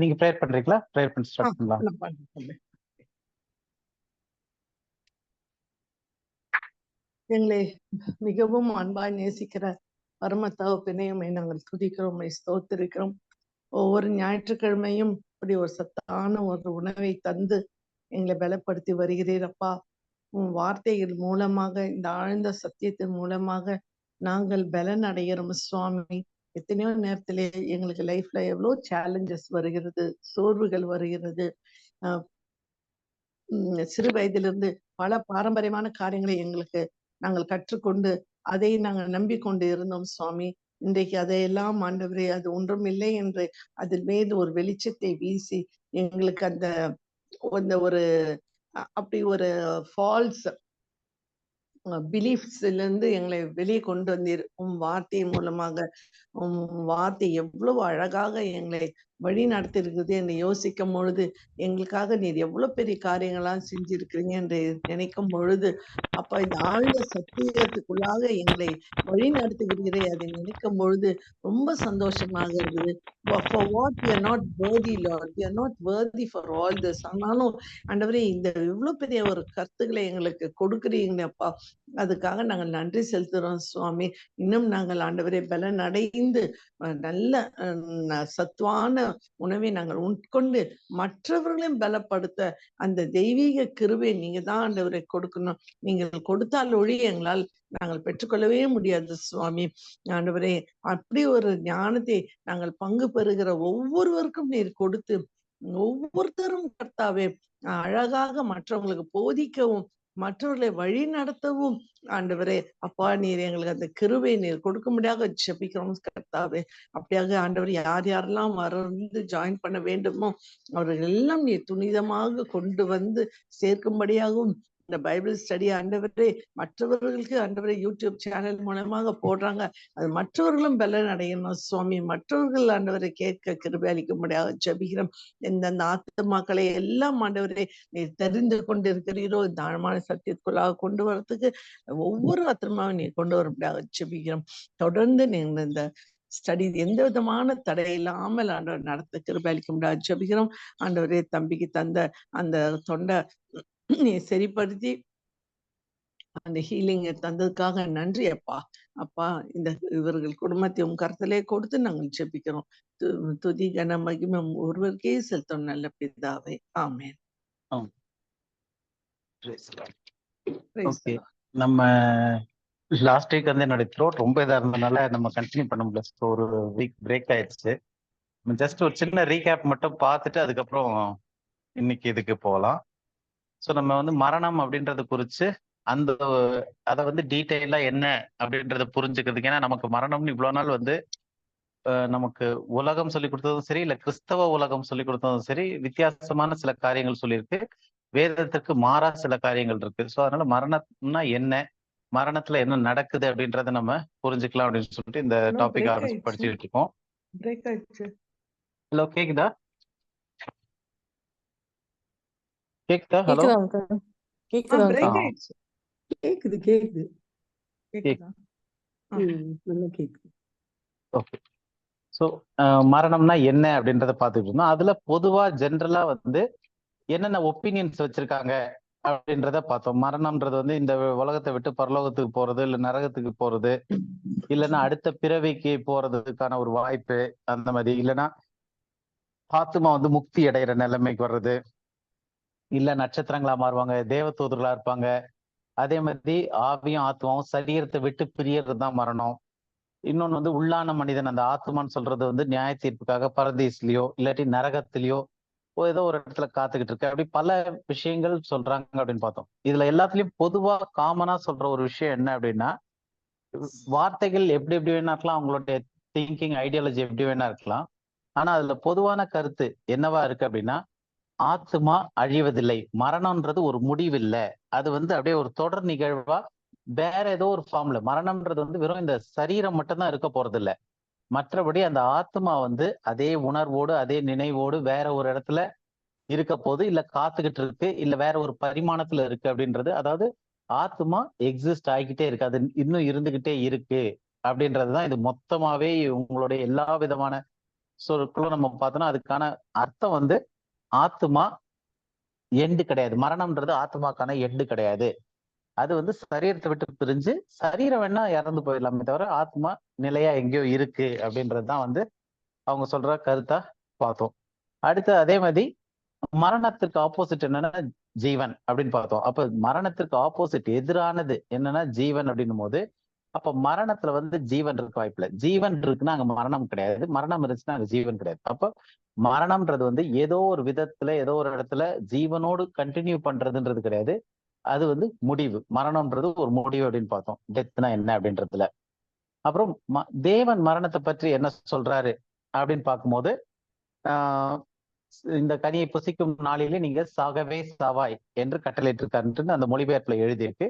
நீங்க ப்ரேயர் பண்றீங்களா? ப்ரேயர் பண்ணி ஸ்டார்ட் பண்ணலாம். நான் பண்றேன். எங்களை மிகவும் அன்பாய் நேசிக்கிற பரம தகப்பனே, நாங்கள் துதிக்கிறோம், ஸ்தோத்திரிக்கிறோம். ஒவ்வொரு ஞாயிற்றுக்கிழமையும் இப்படி ஒரு சத்தான ஒரு உணவை தந்து எங்களை பலப்படுத்தி வருகிறீரப்பா. உன் வார்த்தைகள் மூலமாக, இந்த ஆழ்ந்த சத்தியத்தின் மூலமாக நாங்கள் பலன் அடைகிறோம் சுவாமி. எத்தனையோ நேரத்திலே எங்களுக்கு லைஃப்ல எவ்வளோ சேலஞ்சஸ் வருகிறது, சோர்வுகள் வருகிறது. சிறு வயதிலிருந்து பல பாரம்பரியமான காரியங்களை எங்களுக்கு நாங்கள் கற்றுக்கொண்டு அதை நாங்கள் நம்பிக்கொண்டு இருந்தோம் சுவாமி. இன்றைக்கு அதையெல்லாம் ஆண்டவரே, அது ஒன்றும் இல்லை என்று அதில் மீது ஒரு வெளிச்சத்தை வீசி எங்களுக்கு அந்த ஒரு அப்படி ஒரு ஃபால்ஸ் பிலீஃப்ஸ்ல இருந்து எங்களை வெளியே கொண்டு வந்தீர். வார்த்தை மூலமாக வார்த்தை எவ்வளவு அழகாக எங்களை வழி நடத்திருக்குது என்று யோசிக்கும் பொழுது, எங்களுக்காக நீர் எவ்வளவு பெரிய காரியங்கள்லாம் செஞ்சிருக்கிறீங்க என்று நினைக்கும் பொழுது, அப்ப இந்த ஆழ்ந்த சத்தியத்துக்குள்ளாக எங்களை வழி நடத்துகிறீரே, அதை நினைக்கும் பொழுது ரொம்ப சந்தோஷமாக இருக்குது. For what we are not worthy, Lord, we are not worthy for all this. ஆனாலும் ஆண்டவரே, இந்த இவ்வளவு பெரிய ஒரு கருத்துக்களை எங்களுக்கு கொடுக்குறீங்கப்பா, அதுக்காக நாங்கள் நன்றி செலுத்துறோம் சுவாமி. இன்னும் நாங்கள் ஆண்டவரே பலன் அடைந்து நல்ல சத்துவான உணவை நாங்கள் உட்கொண்டு மற்றவர்களையும் பலப்படுத்த அந்த தெய்வீக கிருபை நீங்க தான் ஆண்டவரை கொடுக்கணும். நீங்கள் கொடுத்தால் ஒழிய எங்களால் நாங்கள் பெற்றுக்கொள்ளவே முடியாது சுவாமி. ஆண்டவரே, அப்படி ஒரு ஞானத்தை நாங்கள் பங்கு பெறுகிற ஒவ்வொருவருக்கும் நீர் கொடுத்து, ஒவ்வொருத்தரும் கர்த்தாவே அழகாக மற்றவங்களுக்கு போதிக்கவும், மற்றவர்களை வழி நடத்தவும் ஆண்டவரே அப்பா, நீர் எங்களுக்கு அந்த கிருபை நீர் கொடுக்க முடியாத ஜெபிக்கிறோம் கர்த்தாவே. அப்படியாக ஆண்டவர் யார் யாரெல்லாம் வந்து ஜாயின் பண்ண வேண்டுமோ அவர்கள் எல்லாம் நீர் துணிதமாக கொண்டு வந்து சேர்க்கும்படியாகவும், இந்த பைபிள் ஸ்டடி ஆண்டவரே மற்றவர்களுக்கு ஆண்டவரே யூடியூப் சேனல் மூலமாக போடுறாங்க, அது மற்றவர்களும் பலன் அடையணும் சுவாமி. மற்றவர்கள் ஆண்டவரை கேட்க கிருபை அளிக்கும்படியாக ஜெபிக்கிறோம். எந்தெந்த ஆத்துமாக்களை எல்லாம் ஆண்டவரே நீர் தெரிந்து கொண்டு இருக்கிறீரோ இந்த ஆழமான சத்தியத்துக்குள்ளாக கொண்டு வரத்துக்கு ஒவ்வொரு ஆத்மாவும் நீ கொண்டு வரும்படியாக ஜெபிக்கிறோம். தொடர்ந்து நீங்க இந்த ஸ்டடி எந்த விதமான தடை இல்லாமல் ஆண்டவர் நடத்த கிருபை அளிக்கும்படியாக ஜெபிக்கிறோம். ஆண்டவரே, தம்பிக்கு தந்த அந்த தொண்டை நீ சரிப்படுத்தி அந்த ஹீலிங் தந்ததுக்காக நன்றி அப்பா. அப்பா, இந்த இவர்கள் குடும்பத்தை உன் கருத்திலே கொடுத்து நாங்கள் ஜெபிக்கிறோம். துதி கன மகிமை ஒருவருக்கே செலுத்தும் நல்ல பிதாவே, ஆமென். நம்ம லாஸ்ட் வீக் வந்து என்னுடைய த்ரோட் ரொம்ப இதா இருந்ததுனால நம்ம கண்டினியூ பண்ண முடியல. ஒரு வீக் பிரேக் ஆயிடுச்சு. ஜஸ்ட் ஒரு சின்ன ரீகேப் மட்டும் பார்த்துட்டு அதுக்கப்புறம் இன்னைக்கு இதுக்கு போகலாம். ஸோ நம்ம வந்து மரணம் அப்படின்றத குறித்து அதை வந்து டீட்டெயிலா என்ன அப்படின்றத புரிஞ்சுக்கிறதுக்கு, ஏன்னா நமக்கு மரணம்னு இவ்வளோ நாள் வந்து நமக்கு உலகம் சொல்லி கொடுத்ததும் சரி, இல்லை கிறிஸ்தவ உலகம் சொல்லி கொடுத்ததும் சரி, வித்தியாசமான சில காரியங்கள் சொல்லியிருக்கு. வேதத்திற்கு மாறா சில காரியங்கள் இருக்கு. ஸோ அதனால மரணம்னா என்ன, மரணத்துல என்ன நடக்குது அப்படின்றத நம்ம புரிஞ்சுக்கலாம் அப்படின்னு சொல்லிட்டு இந்த டாபிக் ஆரம்பிச்சு படிச்சுட்டு இருக்கோம். ஹலோ, கேக்குதா? கேக்குதா? ஹலோ, கேக்குது. ஓகே. ஸோ மரணம்னா என்ன அப்படின்றத பார்த்துட்டு இருந்தோம். அதுல பொதுவா ஜென்ரலா வந்து என்னென்ன ஒப்பீனியன்ஸ் வச்சிருக்காங்க அப்படின்றத பார்த்தோம். மரணம்ன்றது வந்து இந்த உலகத்தை விட்டு பரலோகத்துக்கு போறது, இல்லை நரகத்துக்கு போறது, இல்லைன்னா அடுத்த பிறவிக்கு போறதுக்கான ஒரு வாய்ப்பு, அந்த மாதிரி, இல்லைன்னா ஆத்மா வந்து முக்தி அடைகிற நிலைமைக்கு வர்றது, இல்ல நட்சத்திரங்களா மாறுவாங்க, தேவதூதர்களா இருப்பாங்க. அதே மாதிரி ஆவியும் ஆத்மாவும் சரீரத்தை விட்டு பிரியறது தான் மரணம். இன்னொன்னு வந்து உள்ளான மனிதன், அந்த ஆத்மான்னு சொல்றது வந்து நியாய தீர்ப்புக்காக பரதீஸ்லயோ இல்லாட்டி நரகத்திலயோ ஏதோ ஒரு இடத்துல காத்துக்கிட்டு இருக்கு. அப்படி பல விஷயங்கள் சொல்றாங்க அப்படின்னு பார்த்தோம். இதுல எல்லாத்துலயும் பொதுவா காமனா சொல்ற ஒரு விஷயம் என்ன அப்படின்னா, வார்த்தைகள் எப்படி எப்படி வேணா இருக்கலாம், அவங்களுடைய திங்கிங் ஐடியாலஜி எப்படி வேணா இருக்கலாம். ஆனா அதுல பொதுவான கருத்து என்னவா இருக்கு அப்படின்னா, ஆத்மா அழிவதில்லை, மரணம்ன்றது ஒரு முடிவு இல்லை, அது வந்து அப்படியே ஒரு தொடர் நிகழ்வா வேற ஏதோ ஒரு ஃபார்ம்ல, மரணம்ன்றது வந்து வெறும் இந்த சரீரம் மட்டும்தான் இருக்க போறது இல்லை, மற்றபடி அந்த ஆத்மா வந்து அதே உணர்வோடு அதே நினைவோடு வேற ஒரு இடத்துல இருக்க போது, இல்ல காத்துக்கிட்டு இருக்கு, இல்ல வேற ஒரு பரிமாணத்துல இருக்கு அப்படின்றது. அதாவது ஆத்மா எக்ஸிஸ்ட் ஆகிக்கிட்டே இருக்கு, அது இன்னும் இருந்துகிட்டே இருக்கு அப்படின்றதுதான் இது மொத்தமாவே உங்களுடைய எல்லா விதமான சொற்களும் நம்ம பார்த்தோம்னா அதுக்கான அர்த்தம் வந்து ஆத்மா எண்டு கிடையாது. மரணம்ன்றது ஆத்மாக்கான எண்டு கிடையாது. அது வந்து சரீரத்தை விட்டு பிரிஞ்சு சரீரம் வேணா இறந்து போயிடலாமே தவிர ஆத்மா நிலையா எங்கேயோ இருக்கு அப்படின்றதுதான் வந்து அவங்க சொல்ற கருத்தா பார்த்தோம். அடுத்து அதே மாதிரி மரணத்திற்கு ஆப்போசிட் என்னன்னா ஜீவன் அப்படின்னு பார்த்தோம். அப்ப மரணத்திற்கு ஆப்போசிட் எதிரானது என்னன்னா ஜீவன் அப்படின்னும் போது, அப்ப மரணத்துல வந்து ஜீவன் இருக்க வாய்ப்பில்லை. ஜீவன் இருக்குன்னா அங்க மரணம் கிடையாது, மரணம் இருந்துச்சுன்னா அங்க ஜீவன் கிடையாது. அப்போ மரணம்ன்றது வந்து ஏதோ ஒரு விதத்துல ஏதோ ஒரு இடத்துல ஜீவனோடு கண்டினியூ பண்றதுன்றது கிடையாது. அது வந்து முடிவு. மரணம்ன்றது ஒரு முடிவு அப்படின்னு பார்த்தோம். டெத்னா என்ன அப்படின்றதுல. அப்புறம் தேவன் மரணத்தை பற்றி என்ன சொல்றாரு அப்படின்னு பார்க்கும்போது, ஆஹ் இந்த கனியை புசிக்கும் நாளிலே நீங்க சாகவே சாவாய் என்று கட்டளையிட்டிருக்காருன்னு அந்த மொழிபெயர்ப்புல எழுதியிருக்கு.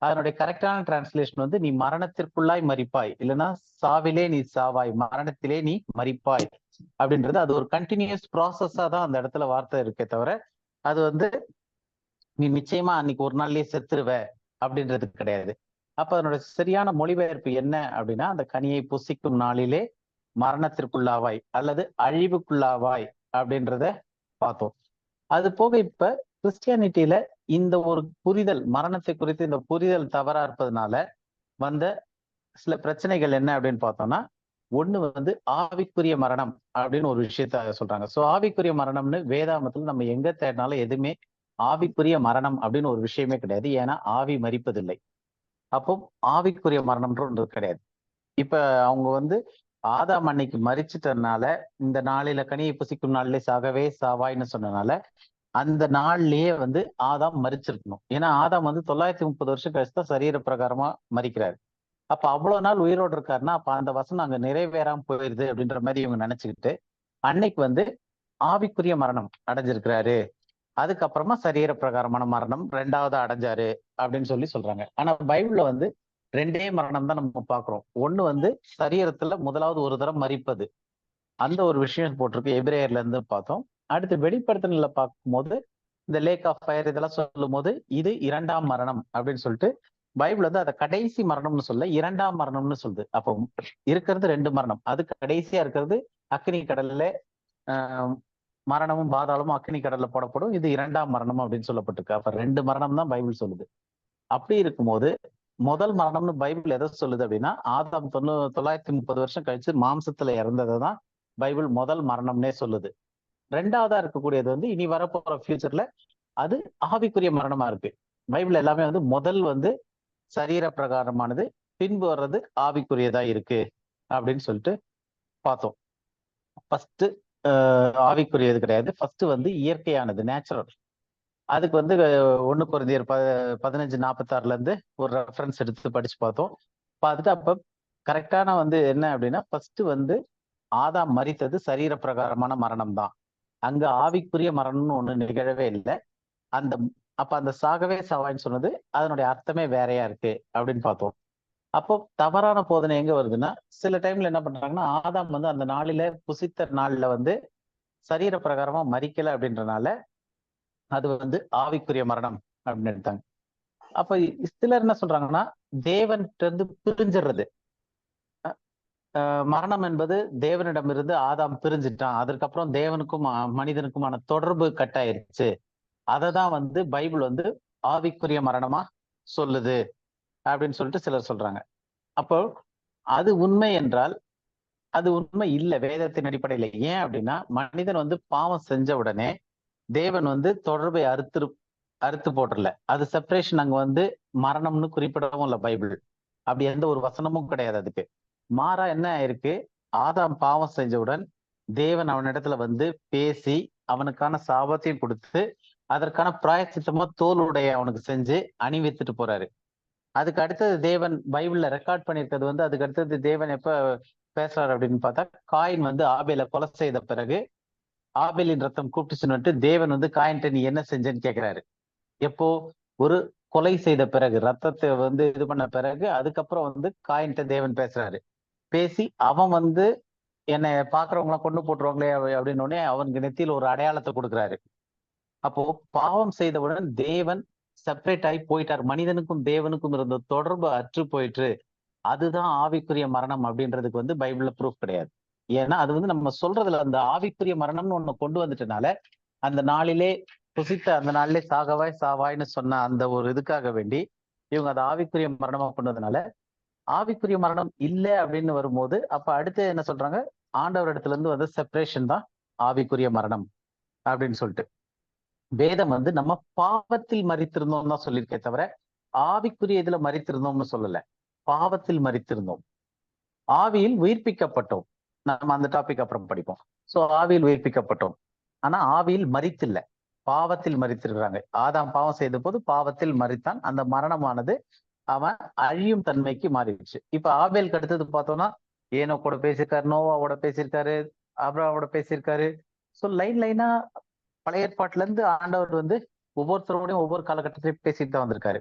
அதனுடைய கரெக்டான டிரான்ஸ்லேஷன் வந்து நீ மரணத்திற்குள்ளாய் மரிப்பாய், இல்லைன்னா சாவிலே நீ சாவாய், மரணத்திலே நீ மரிப்பாய் அப்படின்றது. அது ஒரு கண்டினியூஸ் ப்ராசஸா தான் அந்த இடத்துல வார்த்தை இருக்கே தவிர அது வந்து நீ நிச்சயமா அன்னைக்கு ஒரு நாள்லயே செத்துருவ அப்படின்றது கிடையாது. அப்ப அதனோட சரியான மொழிபெயர்ப்பு என்ன அப்படின்னா, அந்த கனியை புசிக்கும் நாளிலே மரணத்திற்குள்ளாவாய் அல்லது அழிவுக்குள்ளாவாய் அப்படின்றத பார்த்தோம். அது போக இப்ப கிறிஸ்டியானிட்டியில இந்த ஒரு புரிதல், மரணத்தை குறித்து இந்த புரிதல் தவறா இருப்பதனால வந்த சில பிரச்சனைகள் என்ன அப்படின்னு பார்த்தோம்னா, ஒண்ணு வந்து ஆவிக்குரிய மரணம் அப்படின்னு ஒரு விஷயத்த சொல்றாங்க. சோ ஆவிக்குரிய மரணம்னு வேதாமத்துல நம்ம எங்க தேடினாலும் எதுவுமே ஆவிக்குரிய மரணம் அப்படின்னு ஒரு விஷயமே கிடையாது. ஏன்னா ஆவி மரிப்பதில்லை. அப்போ ஆவிக்குரிய மரணம்ன்ற ஒன்று கிடையாது. இப்ப அவங்க வந்து ஆதாம் அன்னைக்கு மரிச்சிட்டதுனால இந்த நாளில கனியை புசிக்கும் நாளிலே சாகவே சாவாய்ன்னு சொன்னனால அந்த நாள்லயே வந்து ஆதாம் மரிச்சிருக்கணும். ஏன்னா ஆதாம் வந்து 930 வருஷம் கழிச்சு தான் சரீர பிரகாரமா மரிக்கிறாரு. அப்ப அவ்வளவு நாள் உயிரோடு இருக்காருன்னா அப்ப அந்த வசனம் அங்க நிறைவேறாம போயிருது அப்படின்ற மாதிரி இவங்க நினைச்சுக்கிட்டு அன்னைக்கு வந்து ஆவிக்குரிய மரணம் அடைஞ்சிருக்கிறாரு, அதுக்கப்புறமா சரீர பிரகாரமான மரணம் ரெண்டாவது அடைஞ்சாரு அப்படின்னு சொல்லி சொல்றாங்க. ஆனா பைபிள்ல வந்து ரெண்டே மரணம் தான் நம்ம பாக்குறோம். ஒண்ணு வந்து சரீரத்துல முதலாவது ஒரு தரம் மரிப்பது, அந்த ஒரு விஷயம் போட்டிருக்கு, எபிரேயர்ல இருந்து பார்த்தோம். அடுத்து வெளிப்படுத்தல பார்க்கும்போது இந்த லேக் ஆஃப் ஃபயர் இதெல்லாம் சொல்லும் போது இது இரண்டாம் மரணம் அப்படின்னு சொல்லிட்டு பைபிள் வந்து அதை கடைசி மரணம்னு சொல்ல இரண்டாம் மரணம்னு சொல்லுது. அப்போ இருக்கிறது ரெண்டு மரணம், அது கடைசியா இருக்கிறது அக்னி கடல்ல ஆஹ் மரணமும் பாதாளமும் அக்னி கடல்ல போடப்படும், இது இரண்டாம் மரணம் அப்படின்னு சொல்லப்பட்டிருக்கு. அப்ப ரெண்டு மரணம் தான் பைபிள் சொல்லுது. அப்படி இருக்கும்போது முதல் மரணம்னு பைபிள் எதை சொல்லுது அப்படின்னா, ஆதாம் 930 வருஷம் கழிச்சு மாம்சத்துல இறந்ததை தான் பைபிள் முதல் மரணம்னே சொல்லுது. ரெண்டாவதா இருக்கக்கூடியது வந்து இனி வரப்போற ஃபியூச்சர்ல அது ஆவிக்குரிய மரணமா இருக்கு. பைபிள் எல்லாமே வந்து முதல் வந்து சரீர பிரகாரமானது, பின்பு வர்றது ஆவிக்குரியதா இருக்கு அப்படின்னு சொல்லிட்டு பார்த்தோம். ஃபர்ஸ்ட் ஆவிக்குரியது கிடையாது, ஃபர்ஸ்ட் வந்து இயற்கையானது, நேச்சுரல். அதுக்கு வந்து 1 கொரிந்தியர் 15:46 இருந்து ஒரு ரெஃபரன்ஸ் எடுத்து படிச்சு பார்த்தோம். பார்த்துட்டு அப்ப கரெக்டான வந்து என்ன அப்படின்னா, ஃபர்ஸ்ட் வந்து ஆதாம் மரித்தது சரீர பிரகாரமான மரணம் தான். அங்க ஆவிக்குரிய மரணம்னு ஒண்ணு நிகழவே இல்லை. அந்த அப்ப அந்த சாகவே சாவான்னு சொன்னது அதனுடைய அர்த்தமே வேறையா இருக்கு அப்படின்னு பார்த்தோம். அப்போ தவறான போதனை எங்க வருதுன்னா, சில டைம்ல என்ன பண்றாங்கன்னா, ஆதாம் வந்து அந்த நாளில புசித்த நாள்ல வந்து சரீர பிரகாரமா மரிக்கல அப்படின்றனால அது வந்து ஆவிக்குரிய மரணம் அப்படின்னு எடுத்தாங்க. அப்ப சிலர் என்ன சொல்றாங்கன்னா, தேவன்கிட்ட இருந்து பிரிஞ்சிடுறது. மரணம் என்பது தேவனிடமிருந்து ஆதாம் பிரிஞ்சுட்டான், அதற்கப்புறம் தேவனுக்கும் மனிதனுக்குமான தொடர்பு கட் ஆயிருச்சு, அததான் வந்து பைபிள் வந்து ஆவிக்குரிய மரணமா சொல்லுது அப்படின்னு சொல்லிட்டு சிலர் சொல்றாங்க. அப்போ அது உண்மை என்றால் அது உண்மை இல்லை வேதத்தின் அடிப்படையில. ஏன் அப்படின்னா, மனிதன் வந்து பாவம் செஞ்ச உடனே தேவன் வந்து தொடர்பை அறுத்து போட்டுறல. அது செப்பரேஷன் அங்க வந்து மரணம்னு குறிப்பிடவும் இல்லை பைபிள். அப்படி எந்த ஒரு வசனமும் கிடையாது அதுக்கு. மாறா என்ன ஆயிருக்கு, ஆதாம் பாவம் செஞ்சவுடன் தேவன் அவனிடத்துல வந்து பேசி அவனுக்கான சாபத்தையும் கொடுத்து அதற்கான பிராயச்சித்தமா தோலுடைய அவனுக்கு செஞ்சு அணிவித்துட்டு போறாரு. அதுக்கு அடுத்தது தேவன் பைபிள்ல ரெக்கார்ட் பண்ணியிருக்கிறது வந்து, அதுக்கு அடுத்தது தேவன் எப்ப பேசுறாரு அப்படின்னு பார்த்தா, காயின் வந்து ஆபேலை கொலை செய்த பிறகு ஆபேலின் ரத்தம் கூப்பிட்டுச்சுன்னு தேவன் வந்து காயின்ட்ட நீ என்ன செஞ்சேன்னு கேட்கிறாரு. எப்போ? ஒரு கொலை செய்த பிறகு, ரத்தத்தை வந்து இது பண்ண பிறகு அதுக்கப்புறம் வந்து காயின்ட்ட தேவன் பேசுறாரு. பேசி அவன் வந்து என்னை பாக்குறவங்க எல்லாம் கொண்டு போட்டுருவாங்களே அப்படின்னு உடனே அவனுக்கு நெத்தியில ஒரு அடையாளத்தை கொடுக்குறாரு. அப்போ பாவம் செய்தவுடன் தேவன் செப்பரேட் ஆகி போயிட்டார், மனிதனுக்கும் தேவனுக்கும் இருந்த தொடர்பு அற்று போயிட்டு. அதுதான் ஆவிக்குரிய மரணம் அப்படின்றதுக்கு வந்து பைபிள்ல ப்ரூஃப் கிடையாது. ஏன்னா அது வந்து நம்ம சொல்றதுல அந்த ஆவிக்குரிய மரணம்னு ஒண்ணு கொண்டு வந்துட்டனால, அந்த நாளிலே புசித்த அந்த நாளிலே சாகவாய் சாவாய்ன்னு சொன்ன அந்த ஒரு இதுக்காக வேண்டி இவங்க அதை ஆவிக்குரிய மரணமா கொண்டதுனால, ஆவிக்குரிய மரணம் இல்ல அப்படின்னு வரும்போது அப்ப அடுத்து என்ன சொல்றாங்க, ஆண்டவர் இடத்துல இருந்து வந்து செப்பரேஷன் தான் ஆவிக்குரிய மரணம் அப்படின்னு சொல்லிட்டு. வேதம் வந்து நம்ம பாவத்தில் மரித்திருந்தோம் தான் சொல்லியிருக்கே தவிர ஆவிக்குரிய இதுல மரித்திருந்தோம்னு சொல்லல. பாவத்தில் மரித்திருந்தோம், ஆவியில் உயிர்ப்பிக்கப்பட்டோம். நம்ம அந்த டாபிக் அப்புறம் படிப்போம். சோ ஆவியில் உயிர்ப்பிக்கப்பட்டோம், ஆனா ஆவியில் மரித்தில்ல, பாவத்தில் மரித்திருக்கிறாங்க. ஆதாம் பாவம் செய்த போது பாவத்தில் மரித்தான். அந்த மரணமானது அவன் அழியும் தன்மைக்கு மாறிடுச்சு. இப்ப ஆபேலுக்கு அடுத்தது பார்த்தோம்னா ஏனோக்கோட பேசியிருக்காரு, நோவாவோட பேசியிருக்காரு, ஆபிரகாமோட பேசியிருக்காரு. சோ லைன் லைனா பழைய ஏற்பாட்டுல இருந்து ஆண்டவர் வந்து ஒவ்வொருத்தரோடையும் ஒவ்வொரு காலகட்டத்திலையும் பேசிட்டு தான் வந்திருக்காரு.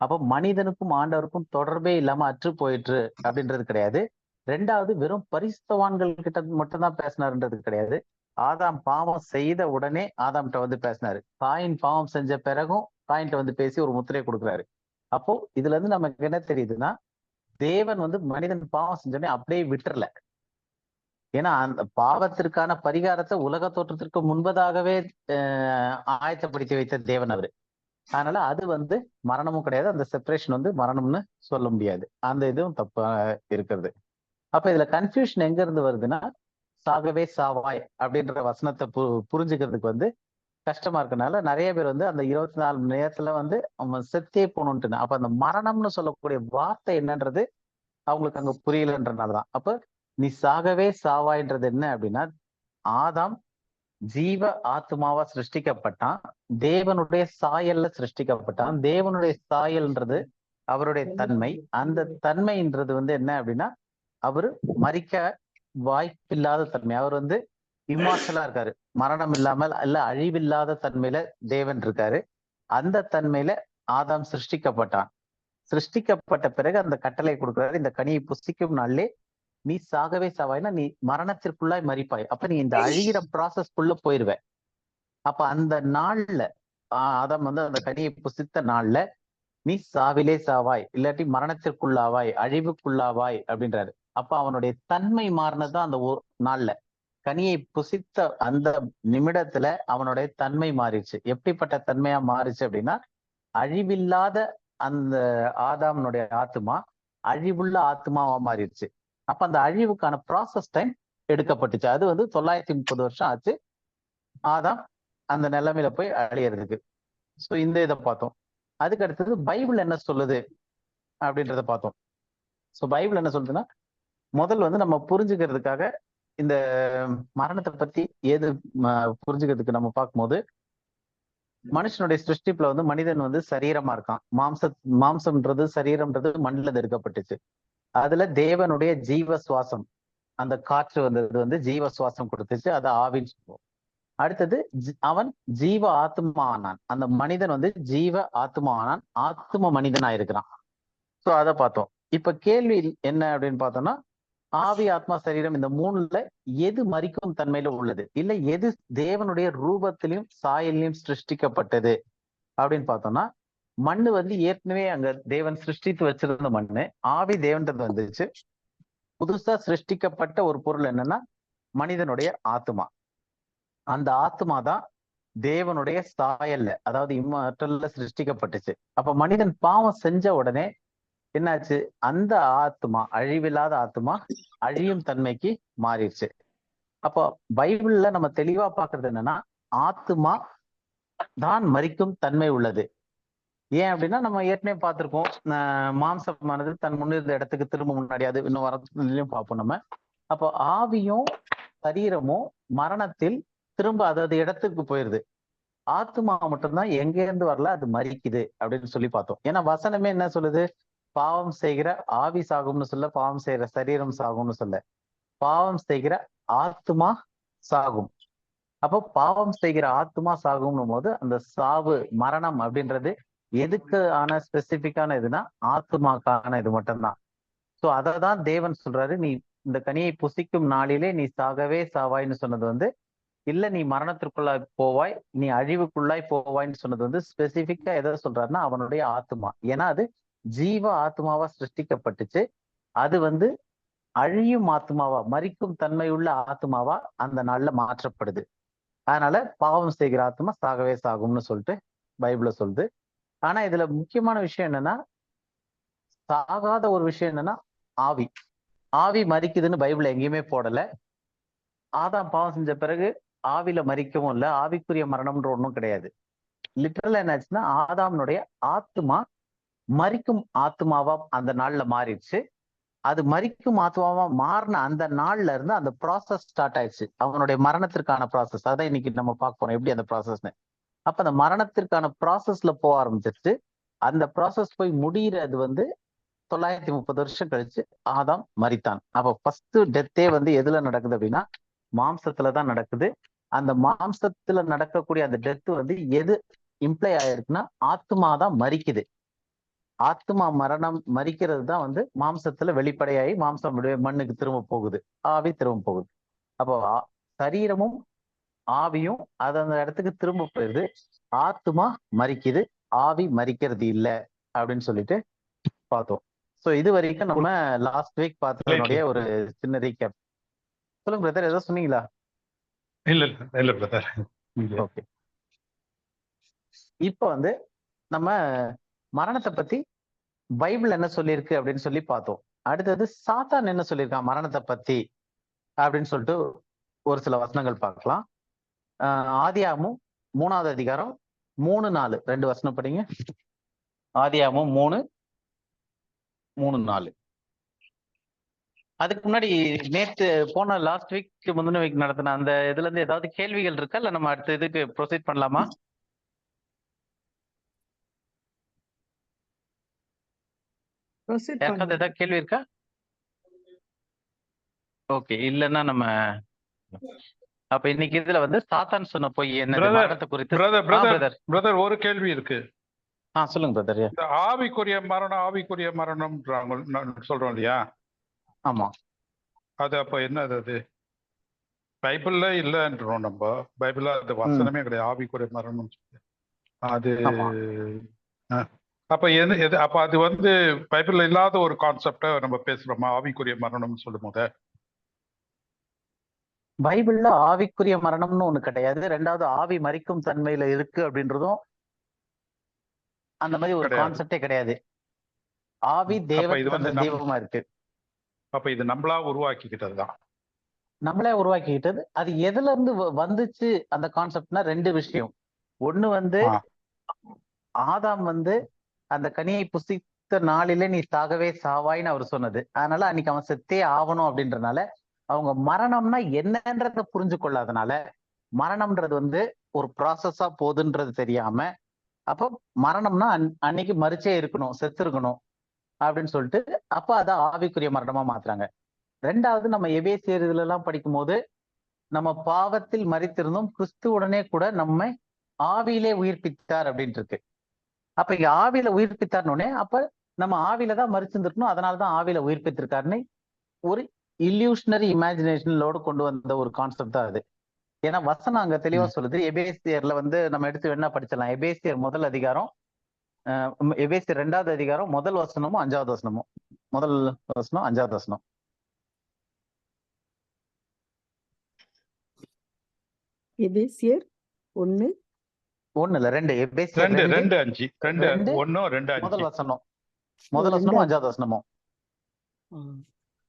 அப்போ மனிதனுக்கும் ஆண்டவருக்கும் தொடர்பே இல்லாம அற்று போயிற்று அப்படின்றது கிடையாது. ரெண்டாவது வெறும் பரிசுத்தவான்கள் கிட்ட மட்டும்தான் பேசினாருன்றது கிடையாது. ஆதாம் பாவம் செய்த உடனே ஆதாம்கிட்ட வந்து பேசினாரு. காயின் பாவம் செஞ்ச பிறகும் காயின்ட்ட வந்து பேசி ஒரு முத்திரையை கொடுக்குறாரு. அப்போ இதுல இருந்து நமக்கு என்ன தெரியுதுன்னா, தேவன் வந்து மனிதன் பாவம் செஞ்சோடனே அப்படியே விட்டுறல. ஏன்னா அந்த பாவத்திற்கான பரிகாரத்தை உலக தோற்றத்திற்கு முன்பதாகவே ஆயத்தப்படுத்தி வைத்த தேவன் அவரு. அதனால அது வந்து மரணமும் கிடையாது. அந்த செப்பரேஷன் வந்து மரணம்னு சொல்ல முடியாது. அந்த இதுவும் தப்பா இருக்கிறது. அப்ப இதுல கன்ஃபியூஷன் எங்க இருந்து வருதுன்னா, சாகவே சாவாய் அப்படின்ற வசனத்தை புரிஞ்சுக்கிறதுக்கு வந்து கஷ்டமா இருக்கனால நிறைய பேர் வந்து அந்த 24 மணி நேரத்துல வந்து அவங்க செத்தே போகணும்ட்டு. அப்ப அந்த மரணம்னு சொல்லக்கூடிய வார்த்தை என்னன்றது அவங்களுக்கு அங்க புரியலன்றனாலதான். அப்ப நீ சாகவே சாவாய்ன்றது என்ன அப்படின்னா, ஆதாம் ஜீவ ஆத்மாவா சிருஷ்டிக்கப்பட்டான், தேவனுடைய சாயல்ல சிருஷ்டிக்கப்பட்டான். தேவனுடைய சாயல்ன்றது அவருடைய தன்மை. அந்த தன்மைன்றது வந்து என்ன அப்படின்னா, அவரு மரிக்க வாய்ப்பில்லாத தன்மை. அவர் வந்து இம்மார்டலா இருக்காரு, மரணம் இல்லாமல் அல்ல, அழிவில்லாத தன்மையில தேவன் இருக்காரு. அந்த தன்மையில ஆதாம் சிருஷ்டிக்கப்பட்டான். சிருஷ்டிக்கப்பட்ட பிறகு அந்த கட்டளை கொடுக்கிறாரு, இந்த கனியை புசிக்கும் நாளிலே நீ சாகவே சாவாய்னா நீ மரணத்திற்குள்ளாய் மரிப்பாய். அப்ப நீ இந்த அழிகிற ப்ராசஸ்க்குள்ள போயிருவ. அப்ப அந்த நாள்ல ஆதாம் வந்து அந்த கனியை புசித்த நாள்ல நீ சாவிலே சாவாய், இல்லாட்டி மரணத்திற்குள்ளாவாய், அழிவுக்குள்ளாவாய் அப்படின்றாரு. அப்ப அவனுடைய தன்மை மாறினதுதான் அந்த நாள்ல. கனியை புசித்த அந்த நிமிடத்துல அவனுடைய தன்மை மாறிடுச்சு. எப்படிப்பட்ட தன்மையா மாறிச்சு அப்படின்னா, அழிவில்லாத அந்த ஆதாமனுடைய ஆத்மா அழிவுள்ள ஆத்மாவா மாறிடுச்சு. அப்ப அந்த அழிவுக்கான ப்ராசஸ் டைம் எடுக்கப்பட்டுச்சு. அது வந்து 930 வருஷம் ஆச்சு ஆதாம் அந்த நிலைமையில போய் அழியறதுக்கு. சோ இந்த இதை பார்த்தோம். அதுக்கு அடுத்தது பைபிள் என்ன சொல்லுது அப்படின்றத பார்த்தோம். சோ பைபிள் என்ன சொல்லுதுன்னா, முதல் வந்து நம்ம புரிஞ்சுக்கிறதுக்காக இந்த மரணத்தை பத்தி ஏது புரிஞ்சுக்கிறதுக்கு நம்ம பார்க்கும்போது, மனுஷனுடைய சிருஷ்டிப்புல வந்து மனிதன் வந்து சரீரமா இருக்கான். மாம்சம்ன்றது சரீரம்ன்றது மண்ணில் எடுக்கப்பட்டுச்சு. அதுல தேவனுடைய ஜீவ சுவாசம், அந்த காற்று வந்தது வந்து ஜீவ சுவாசம் கொடுத்துச்சு. அதை ஆவின்னு சொல்லுவோம். அடுத்தது அவன் ஜீவ ஆத்மா ஆனான். அந்த மனிதன் வந்து ஜீவ ஆத்மா ஆனான், ஆத்ம மனிதனா இருக்கிறான். சோ அதை பார்த்தோம். இப்ப கேள்வி என்ன அப்படின்னு பார்த்தோம்னா, ஆவி ஆத்மா சரீரம் இந்த மூணுல எது மரிக்கும் தன்மையில உள்ளது, இல்ல எது தேவனுடைய ரூபத்திலையும் சாயலையும் சிருஷ்டிக்கப்பட்டது அப்படின்னு பார்த்தோம்னா, மண்ணு வந்து ஏற்கனவே அங்க தேவன் சிருஷ்டித்து வச்சிருந்த மண்ணு. ஆவி தேவன்றது வந்துச்சு. புதுசா சிருஷ்டிக்கப்பட்ட ஒரு பொருள் என்னன்னா மனிதனுடைய ஆத்மா. அந்த ஆத்மா தான் தேவனுடைய சாயல்ல, அதாவது இம்மாற்றல்ல சிருஷ்டிக்கப்பட்டுச்சு. அப்ப மனிதன் பாவம் செஞ்ச உடனே என்னாச்சு, அந்த ஆத்மா அழிவில்லாத ஆத்மா அழியும் தன்மைக்கு மாறிடுச்சு. அப்போ பைபிள்ல நம்ம தெளிவா பாக்குறது என்னன்னா, ஆத்மா தான் மரிக்கும் தன்மை உள்ளது. ஏன் அப்படின்னா நம்ம ஏற்கனவே பார்த்திருக்கோம், மாம்சமானது தன் முன்னிருந்த இடத்துக்கு திரும்ப முன்னாடி அது இன்னும் வரலையும் பார்ப்போம் நம்ம. அப்போ ஆவியும் சரீரமும் மரணத்தில் திரும்ப அதாவது இடத்துக்கு போயிருது. ஆத்மா மட்டும்தான் எங்க இருந்து வரல, அது மரிக்குது அப்படின்னு சொல்லி பார்த்தோம். ஏன்னா வசனமே என்ன சொல்லுது, பாவம் செய்கிற ஆவி சாகும்னு சொல்ல, பாவம் செய்கிற சரீரம் சாகும்னு சொல்ல, பாவம் செய்கிற ஆத்மா சாகும். அப்போ பாவம் செய்கிற ஆத்மா சாகும்னும் போது அந்த சாவு மரணம் அப்படின்றது எதுக்கு ஆன ஸ்பெசிபிக்கான இதுனா ஆத்மாக்கான இது மட்டும்தான். சோ அததான் தேவன் சொல்றாரு, நீ இந்த கனியை புசிக்கும் நாளிலே நீ சாகவே சாவாய்ன்னு சொன்னது வந்து இல்ல, நீ மரணத்திற்குள்ளாய் போவாய், நீ அழிவுக்குள்ளாய் போவாய்ன்னு சொன்னது வந்து ஸ்பெசிபிக்கா எதை சொல்றாருன்னா அவனுடைய ஆத்மா. ஏன்னா அது ஜீவ ஆத்மாவா சிருஷ்டிக்கப்பட்டுச்சு. அது வந்து அழியும் ஆத்மாவா, மரிக்கும் தன்மையுள்ள ஆத்மாவா அந்த நாள்ல மாற்றப்படுது. அதனால பாவம் செய்கிற ஆத்மா சாகவே சாகும்னு சொல்லிட்டு பைபிள்ல சொல்லுது. ஆனா இதுல முக்கியமான விஷயம் என்னன்னா, சாகாத ஒரு விஷயம் என்னன்னா ஆவி. ஆவி மரிக்குதுன்னு பைபிள்ல எங்கேயுமே போடல. ஆதாம் பாவம் செஞ்ச பிறகு ஆவில மரிக்கவும் இல்ல, ஆவிக்குரிய மரணம்ன்ற ஒண்ணும் கிடையாது. லிட்டரலா என்னாச்சுன்னா, ஆதாம்னுடைய ஆத்மா மரிக்கும் ஆத்மாவா அந்த நாள்ல மாறிடுச்சு. அது மரிக்கும் ஆத்மாவா மாறின அந்த நாள்ல இருந்து அந்த ப்ராசஸ் ஸ்டார்ட் ஆயிடுச்சு. அவனுடைய மரணத்திற்கான ப்ராசஸ். அதான் இன்னைக்கு நம்ம பார்க்க போறோம் எப்படி அந்த ப்ராசஸ்னு. அப்ப அந்த மரணத்திற்கான ப்ராசஸ்ல போக ஆரம்பிச்சிருச்சு. அந்த ப்ராசஸ் போய் முடிகிறது வந்து 930 வருஷம் கழிச்சு ஆதாம் மரித்தான். அப்ப ஃபர்ஸ்ட் டெத்தே வந்து எதுல நடக்குது அப்படின்னா மாம்சத்துலதான் நடக்குது. அந்த மாம்சத்துல நடக்கக்கூடிய அந்த டெத் வந்து எது இம்ப்ளை ஆயிருக்குன்னா ஆத்மா தான் மரிக்குது. ஆத்மா மரணம் மரிக்கிறது தான் வந்து மாம்சத்துல வெளிப்படையாகி மாம்சம் மண்ணுக்கு திரும்ப போகுது, ஆவி திரும்ப போகுது. அப்போ சரீரமும் ஆவியும் அது அந்த இடத்துக்கு திரும்ப போயிருது. ஆத்மா மரிக்குது, ஆவி மரிக்கிறது இல்ல அப்படின்னு சொல்லிட்டு பார்த்தோம். சோ இது வரைக்கும் நம்ம லாஸ்ட் வீக் பார்த்ததனுடைய ஒரு சின்ன ரீகேப். சொல்லுங்க பிரதர், ஏதோ சொன்னீங்களா? இல்ல பிரதர். ஓகே, இப்ப வந்து நம்ம மரணத்தை பத்தி பைபிள் என்ன சொல்லியிருக்கு அப்படின்னு சொல்லி பார்த்தோம். அடுத்தது சாத்தான் என்ன சொல்லியிருக்கான் மரணத்தை பத்தி அப்படின்னு சொல்லிட்டு ஒரு சில வசனங்கள் பார்க்கலாம். ஆதியாகமம் 3வது அதிகாரம் 3-4 2 வசனம் படிங்க. ஆதியாகமம் 3:3-4. அதுக்கு முன்னாடி நேத்து போன லாஸ்ட் வீக் முந்தின வீக் நடத்தின அந்த இதுல இருந்து ஏதாவது கேள்விகள் இருக்கா, இல்ல நம்ம அடுத்த இதுக்கு ப்ரொசீட் பண்ணலாமா? யாருக்காவது ஏதாவது கேள்வி இருக்கா? ஓகே, இல்லைன்னா நம்ம அப்ப இன்னைக்கு இதுல வந்து சாத்தான் சொன்ன பொய் என்ன மரணத்தை குறித்து. பிரதர் ஒரு கேள்வி இருக்கு. சொல்லுங்க பிரதர். இந்த ஆவிக்குரிய மரணம் சொல்றோம் இல்லையா? ஆமா. அது அப்ப என்ன அது பைபிள்ல இல்லன்றோம். நம்ம பைபிள்ல அது வசனமே கிடையாது ஆவிக்குரிய மரணம். அது அப்ப எது அப்ப அது வந்து பைபிள்ல இல்லாத ஒரு கான்செப்டை நம்ம பேசுறோமா ஆவிக்குரிய மரணம்னு சொல்லும் போது? பைபிள்ல ஆவிக்குரிய மரணம்னு ஒண்ணு கிடையாது. ரெண்டாவது ஆவி மரிக்கும் தன்மையில இருக்கு அப்படின்றதும் அந்த மாதிரி ஒரு கான்செப்டே கிடையாது. ஆவி தெய்வமா இருக்கு. அப்ப இது நம்மளா உருவாக்கிக்கிட்டதுதான். நம்மளே உருவாக்கிக்கிட்டது. அது எதுல இருந்து வந்துச்சு அந்த கான்செப்ட்னா 2 விஷயம். ஒண்ணு வந்து ஆதாம் வந்து அந்த கனியை புசித்த நாளிலே நீ சாகவே சாவாயின்னு அவர் சொன்னது. அதனால அன்னைக்கு அவன் செத்தே ஆகணும் அப்படின்றனால அவங்க மரணம்னா என்னன்றத புரிஞ்சு கொள்ளாதனால மரணம்ன்றது வந்து ஒரு ப்ராசஸா போகுதுன்றது தெரியாம அப்போ மரணம்னா அன்னைக்கு மரிச்சே இருக்கணும், செத்து இருக்கணும் அப்படின்னு சொல்லிட்டு அப்ப அதை ஆவிக்குரிய மரணமா மாத்துறாங்க. ரெண்டாவது நம்ம எபேசியர் இதுல எல்லாம் படிக்கும் போது நம்ம பாவத்தில் மரித்திருந்தோம், கிறிஸ்துவுடனே கூட நம்மை ஆவியிலே உயிர்ப்பித்தார் அப்படின்ட்டு இருக்கு. அப்ப இங்க ஆவியில உயிர்ப்பித்தார்னே அப்ப நம்ம ஆவியில தான் மரிச்சிருந்துருக்கணும், அதனாலதான் ஆவியில உயிர்ப்பித்திருக்காருன்னு ஒரு இல்யூஷனரி இமேஜினேஷனோட கொண்டு வந்த ஒரு கான்செப்ட் தான் அது. ஏன்னா வசனம் அங்க தெளிவா சொல்லுது. எபேசியர்ல வந்து நம்ம எடுத்து என்ன படிச்சிடலாம். எபேசியர் 1 அதிகாரம், எபேசியர் 2வது அதிகாரம் 1 வசனமும் 5வது வசனமும். 1 வசனம் 5வது வசனம். எபேசியர் 1 இல்ல 2. எபேசியர் 2:5 முதல் வசனம் 5வது வசனமும்.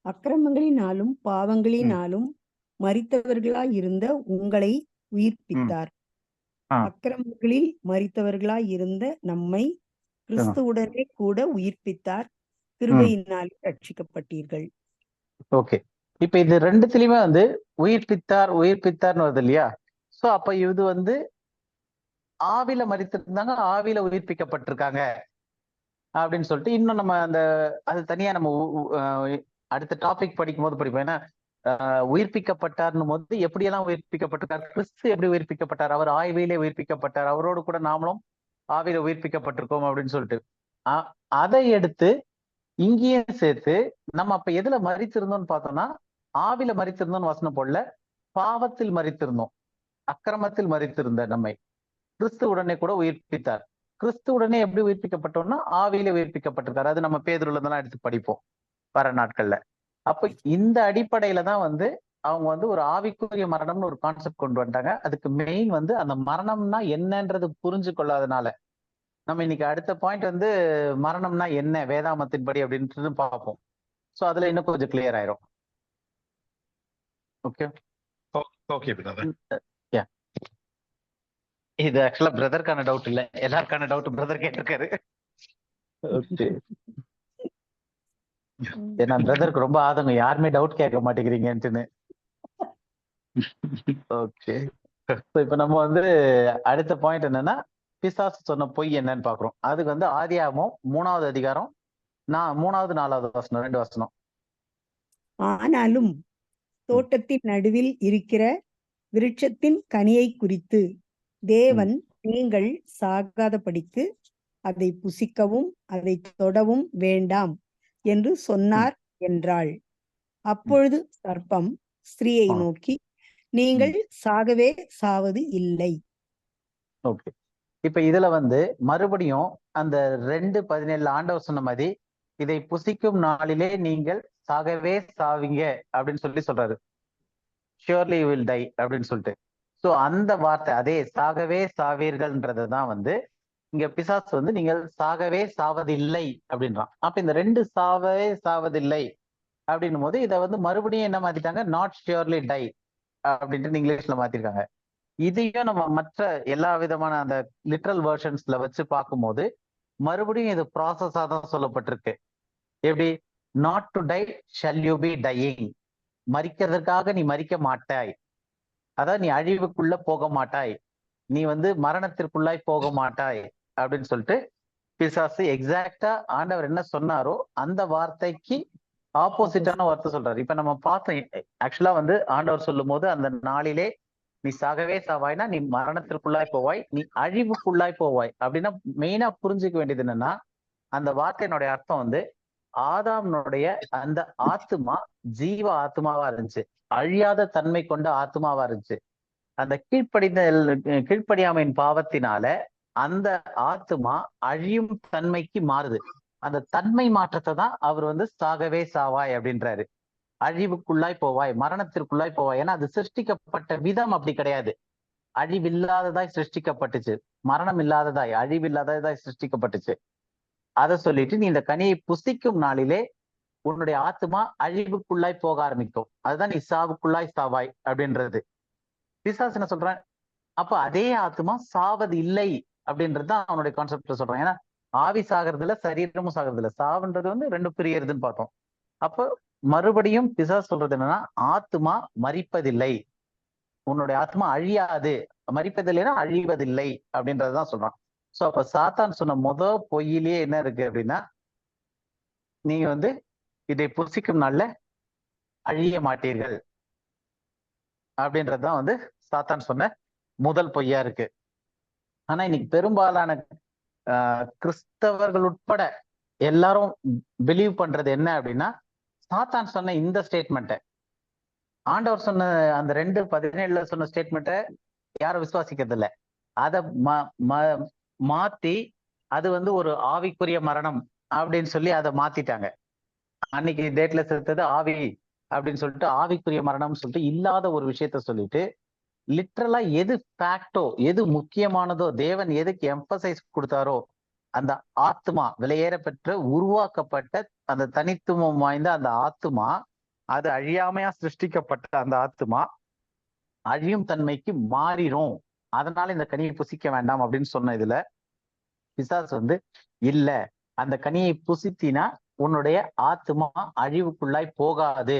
அக்கிரமங்களினாலும் பாவங்களினாலும் மரித்தவர்களாய் இருந்த உங்களை உயிர்ப்பித்தார். அக்கிரமங்களில் மரித்தவர்களாய் இருந்த நம்மை கிறிஸ்துவுடனே கூட உயிர்ப்பித்தார். கிருபையினால் ரட்சிக்கப்பட்டீர்கள். ஓகே, இப்ப இது ரெண்டுத்திலயுமே வந்து உயிர்ப்பித்தார்னு வருது இல்லையா? சோ அப்ப இது வந்து ஆவில மரித்திருந்தாங்க, ஆவில உயிர்ப்பிக்கப்பட்டிருக்காங்க அப்படின்னு சொல்லிட்டு இன்னும் நம்ம அந்த அது தனியா நம்ம அடுத்த டாபிக் படிக்கும் போது படிப்போம். ஏன்னா உயிர்ப்பிக்கப்பட்டார்னும் போது எப்படியெல்லாம் உயிர்ப்பிக்கப்பட்டிருக்கார், கிறிஸ்து எப்படி உயிர்ப்பிக்கப்பட்டார், அவர் ஆவியிலே உயிர்ப்பிக்கப்பட்டார், அவரோடு கூட நாமளும் ஆவியில உயிர்ப்பிக்கப்பட்டிருக்கோம் அப்படின்னு சொல்லிட்டு அதை எடுத்து இங்கேயும் சேர்த்து நம்ம அப்ப எதுல மரித்திருந்தோம்னு பார்த்தோம்னா ஆவில மரித்திருந்தோம்னு வசனம் போடல, பாவத்தில் மரித்திருந்தோம், அக்கிரமத்தில் மரித்திருந்த நம்மை கிறிஸ்து உடனே கூட உயிர்ப்பித்தார். கிறிஸ்து உடனே எப்படி உயிர்ப்பிக்கப்பட்டோம்னா ஆவியில உயிர்ப்பிக்கப்பட்டிருக்காரு. அது நம்ம பேதுருல இருந்தெல்லாம் எடுத்து படிப்போம் வர நாட்கள்ல. அப்ப இந்த அடிப்படையில தான் வந்து அவங்க வந்து ஒரு ஆவிக்குரிய மரணம்னு ஒரு கான்செப்ட் கொண்டு வந்துட்டாங்க. அதுக்கு மெயின் வந்து அந்த மரணம்னா என்னன்றது புரிஞ்சு கொள்ளாதனால நம்ம இன்னைக்கு அடுத்த பாயிண்ட் வந்து மரணம்னா என்ன வேதாமத்தின்படி அப்படின்றது பார்ப்போம். சோ அதுல இன்னும் கொஞ்சம் கிளியர் ஆயிரும். Okay okay brother. இது ஆக்சுவலா பிரதருக்கான டவுட் இல்ல, எல்லாருக்கான டவுட் பிரதர் கேட்டிருக்காரு. ஓகே, ஏன்னா பிரதருக்கு ரொம்ப ஆதங்கம், யாருமே டவுட் கேட்க மாட்டேங்கிறீங்கன்ட்டுன்னு. ஓகே, இப்ப நம்ம வந்து அடுத்த பாயிண்ட் என்னன்னா பிசாசு சொன்ன பொய் என்னன்னு பாக்குறோம். அதுக்கு வந்து ஆதியாகமம் 3வது அதிகாரம் 3வது 4வது வசனம் 2 வசனம். ஆனாலும் தோட்டத்தின் நடுவில் இருக்கிற விருட்சத்தின் கனியை குறித்து தேவன் நீங்கள் சாகாதபடிக்கு அதை புசிக்கவும் அதை தொடவும் வேண்டாம் என்று சொன்னார் என்றாள். அப்பொழுது சர்ப்பம் ஸ்திரீயை நோக்கி, நீங்கள் சாகவே சாவது இல்லை. ஓகே, இப்ப இதுல வந்து மறுபடியும் அந்த 2:17 ஆண்டவர் சொன்ன மாதிரி இதை புசிக்கும் நாளிலே நீங்கள் சாகவே சாவீங்க அப்படின்னு சொல்றாரு. ஷியோர்லி வில் டை அப்படின்னு சொல்லிட்டு. சோ அந்த வார்த்தை அதே சாகவே சாவீர்கள்ன்றது தான் வந்து இங்க பிசாசு வந்து நீங்கள் சாகவே சாவதில்லை அப்படின்றான். அப்ப இந்த 2 சாகவே சாவதில்லை அப்படின்னும் போது இதை வந்து மறுபடியும் என்ன மாத்திட்டாங்க, நாட் ஷியோர்லி டை அப்படின்ட்டு இங்கிலீஷ்ல மாத்திருக்காங்க. இதையும் நம்ம மற்ற எல்லா விதமான அந்த லிட்ரல் வெர்ஷன்ஸ்ல வச்சு பார்க்கும்போது மறுபடியும் இது ப்ராசஸா தான் சொல்லப்பட்டிருக்கு. எப்படி, not to die shall you be dying, மரிக்கிறதுக்காக நீ மரிக்க மாட்டாய், அதாவது நீ அழிவுக்குள்ள போக மாட்டாய், நீ வந்து மரணத்திற்குள்ளாய் போக மாட்டாய் அப்படின்னு சொல்லிட்டு பிசாசு எக்ஸாக்டா ஆண்டவர் என்ன சொன்னாரோ அந்த வார்த்தைக்கு ஆப்போசிட்டான வார்த்தை சொல்றாரு. இப்ப நம்ம பார்த்தோம், ஆக்சுவலா வந்து ஆண்டவர் சொல்லும் போது அந்த நாளிலே நீ சாகவே சாவாய்னா நீ மரணத்திற்குள்ளாய் போவாய், நீ அழிவுக்குள்ளாய் போவாய் அப்படின்னா மெயினா புரிஞ்சுக்க வேண்டியது என்னன்னா அந்த வார்த்தையினுடைய அர்த்தம் வந்து ஆதாம்னுடைய அந்த ஆத்மா ஜீவ ஆத்மாவா இருந்துச்சு, அழியாத தன்மை கொண்ட ஆத்மாவா இருந்துச்சு. அந்த கீழ்ப்படியாமையின் பாவத்தினால அந்த ஆத்மா அழியும் தன்மைக்கு மாறுது. அந்த தன்மை மாற்றத்தை தான் அவர் வந்து சாகவே சாவாய் அப்படின்றாரு. அழிவுக்குள்ளாய் போவாய், மரணத்திற்குள்ளாய் போவாய். ஏன்னா அது சிருஷ்டிக்கப்பட்ட விதம் அப்படி கிடையாது. அழிவில்லாததாய் சிருஷ்டிக்கப்பட்டுச்சு, மரணம் இல்லாததாய் அழிவில்லாததாய் சிருஷ்டிக்கப்பட்டுச்சு. அதை சொல்லிட்டு நீ இந்த கனியை புசிக்கும் நாளிலே உன்னுடைய ஆத்மா அழிவுக்குள்ளாய் போக ஆரம்பிக்கும், அதுதான் நீ சாவுக்குள்ளாய் சாவாய் அப்படின்றது. பிசாசு என்ன சொல்றான், அப்ப அதே ஆத்மா சாவது இல்லை அப்படின்றதுதான் அவனுடைய கான்செப்ட்ல சொல்றான். ஏன்னா ஆவி சாகிறது இல்ல, சரீரமும் சாகிறது இல்ல, சாவுன்றது வந்து 2 பிரியறதுன்னு பார்த்தோம். அப்போ மறுபடியும் பிசாசு சொல்றது என்னன்னா ஆத்மா மரிப்பதில்லை, உன்னுடைய ஆத்மா அழியாது, மரிப்பதில்லைன்னா அழிவதில்லை அப்படின்றதுதான் சொல்றான். சோ அப்ப சாத்தான் சொன்ன பொய்யிலேயே என்ன இருக்கு அப்படின்னா நீங்க வந்து இதை புசிக்கும் நாள்ல அழிய மாட்டீர்கள் அப்படின்றதுதான் வந்து சாத்தான் சொன்ன முதல் பொய்யா இருக்கு. ஆனா இன்னைக்கு பெரும்பாலான கிறிஸ்தவர்கள் உட்பட எல்லாரும் பிலீவ் பண்றது என்ன அப்படின்னா சாத்தான் சொன்ன இந்த ஸ்டேட்மெண்ட்டை, ஆண்டவர் சொன்ன அந்த 2:17 சொன்ன ஸ்டேட்மெண்ட்டை யாரும் விசுவாசிக்கிறது இல்லை. அதை மாத்தி அது வந்து ஒரு ஆவிக்குரிய மரணம் அப்படின்னு சொல்லி அதை மாத்திட்டாங்க. அன்னைக்கு டேட்ல செத்தது ஆவி அப்படின்னு சொல்லிட்டு ஆவிக்குரிய மரணம்னு சொல்லிட்டு இல்லாத ஒரு விஷயத்த சொல்லிட்டு லிட்ரலா எது ஃபேக்டோ, எது முக்கியமானதோ, தேவன் எதுக்கு எம்பசைஸ் கொடுத்தாரோ அந்த ஆத்மா விலையேற பெற்ற உருவாக்கப்பட்ட அந்த தனித்துவம் வாய்ந்த அந்த ஆத்மா, அது அழியாமையா சிருஷ்டிக்கப்பட்ட அந்த ஆத்மா அழியும் தன்மைக்கு மாறிடும், அதனால இந்த கனியை புசிக்க வேண்டாம் அப்படின்னு சொன்ன இதுல பிசாசு வந்து இல்ல, அந்த கனியை புசித்தினா உன்னுடைய ஆத்மா அழிவுக்குள்ளாய் போகாது,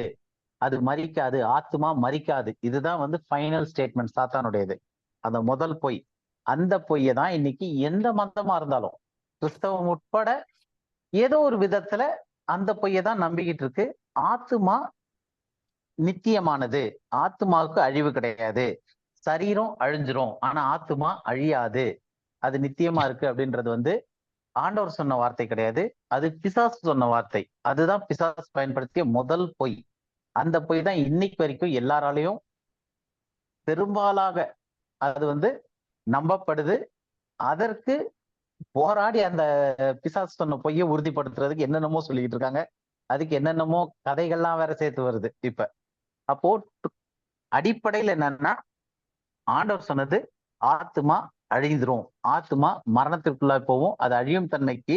அது மரிக்காது, ஆத்மா மரிக்காது. இதுதான் வந்து ஃபைனல் ஸ்டேட்மெண்ட் சாத்தானுடையது, அந்த முதல் பொய். அந்த பொய்யை தான் இன்னைக்கு எந்த மதமா இருந்தாலும் கிறிஸ்தவம் உட்பட ஏதோ ஒரு விதத்துல அந்த பொய்யை தான் நம்பிக்கிட்டு இருக்கு. ஆத்மா நித்தியமானது, ஆத்மாவுக்கு அழிவு கிடையாது, சரீரம் அழிஞ்சிரும் ஆனா ஆத்மா அழியாது, அது நித்தியமா இருக்கு அப்படின்றது வந்து ஆண்டவர் சொன்ன வார்த்தை கிடையாது, அது பிசாசு சொன்ன வார்த்தை. அதுதான் பிசாசு பயன்படுத்திய முதல் பொய். அந்த பொய் தான் இன்னைக்கு வரைக்கும் எல்லாராலையும் பெரும்பாலாக அது வந்து நம்பப்படுது. அதற்கு போராடி அந்த பிசாசு சொன்ன பொய்யை உறுதிப்படுத்துறதுக்கு என்னென்னமோ சொல்லிக்கிட்டு இருக்காங்க. அதுக்கு என்னென்னமோ கதைகள்லாம் வேற சேர்த்து வருது இப்ப. அப்போ அடிப்படையில் என்னன்னா, ஆண்டவர் சொன்னது ஆத்மா அழிந்துரும், ஆத்மா மரணத்திற்குள்ள போவோம், அது அழியும் தன்மைக்கு,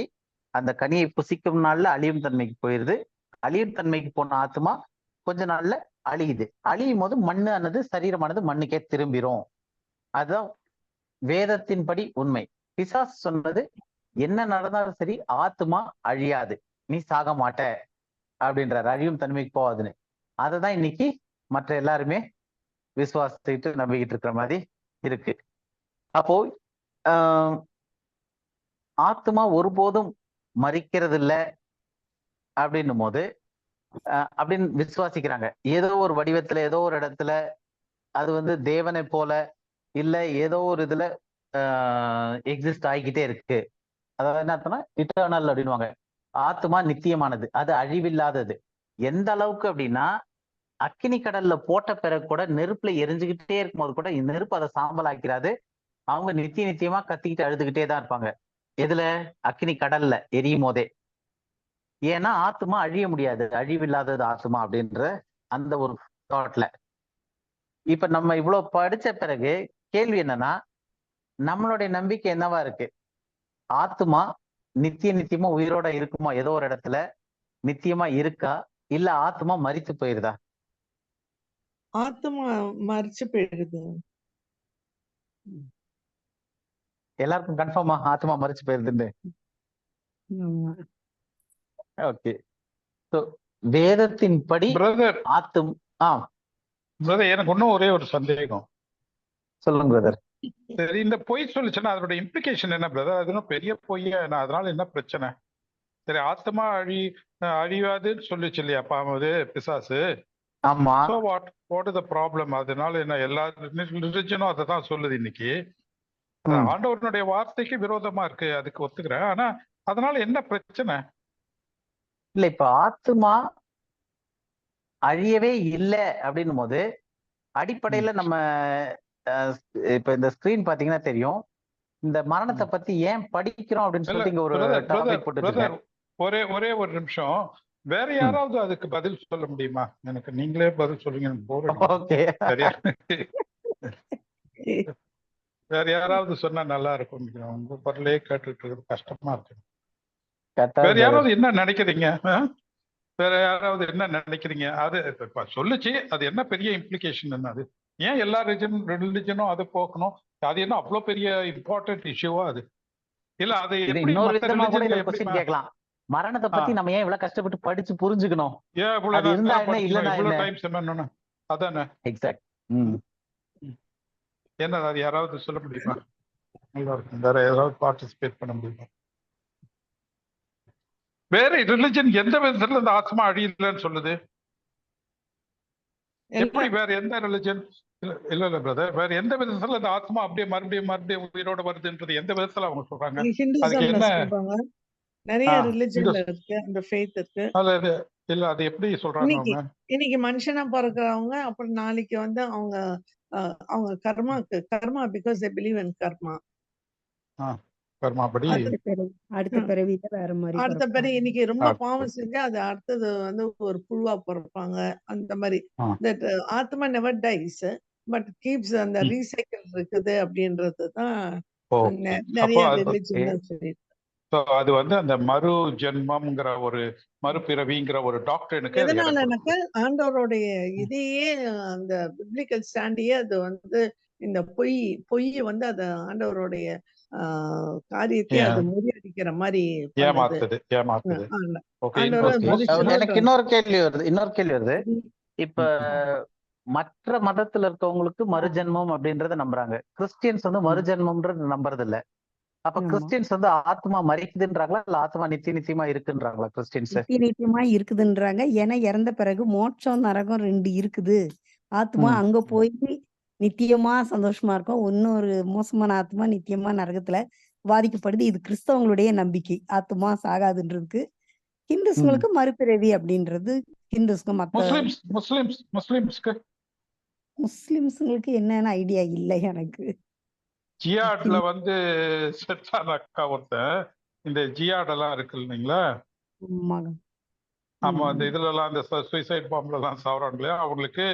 அந்த கனியை புசிக்கும் நாள்ல அழியும் தன்மைக்கு போயிருது. அழியும் தன்மைக்கு போன ஆத்மா கொஞ்ச நாள்ல அழியுது. அழியும் போது மண்ணானது, சரீரமானது மண்ணுக்கே திரும்பிரும். அதுதான் வேதத்தின்படி உண்மை. பிசாசு சொன்னது என்ன நடந்தாலும் சரி ஆத்மா அழியாது, நீ சாக மாட்ட அப்படின்றாரு, அழியும் தன்மைக்கு போகாதுன்னு. அததான் இன்னைக்கு மற்ற எல்லாருமே விசுவாசிச்சுட்டு நம்பிக்கிட்டு இருக்கிற மாதிரி இருக்கு. அப்போ ஆத்மா ஒருபோதும் மறிக்கிறது இல்லை அப்படின்னும் போது அப்படின்னு விசுவாசிக்கிறாங்க. ஏதோ ஒரு வடிவத்துல, ஏதோ ஒரு இடத்துல அது வந்து தேவனை போல இல்ல ஏதோ ஒரு இதுல எக்ஸிஸ்ட் ஆகிக்கிட்டே இருக்கு. அதாவது என்ன அர்த்தம்னா இட்டர்னல் அப்படின்னுவாங்க. ஆத்மா நித்தியமானது, அது அழிவில்லாதது. எந்த அளவுக்கு அப்படின்னா, அக்கினி கடல்ல போட்ட பிறகு கூட நெருப்புல எரிஞ்சுக்கிட்டே இருக்கும்போது கூட நெருப்பு அதை சாம்பல் ஆக்கிறாது. அவங்க நித்தியமா கத்திக்கிட்டு அழுதுகிட்டே தான் இருப்பாங்க. எதுல? அக்கினி கடல்ல எரியும் போதே. ஏன்னா ஆத்மா அழிய முடியாது, அழிவில்லாதது ஆத்மா அப்படின்ற அந்த ஒரு தாட்ல. இப்ப நம்ம இவ்வளவு படிச்ச பிறகு கேள்வி என்னன்னா, நம்மளுடைய நம்பிக்கை என்னவா இருக்கு? ஆத்மா நித்தியமா உயிரோட இருக்குமா? ஏதோ ஒரு இடத்துல நித்தியமா இருக்கா, இல்ல ஆத்மா மரித்து போயிருதா? ஆத்மா மறிச்சு போயிடுது. எல்லாருக்கும் கன்ஃபார்மா ஆத்மா மரிச்சு போயிருதுன்னு? ஓகே. வேதத்தின் படி பிரதர் பிரதர், எனக்கு இன்னும் ஒரே ஒரு சந்தேகம். சொல்லுங்க பிரதர். சரி, இந்த பொய் சொல்லிச்சுன்னா அதோட இம்ப்ளிகேஷன் என்ன பிரதர்? அது இன்னும் பெரிய பொய்யா? அதனால என்ன பிரச்சனை? சரி, ஆத்மா அழியாதுன்னு சொல்லிச்சு இல்லையா பாவது பிசாசு? ஆமா. So what is the problem? அதனால என்ன? எல்லா ரிலிஜனும் அதை தான் சொல்லுது இன்னைக்கு. ஆண்டவனுடைய வார்த்தைக்கு விரோதமா இருக்கு, அதுக்கு ஒத்துக்கிறேன். ஆனா அதனால என்ன பிரச்சனை? இல்ல, இப்ப ஆத்மா அழியவே இல்லை அப்படின்னும் போது அடிப்படையில நம்ம இப்ப இந்த ஸ்கிரீன் பாத்தீங்கன்னா தெரியும், இந்த மரணத்தை பத்தி ஏன் படிக்கிறோம் அப்படின்னு சொல்லிட்டு இங்க ஒரு டாபிக் போட்டுருக்கேன். ஒரே ஒரு நிமிஷம், வேற யாராவது அதுக்கு பதில் சொல்ல முடியுமா? எனக்கு நீங்களே பதில் சொல்லுங்க. ஓகே, வேற யாராவது சொன்னா நல்லா இருக்கும். உங்க பொருளே கேட்டுட்டு இருக்கிறது கஷ்டமா இருக்கு. வேற யாராவது என்ன நினைக்கிறீங்க? வேற யாராவது என்ன நினைக்கிறீங்க? அது சொல்லுச்சு, அது என்ன பெரிய இம்ப்ளிகேஷன் என்ன? அது ஏன் எல்லா ரிலிஜனும் அதை போக்கணும்? அது என்ன அவ்வளவு பெரிய இம்பார்ட்டன்ட் இஷ்யூவா அது? இல்ல அது இன்னொரு விதமா கூட இந்த क्वेश्चन கேட்கலாம். மரணத்தை பத்தி நம்ம ஏன் இவ்வளவு கஷ்டப்பட்டு படிச்சு புரிஞ்சுக்கணும்? ஏன் இவ்வளவு டைம் ஸ்பெண்ட்? அதானே எக்ஸாக்ட். என்ன அது யாராவது சொல்ல முடியுமா? வேற யாராவது பார்ட்டிசிபேட் பண்ண முடியுமா? வேற ரிலிஜன் எந்த விதத்துல இந்த ஆத்மா அழியலன்னு சொல்லுது? எப்படி வேற எந்த ரிலிஜன்? இல்ல பிரதர், வேற எந்த விதத்துல இந்த ஆத்மா அப்படியே மறுபடியும் உயிரோட வருதுன்றது எந்த விதத்துல அவங்க சொல்றாங்க? அதுக்கு என்ன? நிறைய ரிலிஜன்ல இருக்கு அந்த ஃபெய்த் இருக்கு. இல்ல அது எப்படி சொல்றாங்க? இன்னைக்கு மனுஷனா பிறக்கிறவங்க அப்புறம் நாளைக்கு வந்து அவங்க கர்மா பிகாஸ் தே பிலீவ் இன் கர்மா. கர்மாபடி அடுத்த பிறவியில வேற மாதிரி, அடுத்த பிறவி இன்னைக்கு ரொம்ப பாவம் செஞ்சு அது அடுத்தது வந்து ஒரு புழுவா பிறப்பாங்க. அந்த மாதிரி தட் ஆத்மா நெவர் டைஸ் பட் கீப்ஸ் அந்த ரீசைக்கிள் இருக்குது அப்படின்றதுதான் நிறைய ரிலிஜன் சொல்லிட்டு. அது வந்து அந்த மறு ஜென்மம்ங்கிற ஒரு மறுபிறவிங்கிற ஒரு டாக்டரினுக்கு எதனாலனாக்க ஆண்டவருடைய இதையே அந்த பிப்ளிக்கல் ஸ்டாண்டியே அது வந்து இந்த பொய் வந்து அது ஆண்டவருடைய காரியத்தை அது முறியடிக்கிற மாதிரி ஏமாத்துது. எனக்கு இன்னொரு கேள்வி வருது. இப்ப மற்ற மதத்துல இருக்கவங்களுக்கு மறுஜென்மம் அப்படின்றத நம்புறாங்க. கிறிஸ்டியன்ஸ் வந்து மறுஜென்மம்ன்றது நம்புறது இல்ல. அப்ப கிறிஸ்டியன்ஸ் வந்து ஆத்மா மறிக்குதுன்றாங்களா இல்ல ஆத்மா நித்தியமா இருக்குன்றாங்களா? கிறிஸ்டியன்ஸ் நித்தியமா இருக்குதுன்றாங்க. ஏன்னா இறந்த பிறகு மோட்சம் நரகம் 2 இருக்குது. ஆத்மா அங்க போய் நித்தியமா சந்தோஷமா இருக்கும், இன்னொரு மோசமான ஆத்மா நித்தியமா நரகத்துல வாதிக்கப்படுது. இது கிறிஸ்தவங்களுடைய நம்பிக்கை, ஆத்மா சாகாதுன்றதுக்கு. ஹிந்துஸ்களுக்கு மறுபிறவி அப்படின்றது ஹிந்துஸ்க்கு. முஸ்லிம்ஸ்களுக்கு என்னன்னு ஐடியா இல்லை எனக்கு. ஜியாட்ல வந்து செத்தான அக்கா ஒருத்தன், இந்த ஜியாட் எல்லாம் இருக்கு இல்லைங்களா, நம்ம அந்த இதுல எல்லாம் இந்த சூசைட் பாம்புல எல்லாம் சாவறாங்க இல்லையா, அவங்களுக்கு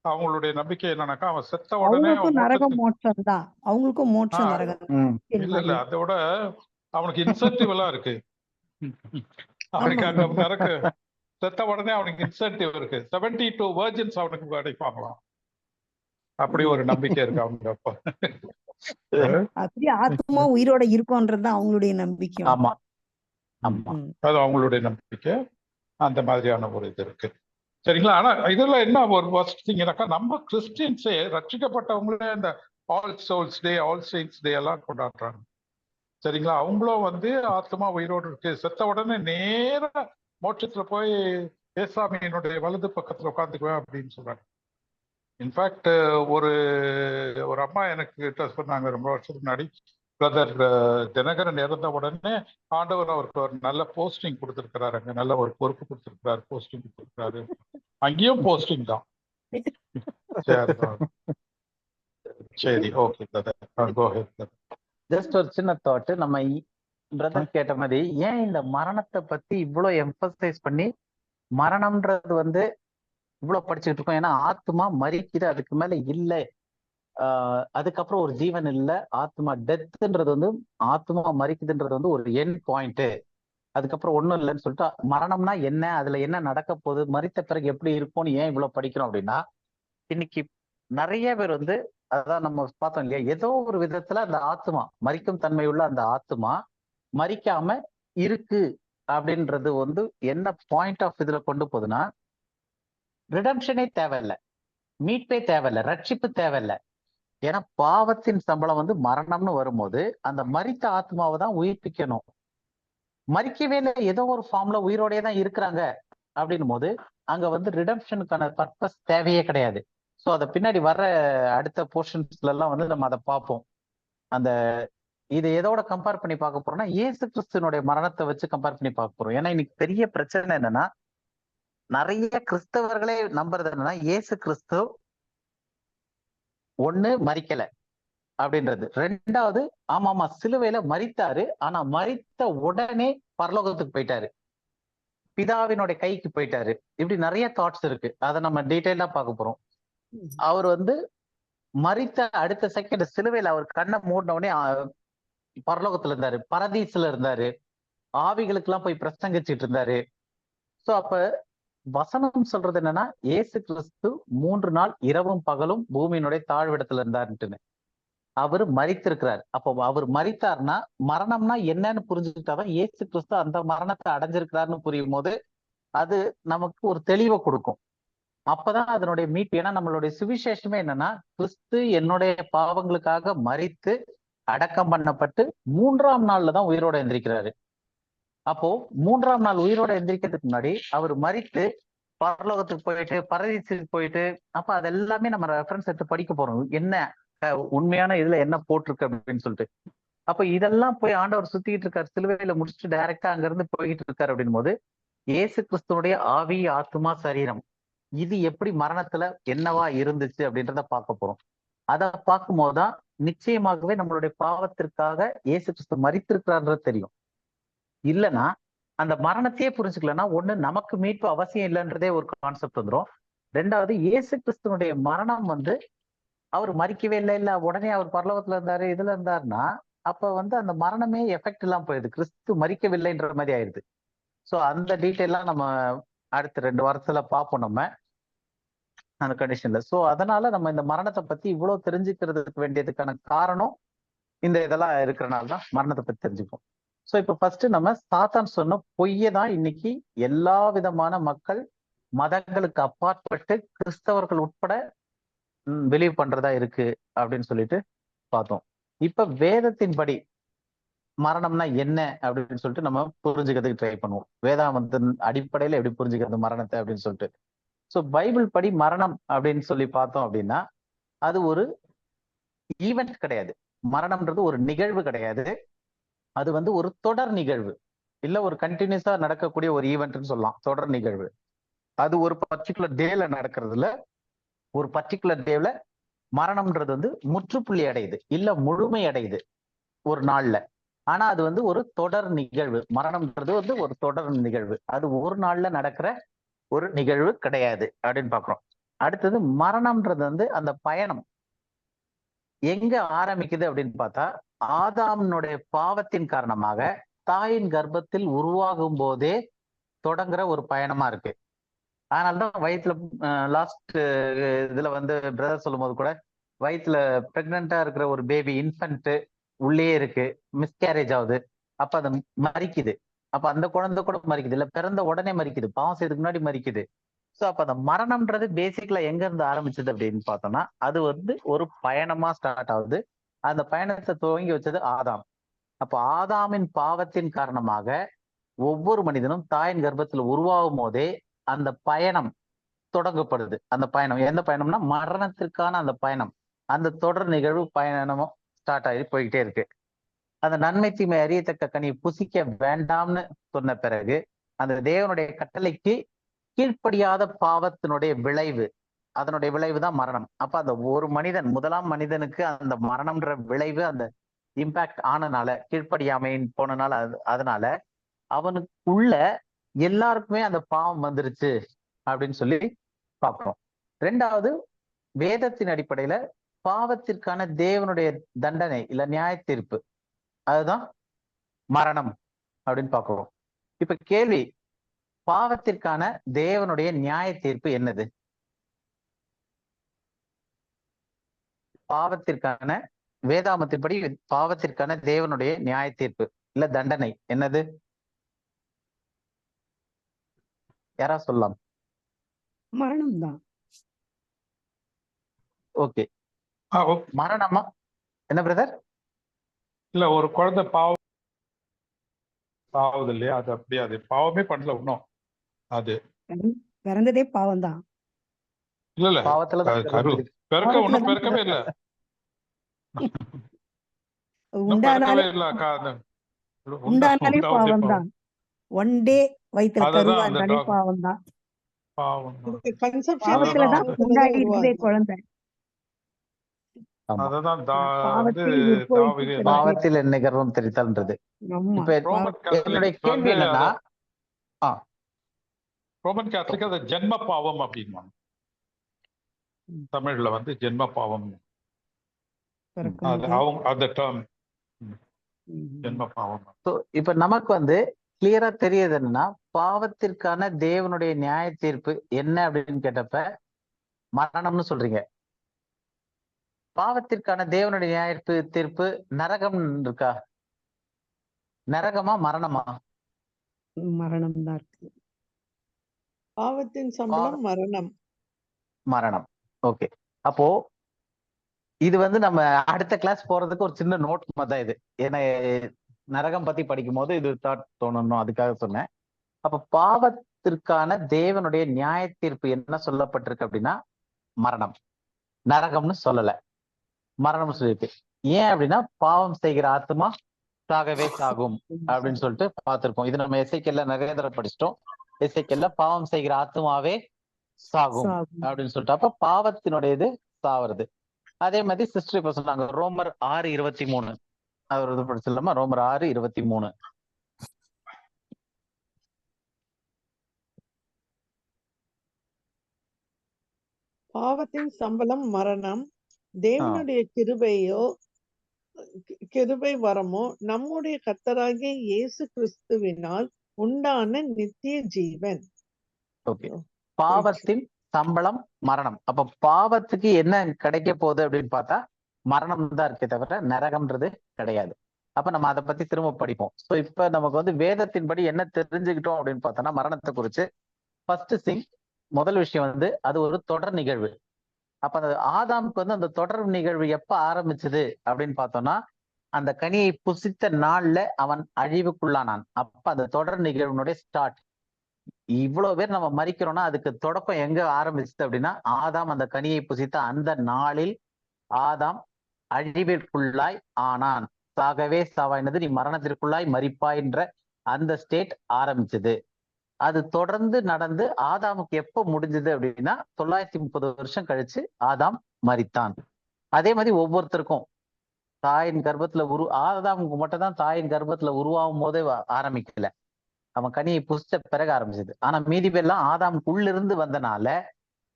அவங்களுடைய நம்பிக்கை என்னன்னாக்கா அவன் செத்த உடனே அவன் அவங்களுக்கும் நரகம் மோட்சத்துக்கு மோட்சம் தான். அவங்களுக்கும் மோட்சம் ஆஹ் நரகம் இல்ல அதை விட அவனுக்கு இன்சென்டிவ் எல்லாம் இருக்கு. அவனுக்கு ஆமா. அங்க நரக்கு செத்த உடனே அவனுக்கு இன்சென்டிவ் இருக்கு. 72 வெர்ஜின்ஸ் அவனுக்கு கிடைப்பாங்களாம். அப்படி ஒரு நம்பிக்கை இருக்கு அவங்க அப்பா. அப்படியே ஆத்மா உயிரோட இருக்கும்ன்றது அவங்களுடைய நம்பிக்கை. ஆமா ஆமா அது அவங்களுடைய நம்பிக்கை. அந்த மாதிரியான ஒரு இது இருக்கு. சரிங்களா. ஆனா இதுல என்ன ஒரு வசதிங்கனாக்கா, நம்ம கிறிஸ்டியன்ஸே ரட்சிக்கப்பட்டவங்களே இந்த ஆல் சோல்ஸ் டே, ஆல் செயின்ட்ஸ் டே எல்லாம் கொண்டாடுறாங்க. சரிங்களா. அவங்களும் வந்து ஆத்மா உயிரோடு இருக்கு, செத்த உடனே நேரா மோட்சத்துல போய் ஏசாமியினுடைய வலது பக்கத்துல உட்காந்துக்குவேன் அப்படின்னு சொல்றாங்க. இன்ஃபேக்ட் ஒரு ஒரு அம்மா எனக்கு சொன்னாங்க ரொம்ப வருஷத்துக்கு முன்னாடி, பிரதர் தினகரன் இறந்த உடனே ஆண்டவர் அவருக்கு ஒரு நல்ல போஸ்டிங் கொடுத்திருக்கிறாரு, அங்க நல்ல ஒரு பொறுப்பு கொடுத்திருக்கிறாரு, போஸ்டிங் கொடுத்திருக்கிறாரு. அங்கேயும் போஸ்டிங் தான். சரி, ஓகே பிரதர். ஜஸ்ட் ஒரு சின்ன தாட். நம்ம பிரதர் கேட்ட மாதிரி ஏன் இந்த மரணத்தை பத்தி இவ்வளவு எம்பசைஸ் பண்ணி மரணம்ன்றது வந்து இவ்வளவு படிச்சுக்கிட்டு இருக்கோம்? ஏன்னா ஆத்மா மரிக்குது, அதுக்கு மேல இல்லை, அதுக்கப்புறம் ஒரு ஜீவன் இல்லை. ஆத்மா டெத்ன்றது வந்து ஆத்மா மரிக்குதுன்றது வந்து ஒரு எண்ட் பாயிண்ட், அதுக்கப்புறம் ஒண்ணும் இல்லைன்னு சொல்லிட்டு மரணம்னா என்ன, அதுல என்ன நடக்க போகுது, மரித்த பிறகு எப்படி இருக்கும்னு ஏன் இவ்வளவு படிக்கிறோம் அப்படின்னா, இன்னைக்கு நிறைய பேர் வந்து அதான் நம்ம பார்த்தோம் இல்லையா, ஏதோ ஒரு விதத்துல அந்த ஆத்மா மரிக்கும் தன்மை உள்ள அந்த ஆத்மா மரிக்காம இருக்கு அப்படின்றது வந்து என்ன பாயிண்ட் ஆஃப் இதுல கொண்டு போகுதுன்னா, ரிடம்ஷனே தேவையில்லை, மீட்பே தேவையில்லை, ரட்சிப்பு தேவையில்லை. ஏன்னா பாவத்தின் சம்பளம் வந்து மரணம்னு வரும்போது அந்த மரித்த ஆத்மாவை தான் உயிர்ப்பிக்கணும். மரிக்கவே இல்லை, ஏதோ ஒரு ஃபார்ம்ல உயிரோடயே தான் இருக்கிறாங்க அப்படின்னும் போது அங்க வந்து ரிடம்ஷனுக்கான பர்பஸ் தேவையே கிடையாது. ஸோ அதை பின்னாடி வர்ற அடுத்த போர்ஷன்ஸ்ல எல்லாம் வந்து நம்ம அதை பார்ப்போம். அந்த இது எதோட கம்பேர் பண்ணி பார்க்க போறோம்னா, இயேசு கிறிஸ்துவனுடைய மரணத்தை வச்சு கம்பேர் பண்ணி பார்க்க போறோம். ஏன்னா இன்னைக்கு பெரிய பிரச்சனை என்னன்னா, நிறைய கிறிஸ்தவர்களே நம்புறது என்னன்னா, இயேசு கிறிஸ்து ஒண்ணு மரிக்கல அப்படின்றது, ரெண்டாவது ஆமாமா சிலுவையில மரித்தாரு, ஆனா மரித்த உடனே பரலோகத்துக்கு போயிட்டாரு, பிதாவினுடைய கைக்கு போயிட்டாரு. இப்படி நிறைய தாட்ஸ் இருக்கு, அதை நம்ம டீட்டெயிலா பார்க்க போறோம். அவர் வந்து மரித்த அடுத்த செகண்ட் சிலுவையில அவர் கண்ணை மூடின உடனே பரலோகத்துல இருந்தாரு, பரதீசுல இருந்தாரு, ஆவிகளுக்கு எல்லாம் போய் பிரசங்கிச்சுட்டு இருந்தாரு. சோ அப்ப வசனம் சொல்றது என்னன்னா, இயேசு கிறிஸ்து 3 நாள் இரவும் பகலும் பூமியினுடைய தாழ்விடத்துல இருந்தாருன்னு. அவர் மரித்திருக்கிறார். அப்போ அவர் மரித்தார்னா மரணம்னா என்னன்னு புரிஞ்சுக்கிட்டாதான் இயேசு கிறிஸ்து அந்த மரணத்தை அடைஞ்சிருக்கிறாருன்னு புரியும் போது அது நமக்கு ஒரு தெளிவை கொடுக்கும். அப்பதான் அதனுடைய மீட்பு. ஏன்னா நம்மளுடைய சுவிசேஷமே என்னன்னா, கிறிஸ்து என்னுடைய பாவங்களுக்காக மரித்து அடக்கம் பண்ணப்பட்டு 3ஆம் நாள்ல தான் உயிரோட எந்திரிக்கிறாரு. அப்போ 3ஆம் நாள் உயிரோட எந்திரிக்கிறதுக்கு முன்னாடி அவர் மரித்து பரலோகத்துக்கு போயிட்டு பரதீசுக்கு போயிட்டு, அப்ப அது எல்லாமே நம்ம ரெஃபரன்ஸ் எடுத்து படிக்க போறோம், என்ன உண்மையான இதுல என்ன போட்டிருக்கு அப்படின்னு சொல்லிட்டு. அப்ப இதெல்லாம் போய் ஆண்டவர் சுத்திக்கிட்டு இருக்காரு, சிலுவையில முடிச்சுட்டு டைரக்டா அங்க இருந்து போய்கிட்டு இருக்காரு. அப்படின் போது இயேசு கிறிஸ்துவனுடைய ஆவி, ஆத்மா, சரீரம் இது எப்படி மரணத்துல என்னவா இருந்துச்சு அப்படின்றத பார்க்க போறோம். அதை பார்க்கும் போதுதான் நிச்சயமாகவே நம்மளுடைய பாவத்திற்காக இயேசு கிறிஸ்து மரித்திருக்கிறார்ன்றது தெரியும். இல்லைன்னா அந்த மரணத்தையே புரிஞ்சுக்கலன்னா, ஒண்ணு நமக்கு மீட்பு அவசியம் இல்லைன்றதே ஒரு கான்செப்ட் வந்துடும். ரெண்டாவது இயேசு கிறிஸ்துவனுடைய மரணம் வந்து அவர் மரிக்கவே இல்லை உடனே அவர் பரலோகத்துல இருந்தாரு இதுல இருந்தாருன்னா, அப்ப வந்து அந்த மரணமே எஃபெக்ட் இல்லாம போயிடுது, கிறிஸ்து மரிக்கவில்லைன்ற மாதிரி ஆயிடுது. ஸோ அந்த டீட்டெயிலாம் நம்ம அடுத்த 2 வாரத்துல பார்ப்போம் நம்ம அந்த கண்டிஷன்ல. ஸோ அதனால நம்ம இந்த மரணத்தை பத்தி இவ்வளவு தெரிஞ்சுக்கிறதுக்கு வேண்டியதுக்கான காரணம் இந்த இதெல்லாம் இருக்கிறனால தான் மரணத்தை பத்தி தெரிஞ்சுப்போம். ஸோ இப்போ ஃபர்ஸ்ட் நம்ம சாத்தான் சொன்ன பொய்யை தான் இன்னைக்கு எல்லா விதமான மக்கள் மதங்களுக்கு அப்பாற்பட்டு கிறிஸ்தவர்கள் உட்பட பிலீவ் பண்றதா இருக்கு அப்படின்னு சொல்லிட்டு பார்த்தோம். இப்ப வேதத்தின்படி மரணம்னா என்ன அப்படின்னு சொல்லிட்டு நம்ம புரிஞ்சுக்கிறதுக்கு ட்ரை பண்ணுவோம். வேதாந்தத்தின் அடிப்படையில எப்படி புரிஞ்சுக்கிறது மரணத்தை அப்படின்னு சொல்லிட்டு. ஸோ பைபிள் படி மரணம் அப்படின்னு சொல்லி பார்த்தோம் அப்படின்னா, அது ஒரு ஈவெண்ட் கிடையாது. மரணம்ன்றது ஒரு நிகழ்வு கிடையாது. அது வந்து ஒரு தொடர் நிகழ்வு, இல்ல ஒரு கண்டினியூஸா நடக்கக்கூடிய ஒரு ஈவெண்ட்னு சொல்லலாம், தொடர் நிகழ்வு. அது ஒரு பர்டிகுலர் டேல நடக்கிறதுல, ஒரு பர்டிகுலர் டேல மரணம்ன்றது வந்து முற்றுப்புள்ளி அடையுது, இல்ல முழுமை அடையுது ஒரு நாள்ல. ஆனா அது வந்து ஒரு தொடர் நிகழ்வு. மரணம்ன்றது வந்து ஒரு தொடர் நிகழ்வு. அது ஒரு நாள்ல நடக்கிற ஒரு நிகழ்வு கிடையாது அப்படின்னு பாக்குறோம். அடுத்தது மரணம்ன்றது வந்து அந்த பயணம் எங்க ஆரம்பிக்குது அப்படின்னு பார்த்தா, ஆதாம்னுடைய பாவத்தின் காரணமாக தாயின் கர்ப்பத்தில் உருவாகும் போதே தொடங்குற ஒரு பயணமா இருக்கு. அதனாலதான் வயிற்றுல லாஸ்ட் இதுல வந்து பிரதர் சொல்லும் போது கூட, வயிற்றுல பிரெக்னண்டா இருக்கிற ஒரு பேபி இன்ஃபன்ட் உள்ளே இருக்கு, மிஸ்கேரேஜ் ஆகுது, அப்ப அது மறிக்குது. அப்ப அந்த குழந்தை கூட மறிக்குது, இல்ல பிறந்த உடனே மறிக்குது, பாவம் செய்யறதுக்கு முன்னாடி மறிக்குது. சோ அப்ப அந்த மரணம்ன்றது பேசிக்கலா எங்க இருந்து ஆரம்பிச்சது அப்படின்னு பார்த்தோம்னா, அது வந்து ஒரு பயணமா ஸ்டார்ட் ஆகுது. அந்த பயணத்தை துவங்கி வச்சது ஆதாம். அப்ப ஆதாமின் பாவத்தின் காரணமாக ஒவ்வொரு மனிதனும் தாயின் கர்ப்பத்தில் உருவாகும் போதே அந்த பயணம் தொடங்கப்படுது. அந்த பயணம் எந்த பயணம்னா மரணத்திற்கான அந்த பயணம். அந்த தொடர் நிகழ்வு பயணமும் ஸ்டார்ட் ஆகி போய்கிட்டே இருக்கு. அந்த நன்மை தீமை அறியத்தக்க கனியை புசிக்க வேண்டாம்னு சொன்ன பிறகு அந்த தேவனுடைய கட்டளைக்கு கீழ்ப்படியாத பாவத்தினுடைய விளைவு, அதனுடைய விளைவு தான் மரணம். அப்ப அந்த ஒரு மனிதன், முதலாம் மனிதனுக்கு அந்த மரணம்ன்ற விளைவு அந்த இம்பாக்ட் ஆனனால, கீழ்ப்படியாமைன்னு போனனால, அதனால அவனுக்குள்ள எல்லாருக்குமே அந்த பாவம் வந்துருச்சு அப்படின்னு சொல்லி பார்க்கிறோம். ரெண்டாவது, வேதத்தின் அடிப்படையில பாவத்திற்கான தேவனுடைய தண்டனை இல்ல நியாய தீர்ப்பு, அதுதான் மரணம் அப்படின்னு பார்க்கிறோம். இப்ப கேள்வி, பாவத்திற்கான தேவனுடைய நியாய தீர்ப்பு என்னது? பாவத்திற்கான வேதாமத்தின்படி பாவத்திற்கான தேவனுடைய நியாய தீர்ப்பு இல்ல தண்டனை என்னது? யாரா சொல்லலாம்? மரணம் தான். ஓகே, மரணமா? என்ன பிரதர்? இல்ல, ஒரு குழந்தை பாவம் ஆகுது இல்லையா, அது அப்படியே அது பாவமே பண்ணல இன்னும். அது பிறந்ததே பாவம் தான். இல்ல இல்ல, பாவத்துல பிறக்கவே இல்ல, உண்டானாலே பாவம் தான். ஒன் டே வயிற்றுல கருவாண்டாலே பாவம் தான். பாவத்துலதான் உண்டாடி இருக்குதே குழந்தை. பாவத்தில் என்னை கர்வம் தெரித்தால்ன்றது. இப்ப என்னுடைய கேள்வி என்னன்னா, ரோமன் கேத்தலிக் அது ஜென்ம பாவம் அப்படின்னா, தமிழ்ல வந்து ஜென்ம பாவம் அந்த டேர்ம் ஜென்ம பாவம். இப்ப நமக்கு வந்து கிளியரா தெரியுது என்னன்னா, பாவத்திற்கான தேவனுடைய நியாய தீர்ப்பு என்ன அப்படின்னு கேட்டப்ப மரணம்னு சொல்றீங்க. பாவத்திற்கான தேவனுடைய நியாய தீர்ப்பு நரகம் இருக்கா? நரகமா மரணமா? மரணம் தான் இருக்கு. பாவத்தின் சம்பளம் மரணம். மரணம். ஓகே, அப்போ இது வந்து நம்ம அடுத்த கிளாஸ் போறதுக்கு ஒரு சின்ன நோட் மாதிரி தான் இது. ஏன்னா நரகம் பத்தி படிக்கும் போது இது தாட் தோணணும், அதுக்காக சொன்னேன். அப்ப பாவத்திற்கான தேவனுடைய நியாய தீர்ப்பு என்ன சொல்லப்பட்டிருக்கு அப்படின்னா மரணம். நரகம்னு சொல்லல, மரணம் சொல்லியிருக்கு. ஏன் அப்படின்னா பாவம் செய்கிற ஆத்மா சாகவே சாகும் அப்படின்னு சொல்லிட்டு பார்த்திருக்கோம். இது நம்ம எஸ்ஐக்கெல்ல நிறைய தடவை படிச்சிட்டோம். எஸ்ஐக்கெல்ல பாவம் செய்கிற ஆத்மாவே சாகும் அப்படின்னு சொல்லிட்டு, அப்ப பாவத்தினுடைய இது சாவது. அதே மாதிரி சிஸ்டர் இப்ப சொன்னாங்க ரோமர் 6:23, அவர் இது படிச்சிடலாமா? ரோமர் 6:23. பாவத்தின் சம்பளம் மரணம், தேவனுடைய கிருபை வரமோ நம்முடைய கர்த்தராகிய இயேசு கிறிஸ்துவினால் உண்டான நித்திய ஜீவன். ஓகே, பாவத்தின் சம்பளம் மரணம். அப்ப பாவத்துக்கு என்ன கிடைக்க போகுது அப்படின்னு பார்த்தா மரணம் தான் இருக்கே தவிர நரகம்ன்றது கிடையாது. அப்ப நம்ம அதை பத்தி திரும்ப படிப்போம். ஸோ இப்ப நமக்கு வந்து வேதத்தின்படி என்ன தெரிஞ்சுக்கிட்டோம் அப்படின்னு பார்த்தோம்னா, மரணத்தை குறிச்சு ஃபர்ஸ்ட் திங், முதல் விஷயம் வந்து அது ஒரு தொடர் நிகழ்வு. அப்ப அந்த ஆதாமுக்கு வந்து அந்த தொடர் நிகழ்வு எப்ப ஆரம்பிச்சது அப்படின்னு பார்த்தோம்னா, அந்த கனியை புசித்த நாள்ல அவன் அழிவுக்குள்ளானான். அப்ப அந்த தொடர் நிகழ்வுனுடைய ஸ்டார்ட். இவ்வளவு பேர் நம்ம மறிக்கிறோம்னா அதுக்கு தொடக்கம் எங்க ஆரம்பிச்சது அப்படின்னா, ஆதாம் அந்த கனியை புசித்த அந்த நாளில் ஆதாம் அழிவிற்குள்ளாய் ஆனான். சாகவே சாவாயினது, நீ மரணத்திற்குள்ளாய் மறிப்பாயின்ற அந்த ஸ்டேட் ஆரம்பிச்சது. அது தொடர்ந்து நடந்து ஆதாமுக்கு எப்ப முடிஞ்சது அப்படின்னா 930 வருஷம் கழிச்சு ஆதாம் மரித்தான். அதே மாதிரி ஒவ்வொருத்தருக்கும் தாயின் கர்ப்பத்துல ஆதாமுக்கு மட்டும் தான் தாயின் கர்ப்பத்துல உருவாகும் போதே ஆரம்பிக்கல. அவன் கனியை புசிச்ச பிறகு ஆரம்பிச்சது. ஆனா மீதி பேர்லாம் ஆதாமுக்கு உள்ள இருந்து வந்தனால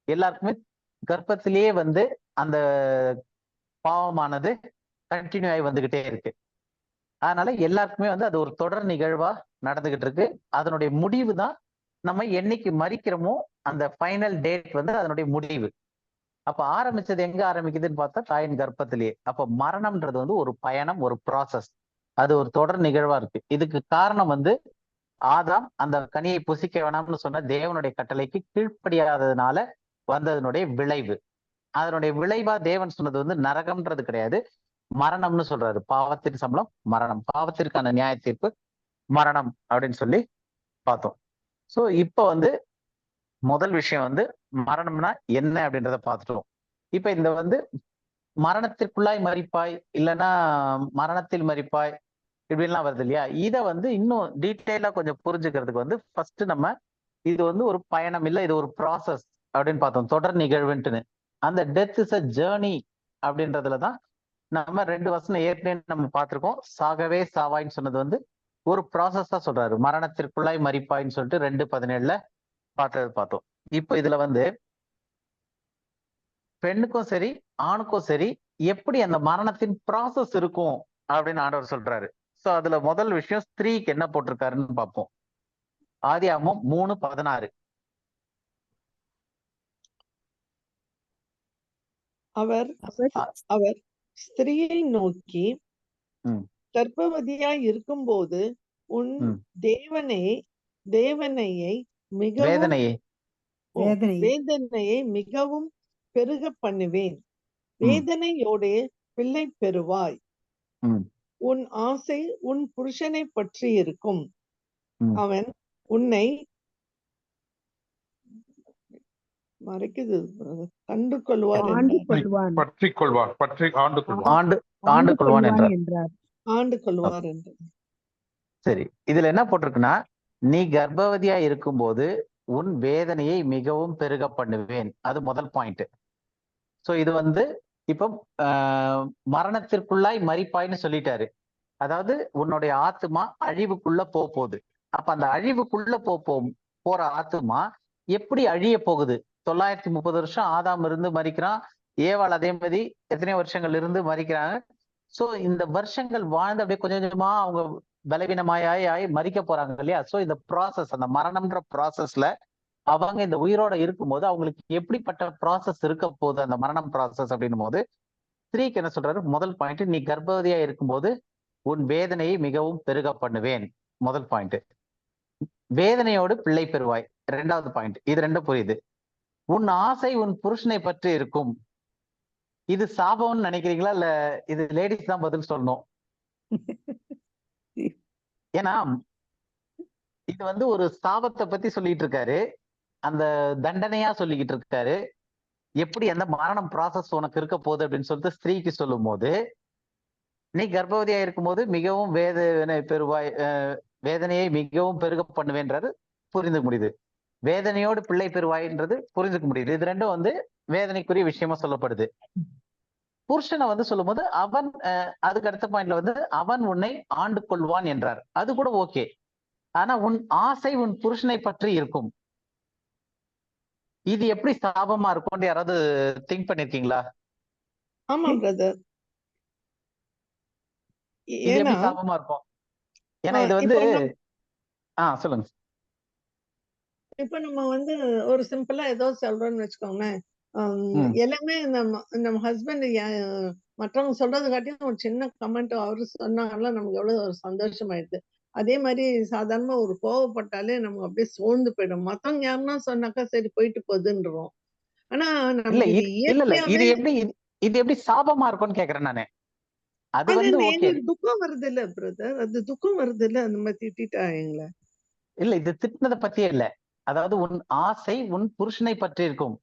எல்லாருக்குமே கர்ப்பத்திலேயே வந்து அந்த பாவமானது கண்டினியூ ஆகி வந்துகிட்டே இருக்கு. அதனால எல்லாருக்குமே வந்து அது ஒரு தொடர் நிகழ்வா நடந்துகிட்டு இருக்கு. அதனுடைய முடிவு தான் நம்ம என்னைக்கு மரிக்கிறோமோ அந்த ஃபைனல் டேட் வந்து அதனுடைய முடிவு. அப்ப ஆரம்பிச்சது எங்க ஆரம்பிக்குதுன்னு பார்த்தா தாயின் கர்ப்பத்திலேயே. அப்ப மரணம்ன்றது வந்து ஒரு பயணம், ஒரு ப்ராசஸ். அது ஒரு தொடர் நிகழ்வா இருக்கு. இதுக்கு காரணம் வந்து ஆதாம் அந்த கனியை புசிக்க வேணாம்னு சொன்ன தேவனுடைய கட்டளைக்கு கீழ்ப்படியாததுனால வந்ததனுடைய விளைவு. அதனுடைய விளைவா தேவன் சொன்னது வந்து நரகம்ன்றது கிடையாது, மரணம்னு சொல்றாரு. பாவத்தின் சம்பளம் மரணம், பாவத்திற்கான நியாய தீர்ப்பு மரணம் அப்படின்னு சொல்லி பார்த்தோம். சோ இப்ப வந்து முதல் விஷயம் வந்து மரணம்னா என்ன அப்படின்றத பார்த்துட்டோம். இப்ப இந்த வந்து மரணத்திற்குள்ளாய் மரிப்பாய், இல்லைன்னா மரணத்தில் மரிப்பாய், இப்படின்லாம் வருது இல்லையா? இத வந்து இன்னும் டீட்டெயிலா கொஞ்சம் புரிஞ்சுக்கிறதுக்கு வந்து ஃபர்ஸ்ட் நம்ம இது வந்து ஒரு பயணம் இல்ல, இது ஒரு ப்ராசஸ் அப்படின்னு பார்த்தோம், தொடர் நிகழ்வுன்ட்டுன்னு. அந்த டெத் இஸ் அ ஜேர்னி அப்படின்றதுலதான் நம்ம 2 வசனம் ஏற்கனவே நம்ம பார்த்திருக்கோம். சாகவே சாவாய்ன்னு சொன்னது வந்து ஒரு ப்ராசஸ் தான் சொல்றாரு. மரணத்திற்குள்ளாய் மரிப்பாய்ன்னு சொல்லிட்டு 2:17 பார்த்தோம். இப்போ இதுல வந்து பெண்ணுக்கும் சரி ஆணுக்கும் சரி எப்படி அந்த மரணத்தின் ப்ராசஸ் இருக்கும் அப்படின்னு ஆண்டவர் சொல்றாரு. சோ அதுல முதல் விஷயம் ஸ்திரீக்கு என்ன போட்டிருக்காருன்னு பார்ப்போம். ஆதியாகமம் 3:16. அவர் அவர் ஸ்திரீயை நோக்கி, கர்ப்பவதியாய் இருக்கும்போது உன் வேதனையை மிகவும் பெருக பண்ணுவேன். வேதனையோடு பிள்ளை பெறுவாய். உன் ஆசை உன் புருஷனை பற்றி இருக்கும். அவன் உன்னை மறைக்குது கண்டு கொள்வார் என்றார். சரி, இதுல என்ன போட்டிருக்குன்னா, நீ கர்ப்பவதியா இருக்கும்போது உன் வேதனையை மிகவும் பெருக பண்ணுவேன். அது முதல் பாயிண்ட். சோ இது வந்து இப்போ மரணத்திற்குள்ளாய் மரிப்பாய்ன்னு சொல்லிட்டாரு. அதாவது உன்னுடைய ஆத்துமா அழிவுக்குள்ள போகுது. அப்ப அந்த அழிவுக்குள்ள போற ஆத்துமா எப்படி அழிய போகுது? 930 வருஷம் ஆதாம் இருந்து மரிக்கிறான், ஏவாள் அதே மாதிரி எத்தனை வருஷங்கள் இருந்து மரிக்கிறாங்க. சோ இந்த வருஷங்கள் வாழ்ந்து அப்படியே கொஞ்சம் கொஞ்சமா அவங்க பலவீனமாயி மரிக்க போறாங்க இல்லையா? சோ இந்த ப்ராசஸ், அந்த மரணம்ன்ற ப்ராசஸ்ல அவங்க இந்த உயிரோட இருக்கும்போது அவங்களுக்கு எப்படிப்பட்ட ப்ராசஸ் இருக்க போகுது அந்த மரணம் ப்ராசஸ் அப்படின்னும் போது ஸ்திரீக்கு என்ன சொல்றாரு? முதல் பாயிண்ட், நீ கர்ப்பவதியா இருக்கும்போது உன் வேதனையை மிகவும் பெருக பண்ணுவேன். முதல் பாயிண்ட். வேதனையோடு பிள்ளை பெறுவாய், இரண்டாவது பாயிண்ட். இது ரெண்டும் புரியுது. உன் ஆசை உன் புருஷனை பற்றி இருக்கும். இது சாபம்னு நினைக்கிறீங்களா, இல்ல இது லேடிஸ் தான் பதில் சொல்லணும்? ஏன்னா இது வந்து ஒரு சாபத்தை பத்தி சொல்லிட்டு இருக்காரு, அந்த தண்டனையா சொல்லிக்கிட்டு இருக்காரு. எப்படி அந்த மரணம் ப்ராசஸ் உனக்கு இருக்க போகுது அப்படின்னு சொல்லிட்டு ஸ்திரீக்கு சொல்லும் போது, நீ கர்ப்பவதியா இருக்கும்போது மிகவும் வேதனை பெறுவாய், வேதனையை மிகவும் பெருக பண்ணுவேன்றது புரிந்து முடியுது. வேதனையோடு பிள்ளை பெறுவாய்ன்றது புரிஞ்சுக்க முடியுது. இது ரெண்டும் வந்து வேதனைக்குரிய விஷயமா சொல்லப்படுது. புருஷனை வந்து சொல்லும் போது அவன் அதுக்கு அடுத்த பாயிண்ட்ல வந்து அவன் உன்னை ஆண்டு கொள்வான் என்றார். அது கூட ஓகே. ஆனா உன் ஆசை உன் புருஷனை பற்றி இருக்கும். இது எப்படி சாபமா இருக்கும்? யாராவது திங்க் பண்ணிருக்கீங்களா? ஆமா பிரதர். இது எப்படி சாபமா இருக்கும்? ஏன்னா இது வந்து சொல்லுங்க. இப்ப நம்ம வந்து ஒரு சிம்பிளா ஏதோ சொல்றோம்னு வச்சுக்கோங்களேன். எல்லாமே நம்ம ஹஸ்பண்ட் மற்றவங்க சொல்றது காட்டியும் ஒரு சின்ன கமெண்ட் அவரு சொன்னாங்கல்ல, நமக்கு எவ்வளவு ஒரு சந்தோஷமாயிடுது. அதே மாதிரி சாதாரணமா ஒரு கோவப்பட்டாலே நமக்கு அப்படியே சோர்ந்து போயிடும். மத்தவங்க யாருன்னா சொன்னாக்கா சரி போயிட்டு போகுதுன்றோம். ஆனா நமக்கு இது எப்படி சாபமா இருக்கும்னு கேக்குறேன் நானு. அது வந்து எங்களுக்கு துக்கம் வருது இல்ல பிரதர், அது துக்கம் வருது இல்ல அந்த மாதிரி திட்டா எங்களை. இல்ல, இது திட்டினதை பத்தியே இல்ல. அதாவது உன் ஆசை உன் புருஷனை பற்றி இருக்கும்.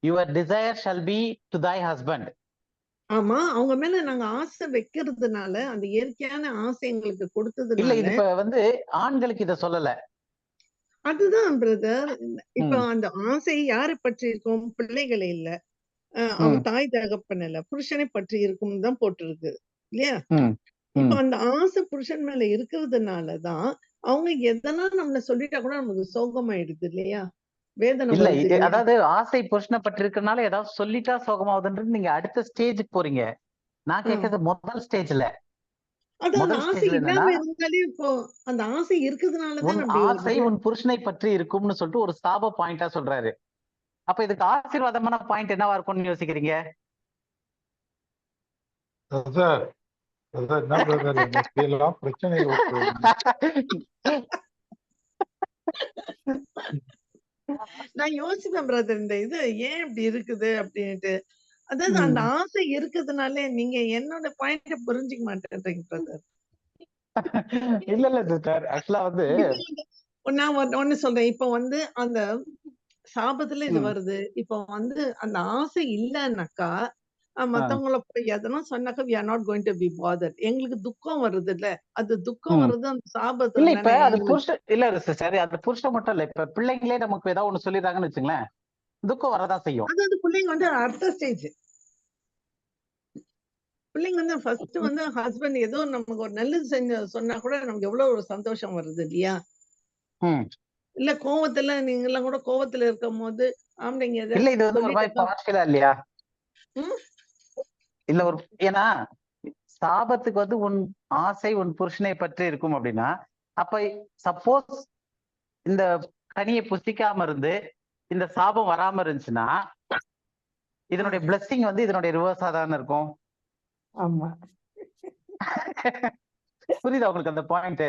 Your desire shall be to thy husband. ஆமா, அவங்க மேல நாங்க ஆசை வைக்கிறதுனால, அந்த இயற்கையான ஆசை எங்களுக்கு கொடுத்ததுனால. இல்ல, இது இப்ப வந்து ஆண்களுக்கு இத சொல்லல. அதுதான் பிரதர். இப்ப அந்த ஆசை யாரை பற்றி இருக்கும்? பிள்ளைகளை இல்ல, அவன் தாய் தகப்பன் இல்ல, புருஷனை பற்றி இருக்கும் தான் போட்டிருக்கு. இல்லையா? ம், இப்ப ம். அந்த ஆசை புருஷன் மேல இருக்கிறதுனாலதான் அவங்க எதெல்லாம் நம்மள சொல்லிட்டா கூட நமக்கு சோகமாயிடுது இல்லையா? வேதனை இல்ல வருது இல்லையா? அதாவது ஆசை புருஷனை பற்றி இருக்கறனால ஏதாவது சொல்லிட்டா சோகமாகுதுன்றது நீங்க அடுத்த ஸ்டேஜுக்கு போறீங்க. நான் ஆ. கேட்கறது முதல் ஸ்டேஜ்ல. அதான் அந்த முதல் ஆசை ஸ்டேஜ்ல என்னன்னா, இல்லாம இருந்தாலே இப்போ அந்த ஆசை இருக்கிறதுனால உன் தானே அப்படி ஆசை வருது. உன் புருஷனை பற்றி இருக்கும்னு சொல்லிட்டு ஒரு சாப பாயிண்டா சொல்றாரு. அப்ப இதுக்கு ஆசீர்வாதமான பாயிண்ட் என்னவா இருக்கும்னு யோசிக்கிறீங்க? பிரதர் பிரதர் என்ன பிரதர் எனக்கு எல்லாம் பிரச்சனைகள் நான் யோசிப்பேன் பிரதர், இந்த இது ஏன் இப்படி இருக்குது அப்படின்ட்டு. அதாவது அந்த ம். ஆசை இருக்கிறதுனாலே நீங்க என்னோட பாயிண்ட புரிஞ்சுக்க மாட்டேன்றீங்க பிரதர். இல்ல இல்ல சிஸ்டர். ஆக்சுவலா வந்து நான் ஒண்ணு சொல்றேன். இப்ப வந்து அந்த சாபத்துல இது ம். வருது. இப்ப வந்து அந்த ஆசை இல்லன்னாக்கா, ஆ. மத்தவங்கள போய் எதனா சொன்னாக்கா we are not going to be bothered. எங்களுக்கு துக்கம் வருதுல்ல. அது துக்கம் ம். வர்றது அந்த இல்ல சாபத்துல இப்ப தானே அது எங்களுக்கு. புருஷன் இல்ல சிஸ்டர். அது புருஷன் மட்டும் இல்ல. இப்ப பிள்ளைங்களே நமக்கு ஏதாவது ஒண்ணு சொல்லிடுறாங்கன்னு வச்சுங்களேன். துக்கம் வரதான் செய்யும். அது பிள்ளைங்க வந்து அடுத்த ஸ்டேஜ். பிள்ளைங்க வந்து ஃபர்ஸ்ட் வந்து ஹஸ்பண்ட் ஏதோ நமக்கு ஒரு நல்லது சொன்னா கூட நமக்கு எவ்வளவு ஒரு சந்தோஷம் வருது இல்லையா? ம். இல்ல கோவத்துல நீங்கலாம் கூட கோவத்துல இருக்கும்போது ஆம்பளைங்க இல்ல ஏதாவது இது வந்து ஒரு மாதிரி சொல்லிட்டாக்கா. பார்ஷியலா இல்லையா? ம். இல்ல ஒரு ஏன்னா சாபத்துக்கு வந்து உன் ஆசை உன் புருஷனை பற்றி இருக்கும் அப்படின்னா, அப்ப சப்போஸ் இந்த கனியை புசிக்காம இருந்து இந்த சாபம் வராம இருந்துச்சுன்னா, இதனுடைய பிளெஸிங் வந்து இதனுடைய ரிவர்ஸா தானே இருக்கும். ஆமா. புரியுதா உங்களுக்கு அந்த பாயிண்ட்?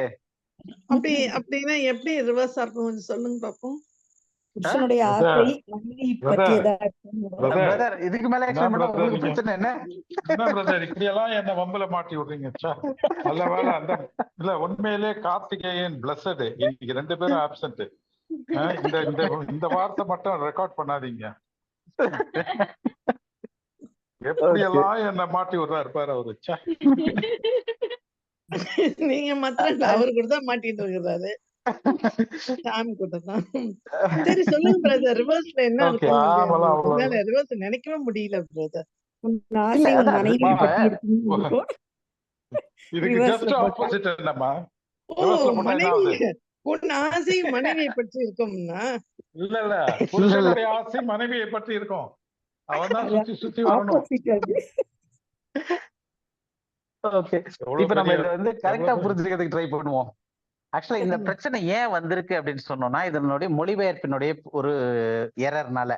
அப்படின்னா எப்படி ரிவர்ஸா இருக்கும் கொஞ்சம் சொல்லுங்க பாப்போம். புருஷனுடைய ஆசை மனைவியை பற்றியதா இருக்கும். பிரதர் இதுக்கு மேல எக்ஸ்பிளைன் பண்ணா உங்களுக்கு பிரச்சனை என்ன? என்ன பிரதர் இப்படியெல்லாம் என்ன வம்புல மாட்டி விடுறீங்க? ச்சே. நல்ல வேளை அந்த இல்ல உண்மையிலே கார்த்திகேயன் பிளஸடு இன்னைக்கு 2 பேரும் ஆப்சென்ட். இந்த இந்த இந்த வார்த்தை மட்டும் ரெக்கார்ட் பண்ணாதீங்க. எப்படியெல்லாம் என்ன மாட்டி விடுறாரு பாரு அவரு. ச்சே. நீங்க மாத்திரம் இல்ல, அவரு கூட தான் மாட்டிட்டு இருக்கிறாரு. சாமி கூட தான். சரி சொல்லுங்க பிரதர், ரிவர்ஸ்ல என்ன ஓகே. இருக்கும்? நாமெல்லாம் அவ்வளவு என்னால ரிவர்ஸ் நினைக்கவே முடியல பிரதர். உன் இல்ல ஆசை உன் அதான் மனைவியை மாமா, பற்றி இருக்கும்னு இருக்கும். இதுக்கு Reverse ஜஸ்ட் ல போட்டா. ஆப்போசிட் என்னம்மா? ஓ, ரிவர்ஸ்ல போட்டா என்ன மனைவி ஆகுது? உன் ஆசை மனைவியை பற்றி இருக்கும்னா இல்ல இல்ல புருஷனுடைய ஆசை மனைவியை பற்றி இருக்கும். அவன் தான் சுத்தி சுத்தி வரணும். ஆப்போசிட் அது. ஓகே. எவ்வளவு இப்ப நம்ம பெரிய இதை வந்து கரெக்டா எவ்வளவு புரிஞ்சுக்கிறதுக்கு ட்ரை பண்ணுவோம். ஆக்சுவலா இந்த பிரச்சனை ஏன் வந்திருக்கு அப்படின்னு சொன்னோம்னா, இதனுடைய மொழிபெயர்ப்பினுடைய ஒரு எரர்னால.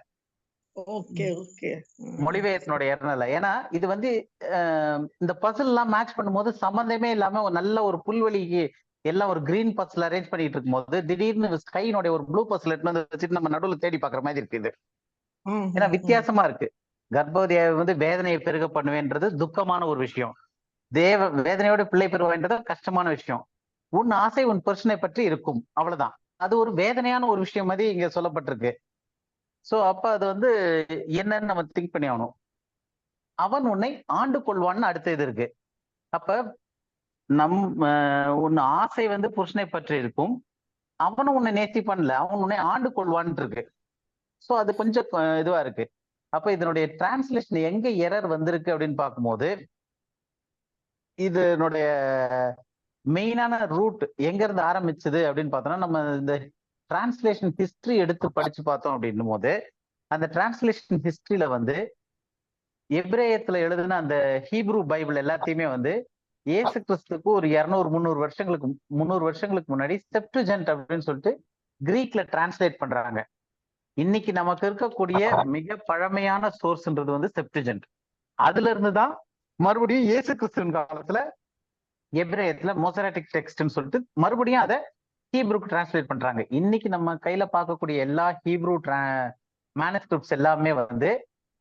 Okay okay. மொழிபெயர்ப்பினுடைய எரர்னால. ஏன்னா இது வந்து இந்த பசில் எல்லாம் மேட்ச் பண்ணும்போது சம்பந்தமே இல்லாம ஒரு நல்ல ஒரு புல்வெளிக்கு எல்லாம் ஒரு கிரீன் பஸ்ல அரேஞ்ச் பண்ணிட்டு இருக்கும்போது திடீர்னு ஸ்கைனுடைய ஒரு ப்ளூ பஸ்ல எடுத்து வந்து வச்சுட்டு நம்ம நடுவுல தேடி பாக்குற மாதிரி இருக்கு இது. ஏன்னா வித்தியாசமா இருக்கு. கர்ப்பவதியை வந்து வேதனையை பெருக பண்ணுவேன்றது துக்கமான ஒரு விஷயம். வேதனையோட பிள்ளை பெறுவான்றது கஷ்டமான விஷயம். உன் ஆசை உன் புருஷனை பற்றி இருக்கும், அவ்வளவுதான். அது ஒரு வேதனையான ஒரு விஷயம் மாதிரி இங்க சொல்லப்பட்டிருக்கு. சோ அப்ப அது வந்து என்னன்னு நம்ம திங்க் பண்ணி ஆகணும். அவன் உன்னை ஆண்டு கொள்வான்னு அடுத்த இது இருக்கு. அப்ப உன் ஆசை வந்து புருஷனை பற்றி இருக்கும், அவனும் உன்னை நேர்த்தி பண்ணல, அவன் உன்னை ஆண்டு கொள்வான்னு இருக்கு. சோ அது கொஞ்சம் இதுவா இருக்கு. அப்ப இதனுடைய டிரான்ஸ்லேஷன் எங்க எரர் வந்திருக்கு அப்படின்னு பார்க்கும்போது, இதனுடைய மெயினான ரூட் எங்க இருந்து ஆரம்பிச்சது அப்படின்னு பார்த்தோம்னா, நம்ம இந்த டிரான்ஸ்லேஷன் ஹிஸ்டரி எடுத்து படிச்சு பார்த்தோம் அப்படின்னும் போது, அந்த டிரான்ஸ்லேஷன் ஹிஸ்டரியில வந்து எபிரேயத்துல எழுதுன அந்த ஹீப்ரூ பைபிள் எல்லாத்தையுமே வந்து இயேசு கிறிஸ்துக்கு ஒரு 300 வருஷங்களுக்கு முன்னாடி செப்டுஜென்ட் அப்படின்னு சொல்லிட்டு கிரீக்ல டிரான்ஸ்லேட் பண்றாங்க. இன்னைக்கு நமக்கு இருக்கக்கூடிய மிக பழமையான சோர்ஸ்ன்றது வந்து செப்டுஜென்ட். அதுல இருந்துதான் மறுபடியும் இயேசு கிறிஸ்துவின் காலத்துல எபிரேயத்துல மோசராட்டிக் டெக்ஸ்ட்னு சொல்லிட்டு மறுபடியும் அதை ஹீப்ரூக்கு டிரான்ஸ்லேட் பண்றாங்க. இன்னைக்கு நம்ம கையில பார்க்கக்கூடிய எல்லா ஹீப்ரூ மேனஸ்கிரிப்ட்ஸ் எல்லாமே வந்து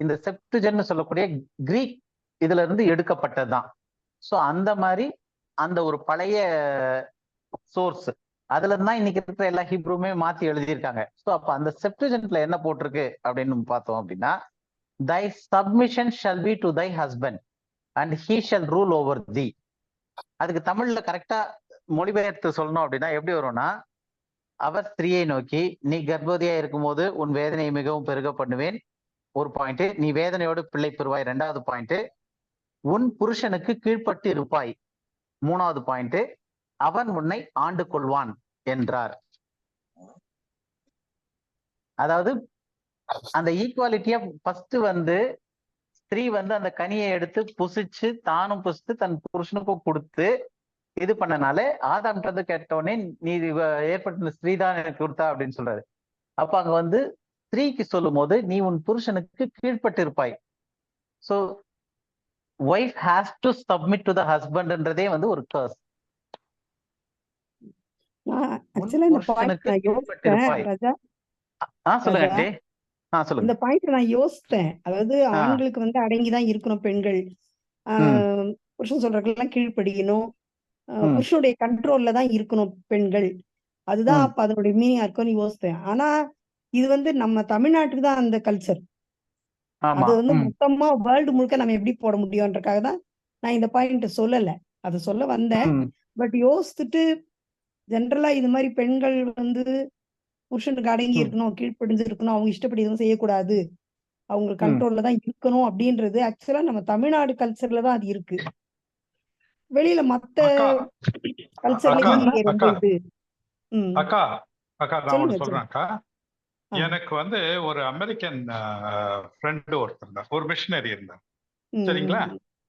இந்த செப்டுஜென்ட்னு சொல்லக்கூடிய கிரீக் இதுல இருந்து எடுக்கப்பட்டதுதான். சோ அந்த மாதிரி அந்த ஒரு பழைய சோர்ஸ் அதுல இருந்தா இன்னைக்கு இருக்கிற எல்லா ஹீப்ரூமே மாத்தி எழுதியிருக்காங்க. சோ அப்ப அந்த செப்டுஜென்ட்ல என்ன போட்டிருக்கு அப்படின்னு பார்த்தோம் அப்படின்னா, thy submission shall be to thy husband and he shall rule over thee. அதுக்கு தமிழ்ல கரெக்டா மொழிபெயர்த்து சொல்லணும் அப்படின்னா எப்படி வரும்னா, அவர் ஸ்திரியை நோக்கி நீ கர்ப்பவதியா இருக்கும்போது உன் வேதனையை மிகவும் பெருக பண்ணுவேன், ஒரு பாயிண்ட். நீ வேதனையோடு பிள்ளை பெறுவாய், 2வது பாயிண்ட். உன் புருஷனுக்கு கீழ்ப்பட்டு இருப்பாய். 3வது பாயிண்ட், அவன் உன்னை ஆண்டு கொள்வான் என்றார். அதாவது அந்த ஈக்குவாலிட்டியா ஃபர்ஸ்ட் வந்து ஸ்திரீ வந்து அந்த கனியை எடுத்து புசிச்சு தானும் புசித்து தன் புருஷனுக்கும் கொடுத்து இது பண்ணனால ஆதாம்கிட்ட கேட்டோடனே நீ ஏற்பட்ட ஸ்திரீ தான் எனக்கு கொடுத்தா அப்படின்னு சொல்றாரு. அப்ப அங்க வந்து ஸ்திரீக்கு சொல்லும் போது நீ உன் புருஷனுக்கு கீழ்ப்பட்டு இருப்பாய். So wife has to submit to the ஹஸ்பண்ட்ன்றதே வந்து ஒரு கர்ஸ். ஆக்சுவலா இந்த பாயிண்ட் நான் யோசித்தேன் ராஜா. சொல்லுங்க ஆண்டி. சொல்லுங்க. இந்த பாயிண்ட் நான் யோசித்தேன். அதாவது ஆண்களுக்கு வந்து அடங்கிதான் இருக்கணும் பெண்கள், புருஷன் சொல்றதுக்கெல்லாம் கீழ்ப்படிக்கணும், புருஷனுடைய கண்ட்ரோல்ல தான் இருக்கணும் பெண்கள். அதுதான் அப்ப அதனுடைய மீனிங்கா இருக்கும்னு யோசித்தேன். ஆனா இது வந்து நம்ம தமிழ்நாட்டுக்கு தான் அந்த கல்ச்சர். அது வந்து மொத்தமா வேர்ல்டு முழுக்க நம்ம எப்படி போட முடியும்ன்றக்காக தான் நான் இந்த பாயிண்ட் சொல்லல. அது சொல்ல வந்தேன். பட் யோசிச்சுட்டு ஜென்ரலா இது மாதிரி பெண்கள் வந்து புருஷனுக்கு அடங்கி இருக்கணும், கீழ்ப்படிஞ்சு இருக்கணும், அவங்க இஷ்டப்படி எதுவும் செய்யக்கூடாது, அவங்க கண்ட்ரோல்ல தான் இருக்கணும் அப்படின்றது ஆக்சுவலா நம்ம தமிழ்நாடு கல்ச்சர்ல தான் அது இருக்கு. வெளியில மத்த கல்ச்சர்ல அக்கா நான் ஒண்ணு சொல்றேன் அக்கா. எனக்கு வந்து ஒரு அமெரிக்கன் ஃப்ரெண்டு ஒருத்தர் இருந்தார், ஒரு மிஷினரி இருந்தார், சரிங்களா?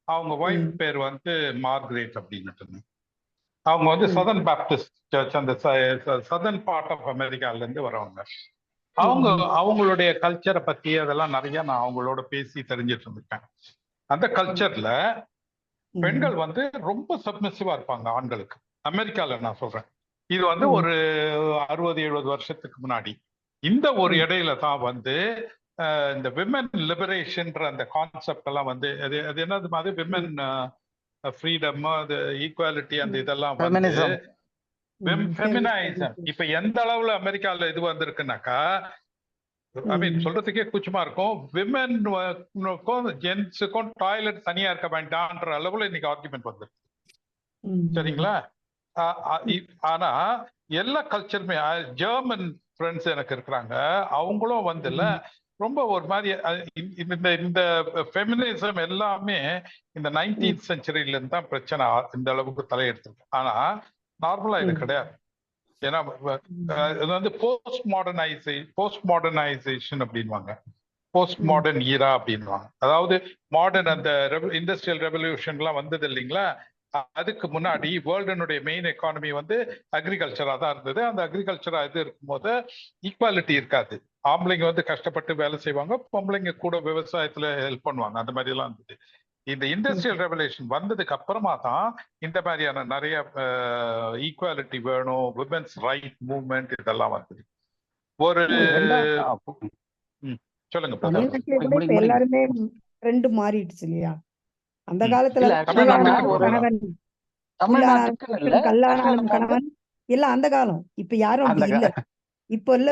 அவங்க ஒய்ஃப் பேர் வந்து மார்கரெட் அப்படின்னு. அவங்க வந்து சதர்ன் பாப்டிஸ்ட் சர்ச், அந்த சதர்ன் பார்ட் ஆஃப் அமெரிக்கால இருந்து வரவங்க. அவங்களுடைய கல்ச்சரை பத்தி அதெல்லாம் நிறைய நான் அவங்களோட பேசி தெரிஞ்சிட்டு இருந்திருக்கேன். அந்த கல்ச்சர்ல பெண்கள் வந்து ரொம்ப சப்மிசிவா இருப்பாங்க ஆண்களுக்கு. அமெரிக்கால நான் சொல்றேன். இது வந்து ஒரு 60-70 வருஷத்துக்கு முன்னாடி. இந்த ஒரு இடையில தான் வந்து இந்த விமன் லிபரேஷன்ன்ற அந்த கான்செப்ட் எல்லாம் வந்து அது என்னது மாதிரி விமன் ஃப்ரீடம், அது ஈக்குவாலிட்டி, அந்த இதெல்லாம் வந்து ஃபெமினைசம். இப்ப எந்த அளவுல அமெரிக்கால இது வந்திருக்குனாக்கா, ஐ மீன் சொல்றதுக்கே கூச்சமா இருக்கும், விமனுக்கும் ஜென்ஸுக்கும் டாய்லெட் தனியா இருக்க வேண்டாம்ன்ற அளவுல இன்னைக்கு ஆர்குமெண்ட் வந்துருக்கு, சரிங்களா? ஆனா எல்லா கல்ச்சருமே, ஜெர்மன் ஃப்ரெண்ட்ஸ் எனக்கு இருக்கிறாங்க, அவங்களும் வந்து இல்ல ரொம்ப ஒரு மாதிரி இந்த ஃபெமினிசம் எல்லாமே இந்த 19th செஞ்சுரியில இருந்து தான் பிரச்சனை இந்த அளவுக்கு தலையெடுத்திருக்கு. ஆனா நார்மலா இது கிடையாது. ஏன்னா இது வந்து போஸ்ட் மாடர்னைசேஷன் அப்படின்வாங்க, போஸ்ட் மாடர்ன் ஈரா அப்படின்வாங்க. அதாவது மாடர்ன் அந்த இண்டஸ்ட்ரியல் ரெவல்யூஷன்லாம் வந்தது இல்லைங்களா, அதுக்கு முன்னாடி வேர்ல்டுனுடைய மெயின் எக்கானமி வந்து அக்ரிகல்ச்சரா தான் இருந்தது. அந்த அக்ரிகல்ச்சரா இது இருக்கும்போது ஈக்குவாலிட்டி இருக்காது. ஆம்பளைங்க வந்து கஷ்டப்பட்டு வேலை செய்வாங்க, பொம்பளைங்க கூட விவசாயத்துல ஹெல்ப் பண்ணுவாங்க, அந்த மாதிரி எல்லாம் இருந்தது. இந்த இண்டஸ்ட்ரியல் ரெவல்யூஷன் வந்ததுக்கு அப்புறமா தான் இந்த மாதிரியான நிறைய ஈக்குவாலிட்டி வேணும், விமென்ஸ் ரைட் மூவ்மெண்ட் இதெல்லாம் வந்தது. ஒரு சொல்லுங்க. எல்லாருமே ரெண்டு மாறிடுச்சு இல்லையா? அந்த காலத்துல கணவன் எல்லாம் அந்த காலம். இப்ப யாரும் அப்படி இல்ல. இப்ப இல்ல.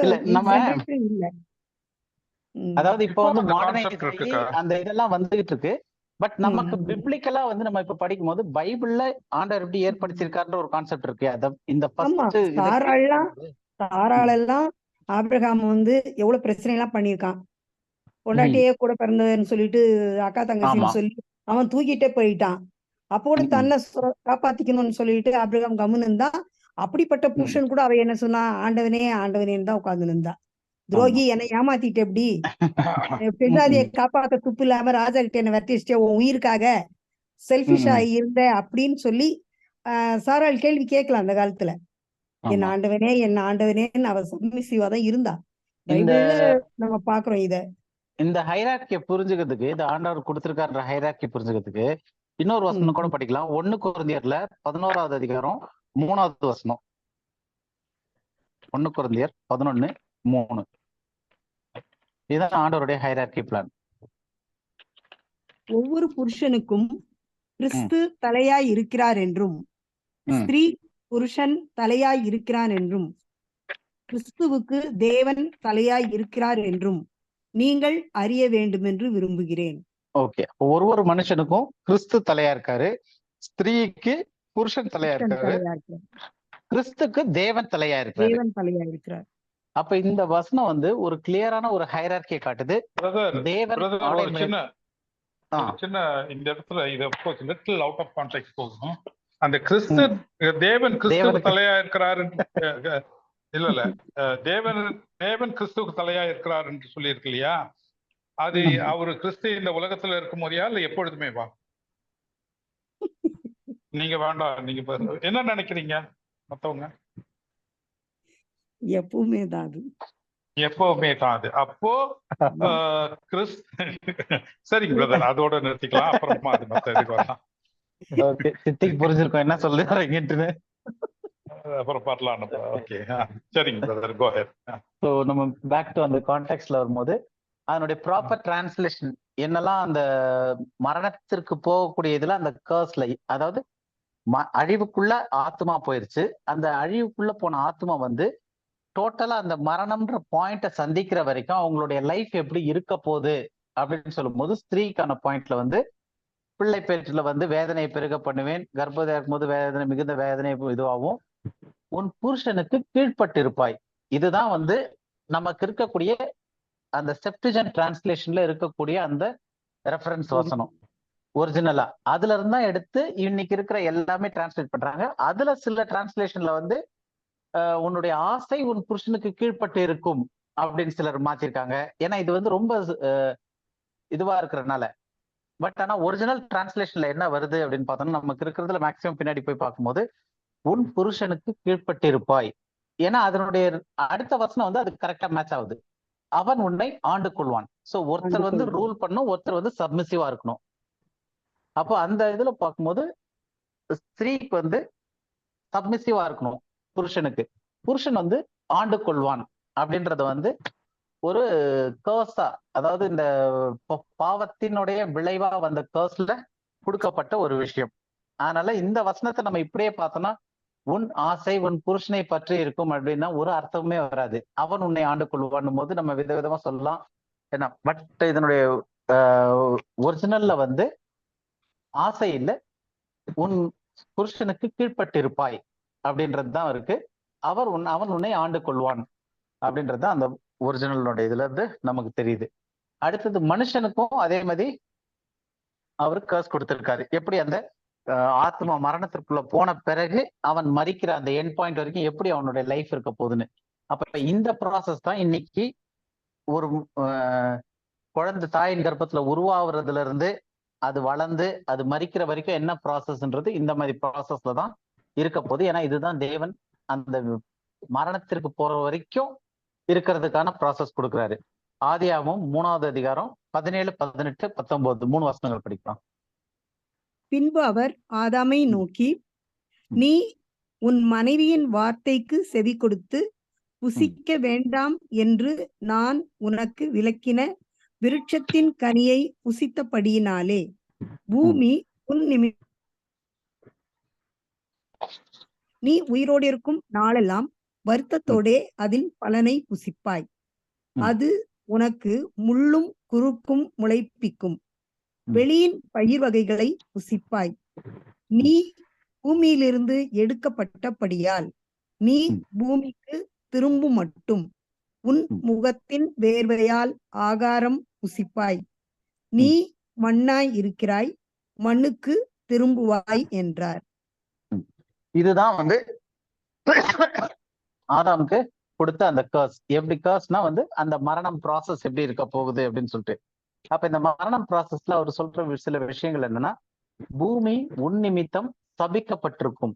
அதாவது இப்ப வந்து மாடர்னைஸ் அந்த இதெல்லாம் வந்துகிட்டு இருக்கு. பட் நமக்கு பிப்ளிக்கலா வந்து நம்ம இப்ப படிக்கும் போது பைபிள்ல ஆண்டவர் எப்படி ஏற்படுத்தியிருக்காருன்ற ஒரு கான்செப்ட் இருக்கு. அத இந்த சாராளெல்லாம் ஆபிரகாம் வந்து எவ்வளவு பிரச்சனை எல்லாம் பண்ணிருக்கான். பொண்டாட்டியே கூட பிறந்ததுன்னு சொல்லிட்டு அக்கா தங்கச்சின்னு சொல்லி அவன் தூக்கிட்டே போயிட்டான். அப்போ கூட தன்னை காப்பாத்திக்கணும்னு சொல்லிட்டு ஆபிரகாம் கம்முன்னு இருந்தா. அப்படிப்பட்ட புருஷன் கூட அவ என்ன சொன்னா, ஆண்டவனே ஆண்டவனேன்னு தான் உட்கார்ந்து இருந்தா. துரோகி, என்னை ஏமாத்திட்டு எப்படி, பெண்ணாதியை காப்பாத்த துப்பு இல்லாம ராஜா கிட்ட என்ன வெட்டிச்சிட்டே உன் உயிருக்காக செல்பிஷா இருந்த அப்படின்னு சொல்லி சாராள் கேள்வி கேட்கலாம் அந்த காலத்துல. என் ஆண்டவனேன்னு அவ சப்மிசிவா தான் இருந்தா. நம்ம பாக்குறோம் இத. இந்த ஹைரார்க்கிய புரிஞ்சுக்கிறதுக்கு, இந்த ஆண்டவர் கொடுத்திருக்காருன்ற ஹைரார்க்கி புரிஞ்சுக்கிறதுக்கு இன்னொரு வசனம் கூட படிக்கலாம். 1 கொரிந்தியர்ல 11வது அதிகாரம் 3வது வசனம். 1 கொரிந்தியர் 11:3. இதுதான் ஆண்டவருடைய ஹைரார்க்கி பிளான். ஒவ்வொரு புருஷனுக்கும் கிறிஸ்து தலையாய் இருக்கிறார் என்றும், ஸ்திரீ புருஷன் தலையாய் இருக்கிறான் என்றும், கிறிஸ்துவுக்கு தேவன் தலையாய் இருக்கிறார் என்றும் நீங்கள் அறிய வேண்டும் என்று விரும்புகிறேன். ஓகே, ஒரு மனுஷனுக்கும் கிறிஸ்து தலையா இருக்காரு, ஸ்திரீக்கு புருஷன் தலையா இருக்காரு, கிறிஸ்துக்கு தேவன் தலையா இருக்கிறார். அப்ப இந்த வசனம் வந்து ஒரு கிளியரான ஒரு ஹைரார்க்கியை காட்டுது. ஒரு சின்ன இந்த இடத்துல இது லிட்டில் அவுட் ஆஃப் கான்டெக்ட் போகும். அந்த கிறிஸ்து தேவன் கிறிஸ்துவுக்கு தலையா இருக்கிறார் இல்ல தேவன் கிறிஸ்துவுக்கு தலையா இருக்கிறார் என்று சொல்லி இருக்கு இல்லையா? அது அவரு கிறிஸ்து இந்த உலகத்துல இருக்கும் போதியா இல்ல எப்பொழுதுமே வா? நீங்க வேண்டாம், நீங்க என்ன நினைக்கிறீங்க மத்தவங்க? எப்பவுமே தான் அது. எப்பவுமே தான் அது. அப்போ சரிங்க பிரதர், அதோட நிறுத்திக்கலாம். அப்புறமா அது மத்த இதுக்கு வரலாம். சித்திக்கு புரிஞ்சிருக்கும் என்ன சொல்லுறீங்கன்னு. அப்புறம் பார்க்கலாம். ஓகே, சரிங்க பிரதர், கோ ஹெட். சோ நம்ம பேக் டு அந்த கான்டெக்ட்ல வரும்போது அதனுடைய ப்ராப்பர் டிரான்ஸ்லேஷன் என்னெல்லாம் அந்த மரணத்திற்கு போகக்கூடிய இதுல அந்த கர்ஸ்ல, அதாவது அழிவுக்குள்ள ஆத்மா போயிருச்சு. அந்த அழிவுக்குள்ள போன ஆத்மா வந்து டோட்டலா அந்த மரணம்ன்ற பாயிண்ட சந்திக்கிற வரைக்கும் அவங்களுடைய லைஃப் எப்படி இருக்க போகுது அப்படின்னு சொல்லும் போது, ஸ்திரீக்கான பாயிண்ட்ல வந்து பிள்ளை பேற்றுல வந்து வேதனையை பெருக பண்ணுவேன், கர்ப்பவதியா இருக்கும்போது வேதனை மிகுந்த வேதனை இதுவாகும், உன் புருஷனுக்கு கீழ்பட்டு இருப்பாய். இதுதான் வந்து நமக்கு இருக்கக்கூடிய அந்த செப்டுஜென்ட் டிரான்ஸ்லேஷன்ல இருக்கக்கூடிய அந்த ரெஃபரன்ஸ் வசனம் ஒரிஜினலா. அதுல இருந்தா எடுத்து இன்னைக்கு இருக்கிற எல்லாமே டிரான்ஸ்லேட் பண்றாங்க. அதுல சில டிரான்ஸ்லேஷன்ல வந்து உன்னுடைய ஆசை உன் புருஷனுக்கு கீழ்பட்டு இருக்கும் அப்படின்னு சிலர் மாத்திருக்காங்க. ஏன்னா இது வந்து ரொம்ப இதுவா இருக்கிறதுனால. பட் ஆனா ஒரிஜினல் டிரான்ஸ்லேஷன்ல என்ன வருது அப்படின்னு பார்த்தோம்னா, நமக்கு இருக்கிறதுல மேக்சிமம் பின்னாடி போய் பார்க்கும்போது உன் புருஷனுக்கு கீழ்பட்டு இருப்பாய். ஏன்னா அதனுடைய அடுத்த வசனம் வந்து அது கரெக்டா மேட்ச் ஆகுது. அவன் உன்னை ஆண்டு கொள்வான். சோ ஒருத்தர் வந்து ரூல் பண்ணும், ஒருத்தர் வந்து சப்மிசிவா இருக்கணும். அப்போ அந்த இதுல பார்க்கும்போது ஸ்திரீக்கு வந்து சப்மிசிவா இருக்கணும் புருஷனுக்கு, புருஷன் வந்து ஆண்டு கொள்வான் அப்படின்றத வந்து ஒரு கர்ஸா, அதாவது இந்த பாவத்தினுடைய விளைவா வந்த கர்ஸ்ல கொடுக்கப்பட்ட ஒரு விஷயம். அதனால இந்த வசனத்தை நம்ம இப்படியே பார்த்தோம்னா, உன் ஆசை உன் புருஷனை பற்றி இருக்கும் அப்படின்னா ஒரு அர்த்தமே வராது. அவன் உன்னை ஆண்டு கொள்வான் போது நம்ம விதவிதமா சொல்லலாம். ஏன்னா பட் இதனுடைய ஒரிஜினல்ல வந்து ஆசை இல்லை, உன் புருஷனுக்கு கீழ்பட்டிருப்பாய் அப்படின்றது தான் இருக்கு. அவன் உன்னை ஆண்டு கொள்வான் அப்படின்றது தான் அந்த ஒரிஜினலோட இதுல இருந்து நமக்கு தெரியுது. அடுத்தது மனுஷனுக்கும் அதே மாதிரி அவர் கர்ஸ் கொடுத்திருக்காரு. எப்படி அந்த ஆத்மா மரணத்திற்குள்ள போன பிறகு அவன் மறிக்கிற அந்த எண்ட் பாயிண்ட் வரைக்கும் எப்படி அவனுடைய லைஃப் இருக்க போகுதுன்னு. அப்ப இந்த ப்ராசஸ் தான் இன்னைக்கு ஒரு குழந்தை தாயின் கர்ப்பத்துல உருவாகிறதுல இருந்து அது வளர்ந்து அது மறிக்கிற வரைக்கும் என்ன ப்ராசஸ்ன்றது இந்த மாதிரி ப்ராசஸ்ல தான் இருக்க போகுது. ஏன்னா இதுதான் தேவன் அந்த மரணத்திற்கு போற வரைக்கும் இருக்கிறதுக்கான ப்ராசஸ் கொடுக்குறாரு. ஆதியாகமம் 3வது அதிகாரம் 17, 18, 19 3 வசனங்கள் படிக்கலாம். பின்பு அவர் ஆதாமை நோக்கி, நீ உன் மனைவியின் வார்த்தைக்கு செவி கொடுத்து புசிக்க வேண்டாம் என்று நான் உனக்கு விலக்கின விருட்சத்தின் கனியை புசித்தபடியினாலே பூமி உன் நீ உயிரோடு இருக்கும் நாளெல்லாம் வருத்தத்தோடே அதன் பலனை புசிப்பாய். அது உனக்கு முள்ளும் குறுக்கும் முளைப்பிக்கும். வெளியின் பயிர் வகைகளை புசிப்பாய். நீ பூமியிலிருந்து எடுக்கப்பட்டபடியால் நீ பூமிக்கு திரும்பும் மட்டும் உன் முகத்தின் வேர்வையால் ஆகாரம் புசிப்பாய். நீ மண்ணாய் இருக்கிறாய், மண்ணுக்கு திரும்புவாய் என்றார். இதுதான் வந்து ஆதாமுக்கு கொடுத்த அந்த கர்ஸ். எப்படி கர்ஸ்னா வந்து அந்த மரணம் ப்ராசஸ் எப்படி இருக்க போகுது அப்படின்னு சொல்லிட்டு. அப்ப இந்த மரணம் ப்ராசஸ்ல அவர் சொல்ற சில விஷயங்கள் என்னன்னா, பூமி உன் நிமித்தம் சபிக்கப்பட்டிருக்கும்.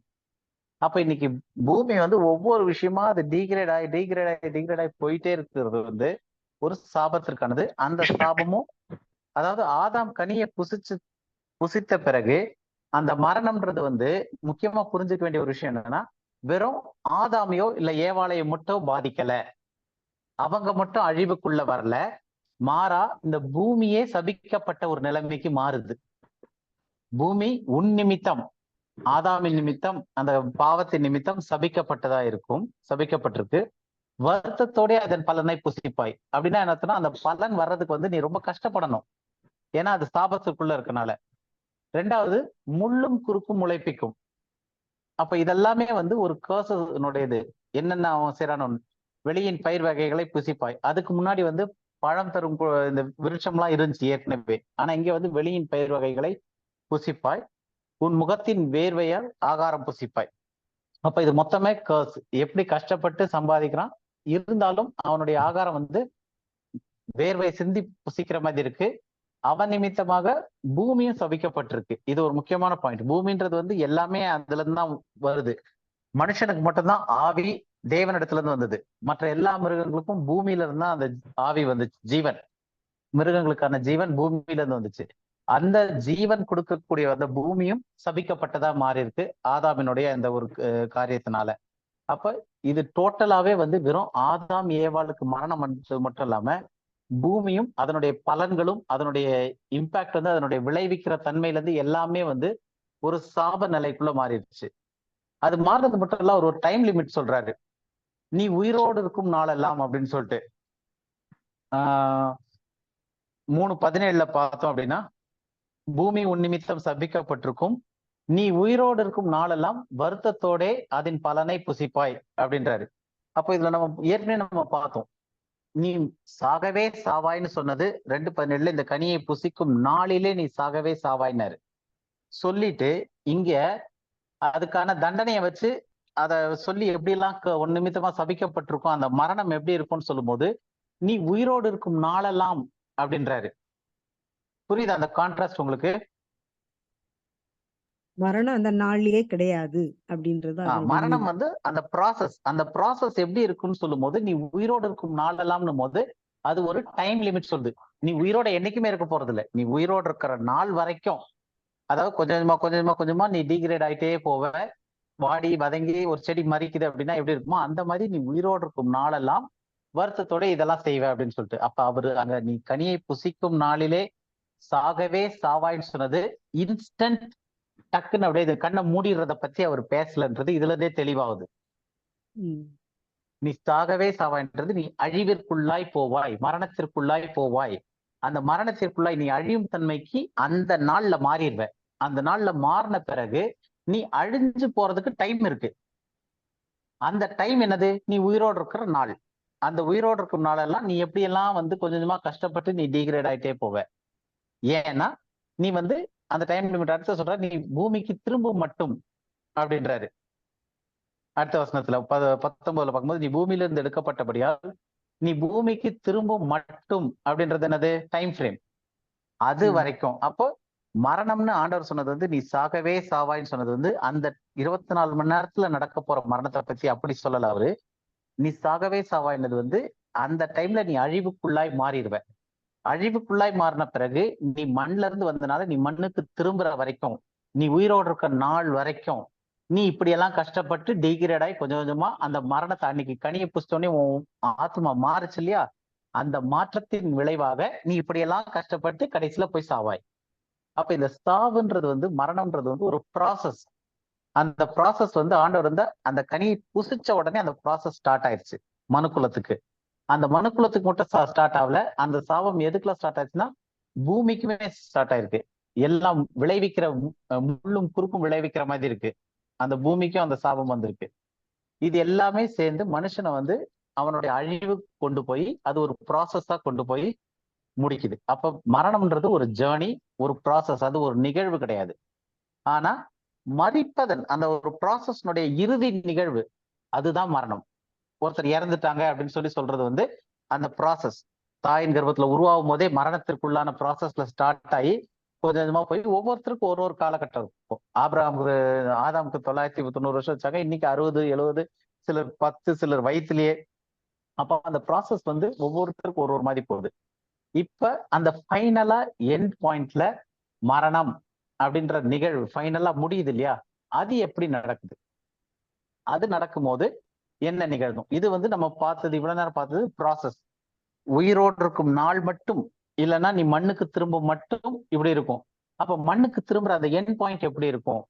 அப்ப இன்னைக்கு பூமி வந்து ஒவ்வொரு விஷயமா அது டீக்ரேட் ஆகி போயிட்டே இருக்கிறது வந்து ஒரு சாபத்திற்கானது. அந்த சாபமும் அதாவது ஆதாம் கனியை புசித்த பிறகு அந்த மரணம்ன்றது வந்து முக்கியமா புரிஞ்சுக்க வேண்டிய ஒரு விஷயம் என்னன்னா, வெறும் ஆதாமையோ இல்ல ஏவாளையோ மட்டும் பாதிக்கல, அவங்க மட்டும் அழிவுக்குள்ள வரல, மாறா இந்த பூமியே சபிக்கப்பட்ட ஒரு நிலைமைக்கு மாறுது. பூமி உன் நிமித்தம், ஆதாமின் நிமித்தம், அந்த பாவத்தின் நிமித்தம் சபிக்கப்பட்டதா இருக்கும், சபிக்கப்பட்டிருக்கு. வருத்தத்தோட அதன் பலனை புசிப்பாய். அப்படின்னா என்னன்னா, அந்த பலன் வர்றதுக்கு வந்து நீ ரொம்ப கஷ்டப்படணும், ஏன்னா அது சாபத்துக்குள்ள இருக்கனால. ரெண்டாவது, முள்ளும் குறுக்கும் முளைப்பிக்கும். அப்ப இதெல்லாமே வந்து ஒரு கர்சனுடையது. என்னென்ன அவன் செய்றானோ, வெளியின் பயிர் வகைகளை புசிப்பாய். அதுக்கு முன்னாடி வந்து பழம் தரும் இந்த விருட்சம்லாம் இருந்துச்சு ஏற்கனவே. ஆனா இங்க வந்து வெளியின் பயிர் வகைகளை புசிப்பாய், உன் முகத்தின் வேர்வையால் ஆகாரம் புசிப்பாய். அப்ப இது மொத்தமே கர்ஸ். எப்படி கஷ்டப்பட்டு சம்பாதிக்கிறான், இருந்தாலும் அவனுடைய ஆகாரம் வந்து வேர்வை சிந்தி புசிக்கிற மாதிரி இருக்கு. அவன் நிமித்தமாக பூமியும் சபிக்கப்பட்டிருக்கு. இது ஒரு முக்கியமான பாயிண்ட். பூமின்றது வந்து எல்லாமே அதுல இருந்து தான் வருது. மனுஷனுக்கு மட்டும்தான் ஆவி தேவனிடத்துல இருந்து வந்தது. மற்ற எல்லா மிருகங்களுக்கும் பூமியில இருந்தா அந்த ஆவி வந்துச்சு. ஜீவன், மிருகங்களுக்கான ஜீவன் பூமியில இருந்து வந்துச்சு. அந்த ஜீவன் கொடுக்கக்கூடிய அந்த பூமியும் சபிக்கப்பட்டதா மாறி இருக்கு ஆதாமினுடைய அந்த ஒரு காரியத்தினால. அப்ப இது டோட்டலாவே வந்து வெறும் ஆதாம் ஏவாளுக்கு மரணம் மட்டும் இல்லாம பூமியும் அதனுடைய பலன்களும் அதனுடைய இம்பாக்ட் வந்து அதனுடைய விளைவிக்கிற தன்மையில இருந்து எல்லாமே வந்து ஒரு சாப நிலைக்குள்ள மாறிடுச்சு. அது மாறுறது மட்டும் இல்ல, ஒரு டைம் லிமிட் சொல்றாரு. நீ உயிரோடு இருக்கும் நாளெல்லாம் அப்படின்னு சொல்லிட்டு 3:17 பார்த்தோம் அப்படின்னா, பூமி உன் நிமித்தம் சபிக்கப்பட்டிருக்கும், நீ உயிரோடு இருக்கும் நாளெல்லாம் வருத்தத்தோட அதன் பலனை புசிப்பாய் அப்படின்றாரு. அப்போ இதுல நம்ம ஏற்கனவே நம்ம பார்த்தோம், நீ சாகவே சாவாய்ன்னு சொன்னது 2:17 இந்த கனியை புசிக்கும் நாளிலே நீ சாகவே சாவாய்னாரு. சொல்லிட்டு இங்க அதுக்கான தண்டனையை வச்சு அத சொல்லி எப்படிலாம் ஒன்னு நிமித்தமா சபிக்கப்பட்டிருக்கும், அந்த மரணம் எப்படி இருக்கும்னு சொல்லும் போது நீ உயிரோடு இருக்கும் நாளெல்லாம் அப்படின்றாரு. புரியுதா அந்த கான்ட்ராஸ்ட் உங்களுக்கு? மரணம் அந்த நாள்லயே கிடையாது அப்படின்றது மரணம் வந்து அந்த ப்ராசஸ் எப்படி இருக்குன்னு சொல்லும் போது நீ உயிரோடு இருக்கும் நாளெல்லாம்னு போது அது ஒரு டைம் லிமிட் சொல்லுது. நீ உயிரோட என்னைக்குமே இருக்க போறது இல்லை. நீ உயிரோடு இருக்கிற நாள் வரைக்கும், அதாவது கொஞ்சமா நீ டீக்ரேட் ஆயிட்டே போவ. வாடி வதங்கி ஒரு செடி மறிக்குது அப்படின்னா எப்படி இருக்குமோ அந்த மாதிரி நீ உயிரோடு இருக்கும் நாளெல்லாம் வருத்தத்தோட இதெல்லாம் செய்வ அப்படின்னு சொல்லிட்டு. அப்ப அவரு அங்க நீ கனியை புசிக்கும் நாளிலே சாகவே சாவாய்ன்னு சொன்னது இன்ஸ்டன்ட், டக்குன்னு அப்படியே இது கண்ணை மூடிடுறத பத்தி அவர் பேசலன்றது இதுல இருந்தே தெளிவாகுது. நீ சாகவே சாவாய்ன்றது நீ அழிவிற்குள்ளாய் போவாய், மரணத்திற்குள்ளாய் போவாய். அந்த மரணத்திற்குள்ளாய் நீ அழியும் தன்மைக்கு அந்த நாள்ல மாறிடுவ. அந்த நாள்ல மாறின பிறகு நீ அழிஞ்சு போறதுக்கு டைம் இருக்கு. அந்த டைம் என்னது? நீ உயிரோடு இருக்கிற நாள். அந்த உயிரோடு இருக்கும் நாளெல்லாம் நீ எப்படியெல்லாம் வந்து கொஞ்சமா கஷ்டப்பட்டு நீ டீக்ரேட் ஆயிட்டே போவ. ஏன்னா நீ வந்து அந்த டைம் லிமிட் அடுத்த சொல்ற, நீ பூமிக்கு திரும்ப மட்டும் அப்படின்றாரு. அடுத்த வசனத்துல 19 பார்க்கும்போது, நீ பூமியில இருந்து எடுக்கப்பட்டபடியால் நீ பூமிக்கு திரும்ப மட்டும் அப்படின்றது என்னது? Time frame. அது வரைக்கும். அப்போ மரணம்னு ஆண்டவர் சொன்னது வந்து நீ சாகவே சாவாய்ன்னு சொன்னது வந்து அந்த 24 மணி நேரத்துல நடக்க போற மரணத்தை பத்தி அப்படி சொல்லல அவரு. நீ சாகவே சாவாய்னது வந்து அந்த டைம்ல நீ அழிவுக்குள்ளாய் மாறிடுவ. அழிவுக்குள்ளாய் மாறின பிறகு நீ மண்ல இருந்து வந்தனால நீ மண்ணுக்கு திரும்புற வரைக்கும், நீ உயிரோடு இருக்க நாள் வரைக்கும் நீ இப்படியெல்லாம் கஷ்டப்பட்டு டீக்ரேட் ஆகி கொஞ்சம் கொஞ்சமா அந்த மரணத்தை அன்னைக்கு கனியை புசிச்சோடனே உன் ஆத்மா மாறுச்சு இல்லையா, அந்த மாற்றத்தின் விளைவாக நீ இப்படியெல்லாம் கஷ்டப்பட்டு கடைசியில போய் சாவாய். அப்ப இந்த சாவுன்றது வந்து மரணம்ன்றது வந்து ஒரு ப்ராசஸ். அந்த ப்ராசஸ் வந்து ஆண்டவர் வந்து அந்த கனியை புசிச்ச உடனே அந்த ப்ராசஸ் ஸ்டார்ட் ஆயிடுச்சு மனுக்குலத்துக்கு. அந்த மனுக்குலத்துக்கு மட்டும் ஸ்டார்ட் ஆகல, அந்த சாபம் எதுக்குள்ள ஸ்டார்ட் ஆச்சுன்னா பூமிக்குமே ஸ்டார்ட் ஆயிருக்கு. எல்லாம் விளைவிக்கிற முள்ளும் குறுக்கும் விளைவிக்கிற மாதிரி இருக்கு. அந்த பூமிக்கும் அந்த சாபம் வந்திருக்கு. இது எல்லாமே சேர்ந்து மனுஷனை வந்து அவனுடைய அழிவு கொண்டு போய் அது ஒரு ப்ராசஸா கொண்டு போய் முடிக்குது. அப்ப மரணம்ன்றது ஒரு ஜேர்னி, ஒரு ப்ராசஸ், அது ஒரு நிகழ்வு கிடையாது. ஆனா மரிப்பதன் அந்த ஒரு ப்ராசஸ்னுடைய இறுதி நிகழ்வு அதுதான் மரணம். ஒருத்தர் இறந்துட்டாங்க அப்படின்னு சொல்றது வந்து அந்த ப்ராசஸ் தாயின் கர்ப்பத்துல உருவாகும் போதே மரணத்திற்குள்ளான ப்ராசஸ்ல ஸ்டார்ட் ஆகி கொஞ்சம் கொஞ்சமா போய் ஒவ்வொருத்தருக்கும் ஒரு காலகட்டம் இருக்கும். ஆதாமுக்கு 990 வருஷம் வச்சாங்க, இன்னைக்கு 60, 70, சிலர் 10, சிலர் வயிற்றுலயே. அப்ப அந்த ப்ராசஸ் வந்து ஒவ்வொருத்தருக்கும் ஒரு மாதிரி போகுது. இப்ப அந்த ஃபைனலா எண்ட் பாயிண்ட்ல மரணம் அப்படின்ற நிகழ்வு ஃபைனலா முடியுது இல்லையா, அது எப்படி நடக்குது? அது நடக்கும்போது என்ன நிகழும்? இது வந்து நம்ம பார்த்தது இவ்வளவு நேரம் பார்த்தது ப்ராசஸ். உயிரோடு இருக்கும் நாள் மட்டும், இல்லைன்னா நீ மண்ணுக்கு திரும்ப மட்டும் இப்படி இருக்கும். அப்ப மண்ணுக்கு திரும்புற அந்த எண்ட் பாயிண்ட் எப்படி இருக்கும்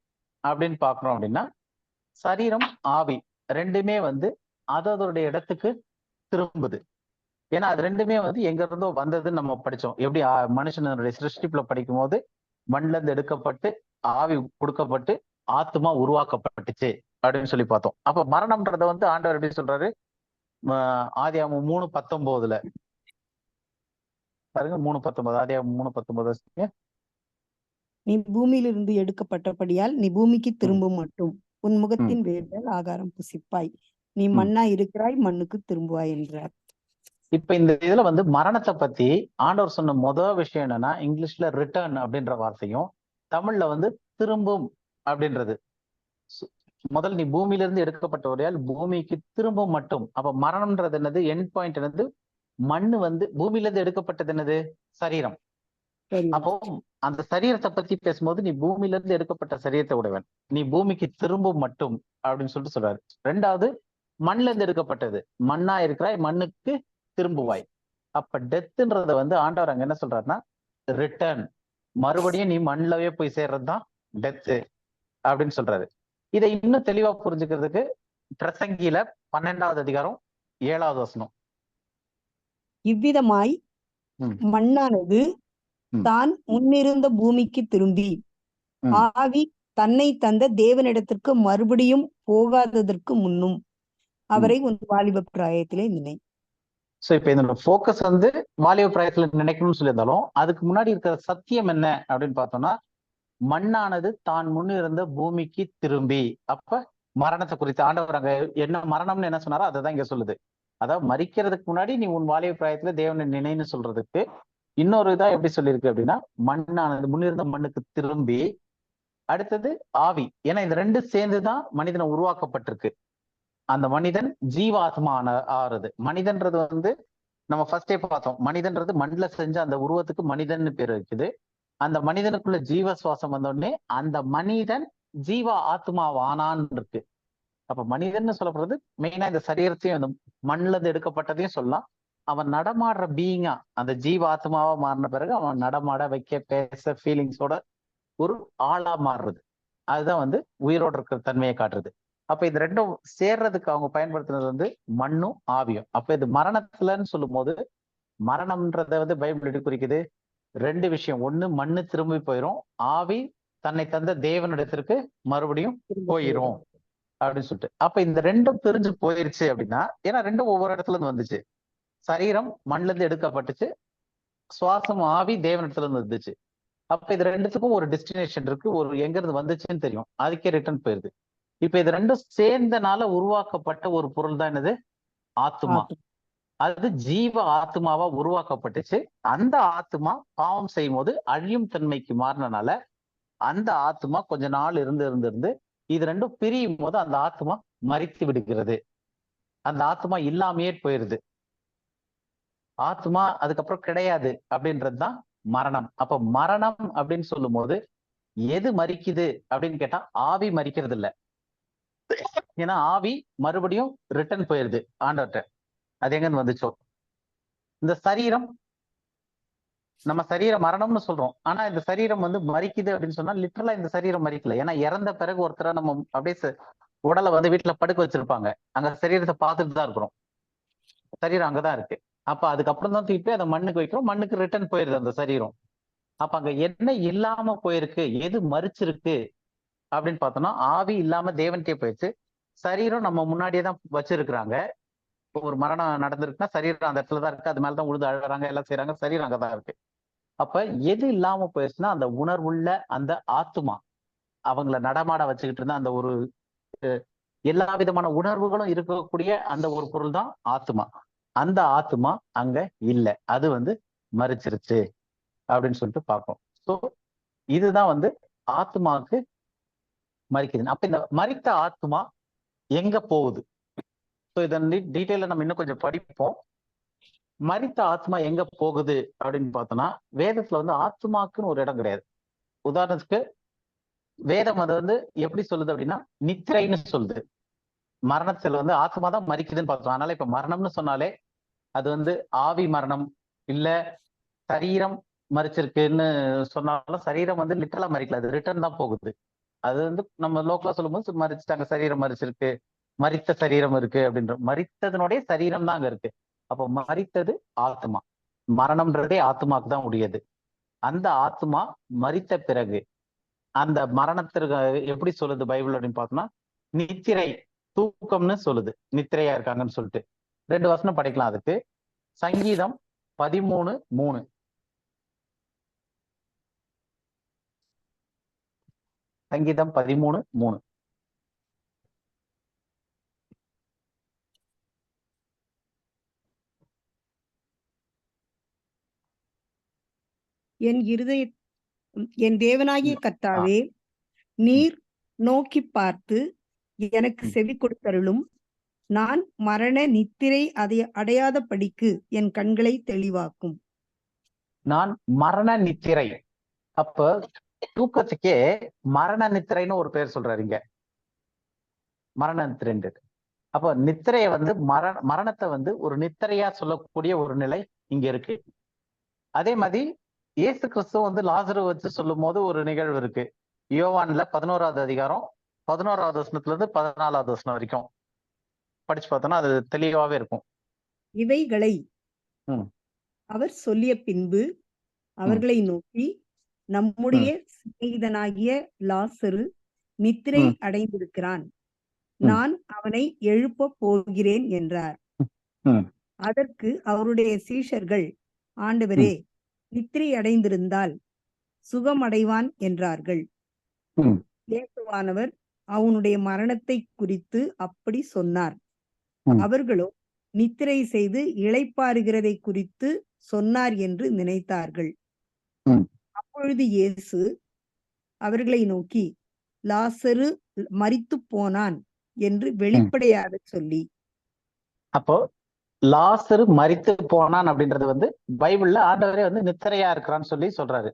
அப்படின்னு பாக்குறோம் அப்படின்னா, சரீரம் ஆவி ரெண்டுமே வந்து அதோடைய இடத்துக்கு திரும்புது. ஏன்னா அது ரெண்டுமே வந்து எங்க இருந்தோ வந்ததுன்னு நம்ம படிச்சோம். எப்படி மனுஷனுடைய சிருஷ்டிப்புல படிக்கும் போது மண்ல இருந்து எடுக்கப்பட்டு ஆவி கொடுக்கப்பட்டு ஆத்மா உருவாக்கப்பட்டுச்சு அப்படின்னு சொல்லி பார்த்தோம். அப்ப மரணம்ன்றத வந்து ஆண்டவர் எப்படி சொல்றாரு? ஆதியாகமம் 3:19 பாருங்க 3:19, அதே 3:19. நீ பூமியிலிருந்து எடுக்கப்பட்டபடியால் நீ பூமிக்கு திரும்பும் மட்டும் உன் முகத்தின் வேர்கள் ஆகாரம் புசிப்பாய், நீ மண்ணா இருக்கிறாய், மண்ணுக்கு திரும்புவாய் என்றார். இப்ப இந்த இதுல வந்து மரணத்தை பத்தி ஆண்டவர் சொன்ன முதல் விஷயம் என்னன்னா, இங்கிலீஷ்ல ரிட்டர்ன் அப்படின்ற வார்த்தையும், தமிழ்ல வந்து திரும்பும் அப்படின்றது. முதல் நீ பூமியிலிருந்து எடுக்கப்பட்டவரையால் பூமிக்கு திரும்பும் மட்டும். அப்ப மரணம்ன்றது என்னது? எண்ட் பாயிண்ட் என்னது? மண்ணு வந்து பூமியிலிருந்து எடுக்கப்பட்டது என்னது? சரீரம். அப்போ அந்த சரீரத்தை பத்தி பேசும்போது, நீ பூமியிலிருந்து எடுக்கப்பட்ட சரீரத்தை உடையவன், நீ பூமிக்கு திரும்பும் மட்டும் அப்படின்னு சொல்லிட்டு சொல்றாரு. ரெண்டாவது, மண்ல இருந்து எடுக்கப்பட்டது, மண்ணா இருக்கிறாய், மண்ணுக்கு திரும்புவாய். அப்ப டெத்துன்றத வந்து ஆண்டவர் அங்க என்ன சொல்றாருன்னா, ரிட்டர்ன், மறுபடியும் நீ மண்லவே போய் சேர்றதுதான் டெத்து அப்படின்னு சொல்றாரு. இதை இன்னும் தெளிவா புரிஞ்சுக்கிறதுக்கு பிரசங்கியில 12வது அதிகாரம் 7வது வசனம். இவ்விதமாய் மண்ணானது தான் முன்னிருந்த பூமிக்கு திரும்பி ஆவி தன்னை தந்த தேவனிடத்திற்கு மறுபடியும் போகாததற்கு முன்னும் அவரை உன் வாலிப பிராயத்திலே நினை. சோ இப்ப இதோட போக்கஸ் வந்து வாலிப பிராயத்துல நினைக்கணும்னு சொல்லியிருந்தாலும், அதுக்கு முன்னாடி இருக்கிற சத்தியம் என்ன அப்படின்னு பார்த்தோம்னா, மண்ணானது தான் முன்னிருந்த பூமிக்கு திரும்பி. அப்ப மரணத்தை குறித்து ஆண்டவர் அங்க என்ன மரணம்னு என்ன சொன்னாரோ அதை தான் இங்க சொல்லுது. அதாவது மரிக்கிறதுக்கு முன்னாடி நீ உன் வாலிப பிராயத்துல தேவனை நினைன்னு சொல்றதுக்கு இன்னொரு இதா எப்படி சொல்லியிருக்கு அப்படின்னா, மண்ணானது முன்னிருந்த மண்ணுக்கு திரும்பி. அடுத்தது ஆவி. ஏன்னா இந்த ரெண்டு சேர்ந்துதான் மனிதனை உருவாக்கப்பட்டிருக்கு. அந்த மனிதன் ஜீவாத்மான ஆறுது. மனிதன்றது வந்து நம்ம ஃபர்ஸ்டே பார்த்தோம், மனிதன்றது மண்ணுல செஞ்ச அந்த உருவத்துக்கு மனிதன் பேர் இருக்குது. அந்த மனிதனுக்குள்ள ஜீவ சுவாசம் வந்தோடனே அந்த மனிதன் ஜீவ ஆத்மாவானான்னு இருக்கு. அப்ப மனிதன் சொல்லப்படுறது மெயினா இந்த சரீரத்தையும் அந்த மண்ணுல இருந்து எடுக்கப்பட்டதையும் சொல்லலாம். அவன் நடமாடுற பீயிங்கா அந்த ஜீவ ஆத்மாவா மாறின பிறகு அவன் நடமாட, வைக்க, பேச, ஃபீலிங்ஸோட ஒரு ஆளா மாறுறது. அதுதான் வந்து உயிரோடு இருக்கிற தன்மையை காட்டுறது. அப்ப இது ரெண்டும் சேர்றதுக்கு அவங்க பயன்படுத்துனது வந்து மண்ணும் ஆவியும். அப்ப இது மரணத்துலன்னு சொல்லும் போது, மரணம்ன்றத வந்து பைபிள் எப்படி குறிக்குது? ரெண்டு விஷயம். ஒண்ணு, மண்ணு திரும்பி போயிரும், ஆவி தன்னை தந்த தேவனிடத்திற்கு மறுபடியும் போயிரும் அப்படின்னு சொல்லிட்டு. அப்ப இந்த ரெண்டும் பிரிஞ்சு போயிருச்சு அப்படின்னா, ஏன்னா ரெண்டும் ஒவ்வொரு இடத்துல இருந்து வந்துச்சு. சரீரம் மண்ணுல இருந்து எடுக்கப்பட்டுச்சு, சுவாசம் ஆவி தேவனிடத்துல இருந்து வந்துச்சு. அப்ப இது ரெண்டுத்துக்கும் ஒரு டெஸ்டினேஷன் இருக்கு, ஒரு எங்க இருந்து வந்துச்சுன்னு தெரியும், அதுக்கே ரிட்டர்ன் போயிருது. இப்ப இது ரெண்டும் சேர்ந்தனால உருவாக்கப்பட்ட ஒரு பொருள் தான் என்னது? ஆத்மா. அது ஜீவ ஆத்மாவா உருவாக்கப்பட்டுச்சு. அந்த ஆத்மா பாவம் செய்யும் போது அழியும் தன்மைக்கு மாறினால அந்த ஆத்மா கொஞ்ச நாள் இருந்து இது ரெண்டும் பிரியும் போது அந்த ஆத்மா மரித்து விடுகிறது. அந்த ஆத்மா இல்லாமையே போயிருது. ஆத்மா அதுக்கப்புறம் கிடையாது அப்படின்றதுதான் மரணம். அப்ப மரணம் அப்படின்னு சொல்லும் போது எது மரிக்குது அப்படின்னு கேட்டா, ஆவி மரிக்கிறது இல்ல. ஏன்னா ஆவி மறுபடியும் ரிட்டர்ன் போயிருது ஆண்டவர்கிட்ட. அது எங்கன்னு வந்துச்சோ. இந்த சரீரம், நம்ம சரீரம் மரணம்னு சொல்றோம், ஆனா இந்த சரீரம் வந்து மரிக்குது அப்படின்னு சொன்னா லிட்டரலா இந்த சரீரம் மரிக்கல. ஏன்னா இறந்த பிறகு ஒருத்தரை நம்ம அப்படியே உடலை வந்து வீட்டுல படுக்க வச்சிருப்பாங்க, அங்க சரீரத்தை பார்த்துட்டு தான் இருக்கிறோம், சரீரம் அங்கதான் இருக்கு. அப்ப அதுக்கப்புறம் தான் தூக்கிட்டு அதை மண்ணுக்கு வைக்கிறோம், மண்ணுக்கு ரிட்டர்ன் போயிருது அந்த சரீரம். அப்ப அங்க என்ன இல்லாம போயிருக்கு, எது மரிச்சிருக்கு அப்படின்னு பார்த்தோம்னா, ஆவி இல்லாம தேவன்கிட்டே போயிடுச்சு. சரீரம் நம்ம முன்னாடியே தான் வச்சிருக்கிறாங்க. ஒரு மரணம் நடந்திருக்குன்னா சரீரம் அந்த இடத்துல தான் இருக்கு, அது மேலதான் உழுது அழறாங்க, எல்லாம் செய்யறாங்க, சரீரம் அங்கதான் இருக்கு. அப்ப எது இல்லாம போயிடுச்சுன்னா அந்த உணர்வுள்ள அந்த ஆத்மா, அவங்கள நடமாட வச்சுக்கிட்டு இருந்தா அந்த ஒரு எல்லா விதமான உணர்வுகளும் இருக்கக்கூடிய அந்த ஒரு பொருள் தான் ஆத்மா. அந்த ஆத்மா அங்க இல்ல, அது வந்து மரிச்சிருச்சு அப்படின்னு சொல்லிட்டு பார்ப்போம். ஸோ இதுதான் வந்து ஆத்மாவுக்கு மரிக்குது. அப்ப இந்த மரித்த ஆத்மா எங்க போகுது? ஸோ இதன் டீட்டெயில நம்ம இன்னும் கொஞ்சம் படிப்போம். மரித்த ஆத்மா எங்க போகுது அப்படின்னு பார்த்தோம்னா, வேதத்துல வந்து ஆத்மாக்குன்னு ஒரு இடம் கிடையாது. உதாரணத்துக்கு வேதம் அது வந்து எப்படி சொல்லுது அப்படின்னா, நித்திரைன்னு சொல்லுது. மரணத்துல வந்து ஆத்மா தான் மரிக்குதுன்னு பார்த்தோம். அதனால இப்ப மரணம்னு சொன்னாலே அது வந்து ஆவி மரணம் இல்ல சரீரம் மரிச்சிருக்குன்னு சொன்னாலும், சரீரம் வந்து லிட்டரலா மரிக்கல, அது ரிட்டர்ன் தான் போகுது. அது வந்து நம்ம லோக்கலா சொல்லும்போது மரிச்சுட்டாங்க, சரீரம் மரிச்சிருக்கு, மரித்த சரீரம் இருக்கு அப்படின்ற, மரித்ததனுடைய சரீரம் தான் அங்க இருக்கு. அப்போ மரித்தது ஆத்மா. மரணம்ன்றதே ஆத்மாக்கு தான் உடையது. அந்த ஆத்மா மரித்த பிறகு அந்த மரணத்திற்கு எப்படி சொல்லுது பைபிள் அப்படின்னு பார்த்தோம்னா, நித்திரை, தூக்கம்னு சொல்லுது, நித்திரையா இருக்காங்கன்னு சொல்லிட்டு. 2 வசனம் படிக்கலாம் அதுக்கு. சங்கீதம் 13:3. சங்கீதம் 13:3. என் தேவனாகிய கர்த்தாவே, நீர் நோக்கி பார்த்து எனக்கு செவி கொடுத்தருளும். நான் மரண நித்திரை அடையாதபடிக்கு என் கண்களை தெளிவாக்கும். நான் மரண நித்திரை. அப்ப தூக்கத்துக்கே மரண நித்திரைன்னு ஒரு பேர் சொல்றாரு இங்க, மரண நித்திரை. அப்ப நித்திரைய வந்து மரணத்தை வந்து ஒரு நித்திரையா சொல்லக்கூடிய ஒரு நிலை இங்க இருக்கு. அதே மாதிரி இயேசு கிறிஸ்து வந்து லாசரு வச்சு சொல்லும் போது ஒரு நிகழ்வு இருக்கு. யோவான்ல 11வது அதிகாரம் 11வது வசனத்துல இருந்து 14வது வசனம் வரைக்கும் படிச்சு பார்த்தோம்னா அது தெளிவாவே இருக்கும். இவைகளை அவர் சொல்லிய பின்பு அவர்களை நோக்கி, நம்முடைய சிநேகிதனாகிய லாசரு நித்திரை அடைந்திருக்கிறான், நான் அவனை எழுப்ப போகிறேன் என்றார். அதற்கு அவருடைய சீஷர்கள், ஆண்டவரே, நித்திரை அடைந்திருந்தால் சுகமடைவான் என்றார்கள். இயேசுவானவர் அவனுடைய மரணத்தை குறித்து அப்படி சொன்னார். அவர்களோ நித்திரை செய்து இளைப்பாறுகிறதை குறித்து சொன்னார் என்று நினைத்தார்கள். அப்பொழுது இயேசு அவர்களை நோக்கி, லாசரு மரித்து போனான் என்று வெளிப்படையாக சொல்லி. அப்போ லாசரு மரித்து போனான் அப்படின்றது வந்து பைபிள்ல ஆண்டவரே வந்து நித்திரையா இருக்கிறான்னு சொல்லி சொல்றாரு.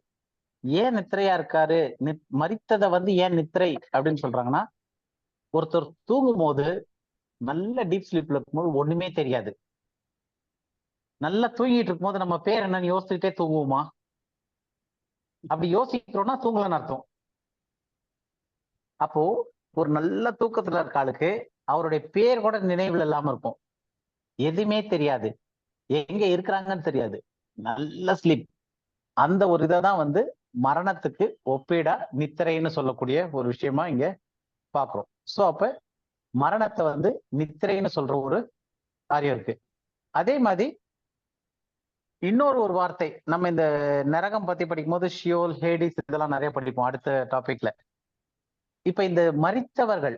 ஏன் நித்திரையா இருக்காரு, மரித்ததை வந்து ஏன் நித்திரை அப்படின்னு சொல்றாங்கன்னா, ஒருத்தர் தூங்கும் போது நல்ல டீப் ஸ்லீப்ல இருக்கும்போது ஒண்ணுமே தெரியாது. நல்லா தூங்கிட்டு இருக்கும் போது நம்ம பேர் என்னன்னு யோசிச்சுட்டே தூங்குவோமா? அப்படி யோசிக்கிறோம்னா தூங்கலன்னு அர்த்தம். அப்போ ஒரு நல்ல தூக்கத்துல இருக்க ஆளுக்கு அவருடைய பேர் கூட நினைவுல இல்லாம இருக்கும், எதுவுமே தெரியாது, எங்க இருக்கிறாங்கன்னு தெரியாது, நல்ல ஸ்லீப். அந்த ஒரு இதை தான் வந்து மரணத்துக்கு ஒப்பீடா நித்திரைன்னு சொல்லக்கூடிய ஒரு விஷயமா இங்க பாக்குறோம். சோ அப்ப மரணத்தை வந்து நித்திரைன்னு சொல்ற ஒரு காரியம் இருக்கு. அதே மாதிரி இன்னொரு வார்த்தை நம்ம இந்த நரகம் பத்தி படிக்கும் போது ஷியோல், ஹேடிஸ் இதெல்லாம் நிறைய படிப்போம் அடுத்த டாபிக்ல. இப்ப இந்த மரித்தவர்கள்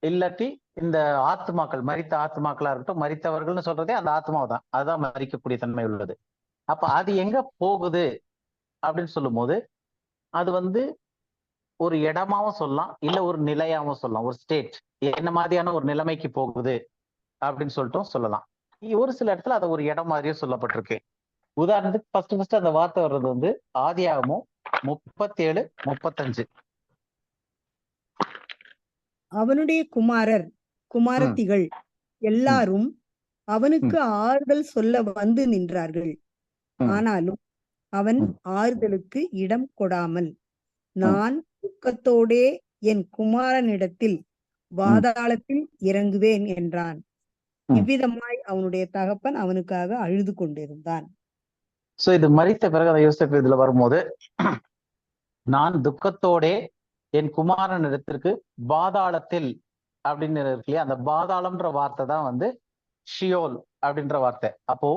இல்லாட்டி இந்த ஆத்மாக்கள், மரித்த ஆத்மாக்களா இருக்கட்டும், மரித்தவர்கள்னு சொல்றதே அந்த ஆத்மாவை தான், அதுதான் மரிக்கக்கூடிய தன்மை உள்ளது. அப்ப அது எங்க போகுது அப்படின்னு சொல்லும் போது அது வந்து ஒரு இடமாவும் சொல்லலாம், இல்ல ஒரு நிலையாவும் சொல்லலாம், ஒரு ஸ்டேட், என்ன மாதிரியான ஒரு நிலைமைக்கு போகுது அப்படின்னு சொல்லிட்டும் சொல்லலாம். ஒரு சில இடத்துல அது ஒரு இடம் மாதிரியே சொல்லப்பட்டிருக்கு. உதாரணத்துக்கு ஃபர்ஸ்ட் அந்த வார்த்தை வர்றது வந்து ஆதியாகமம் 37:35. அவனுடைய குமாரத்திகள் எல்லாரும் அவனுக்கு ஆறுதல் சொல்ல வந்து நின்றார்கள். ஆனாலும் அவன் ஆறுதலுக்கு இடம் கொடாமல், நான் துக்கத்தோடே என் குமாரனிடத்தில் பாதாளத்தில் இறங்குவேன் என்றான். இவ்விதமாய் அவனுடைய தகப்பன் அவனுக்காக அழுது கொண்டிருந்தான். சோ இது மரித்த பிறகு அந்த யோசேப்பு இதுல வரும்போது, நான் துக்கத்தோடே என் குமாரனிடத்திற்கு பாதாளத்தில் அப்படின்னு இருக்கு இல்லையா, அந்த பாதாளம்ன்ற வார்த்தை தான் வந்து ஷியோல் அப்படின்ற வார்த்தை. அப்போ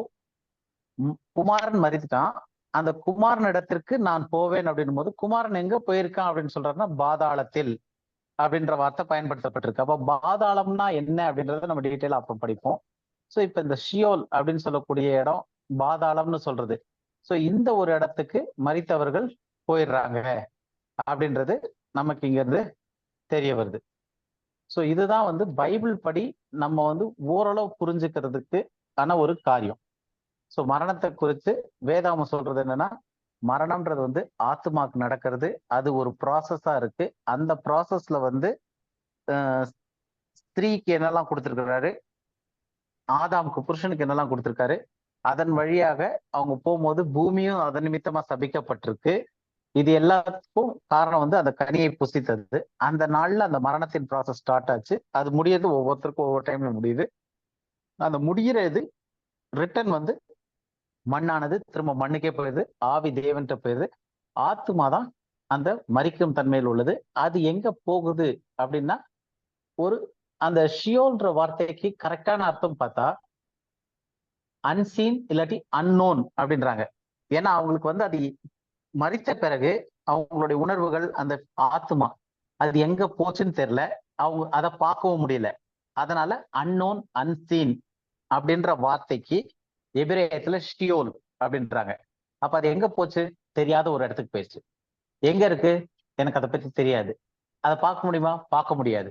குமாரன் மரித்துட்டான், அந்த குமாரன் இடத்திற்கு நான் போவேன் அப்படின்னும் போது குமாரன் எங்க போயிருக்கான் அப்படின்னு சொல்றாருன்னா பாதாளத்தில் அப்படின்ற வார்த்தை பயன்படுத்தப்பட்டிருக்கு. அப்போ பாதாளம்னா என்ன அப்படின்றத நம்ம டீட்டெயிலா அப்புறம் படிப்போம். ஸோ இப்ப இந்த ஷியோல் அப்படின்னு சொல்லக்கூடிய இடம் பாதாளம்னு சொல்றது. ஸோ இந்த ஒரு இடத்துக்கு மரித்தவர்கள் போயிடுறாங்க அப்படின்றது நமக்கு இங்க இருந்து தெரிய வருது. ஸோ இதுதான் வந்து பைபிள் படி நம்ம வந்து ஓரளவு புரிஞ்சுக்கிறதுக்கு ஆன ஒரு காரியம். ஸோ மரணத்தை குறித்து வேதாமம் சொல்றது என்னன்னா, மரணம்ன்றது வந்து ஆத்மாக்கு நடக்கிறது, அது ஒரு ப்ராசஸா இருக்கு. அந்த ப்ராசஸ்ல வந்து ஸ்திரீக்கு என்னெல்லாம் கொடுத்துருக்கிறாரு, ஆதாமுக்கு புருஷனுக்கு என்னெல்லாம் கொடுத்துருக்காரு, அதன் வழியாக அவங்க போகும்போது பூமியும் அதன் நிமித்தமா சபிக்கப்பட்டிருக்கு. இது எல்லாத்துக்கும் காரணம் வந்து அந்த கனியை புசித்தது. அந்த நாள்ல அந்த மரணத்தின் ப்ராசஸ் ஸ்டார்ட் ஆச்சு. அது முடியறது ஒவ்வொருத்தருக்கும் ஒவ்வொரு டைம்ல முடியுது. அந்த முடிகிற இது ரிட்டர்ன் வந்து மண்ணானது திரும்ப மண்ணுக்கே போயிடுது, ஆவி தேவன்கிட்ட போயிடுது, ஆத்மா தான் அந்த மரிக்கும் தன்மையில் உள்ளது. அது எங்க போகுது அப்படின்னா, ஒரு அந்த ஷியோல்ன்ற வார்த்தைக்கு கரெக்டான அர்த்தம் பார்த்தா அன்சீன் இல்லாட்டி அன்னோன் அப்படின்றாங்க. ஏன்னா அவங்களுக்கு வந்து அது மரித்த பிறகு அவங்களுடைய உணர்வுகள், அந்த ஆத்மா அது எங்க போச்சுன்னு தெரியல, அவங்க அதை பார்க்கவும் முடியல. அதனால அன்னோன் அன்சீன் அப்படின்ற வார்த்தைக்கு எபிரேயத்துல ஷியோல் அப்படின்றாங்க. அப்ப அது எங்க போச்சு? தெரியாத ஒரு இடத்துக்கு போயிடுச்சு. எங்க இருக்கு? எனக்கு அதை பத்தி தெரியாது. அதை பார்க்க முடியுமா? பார்க்க முடியாது.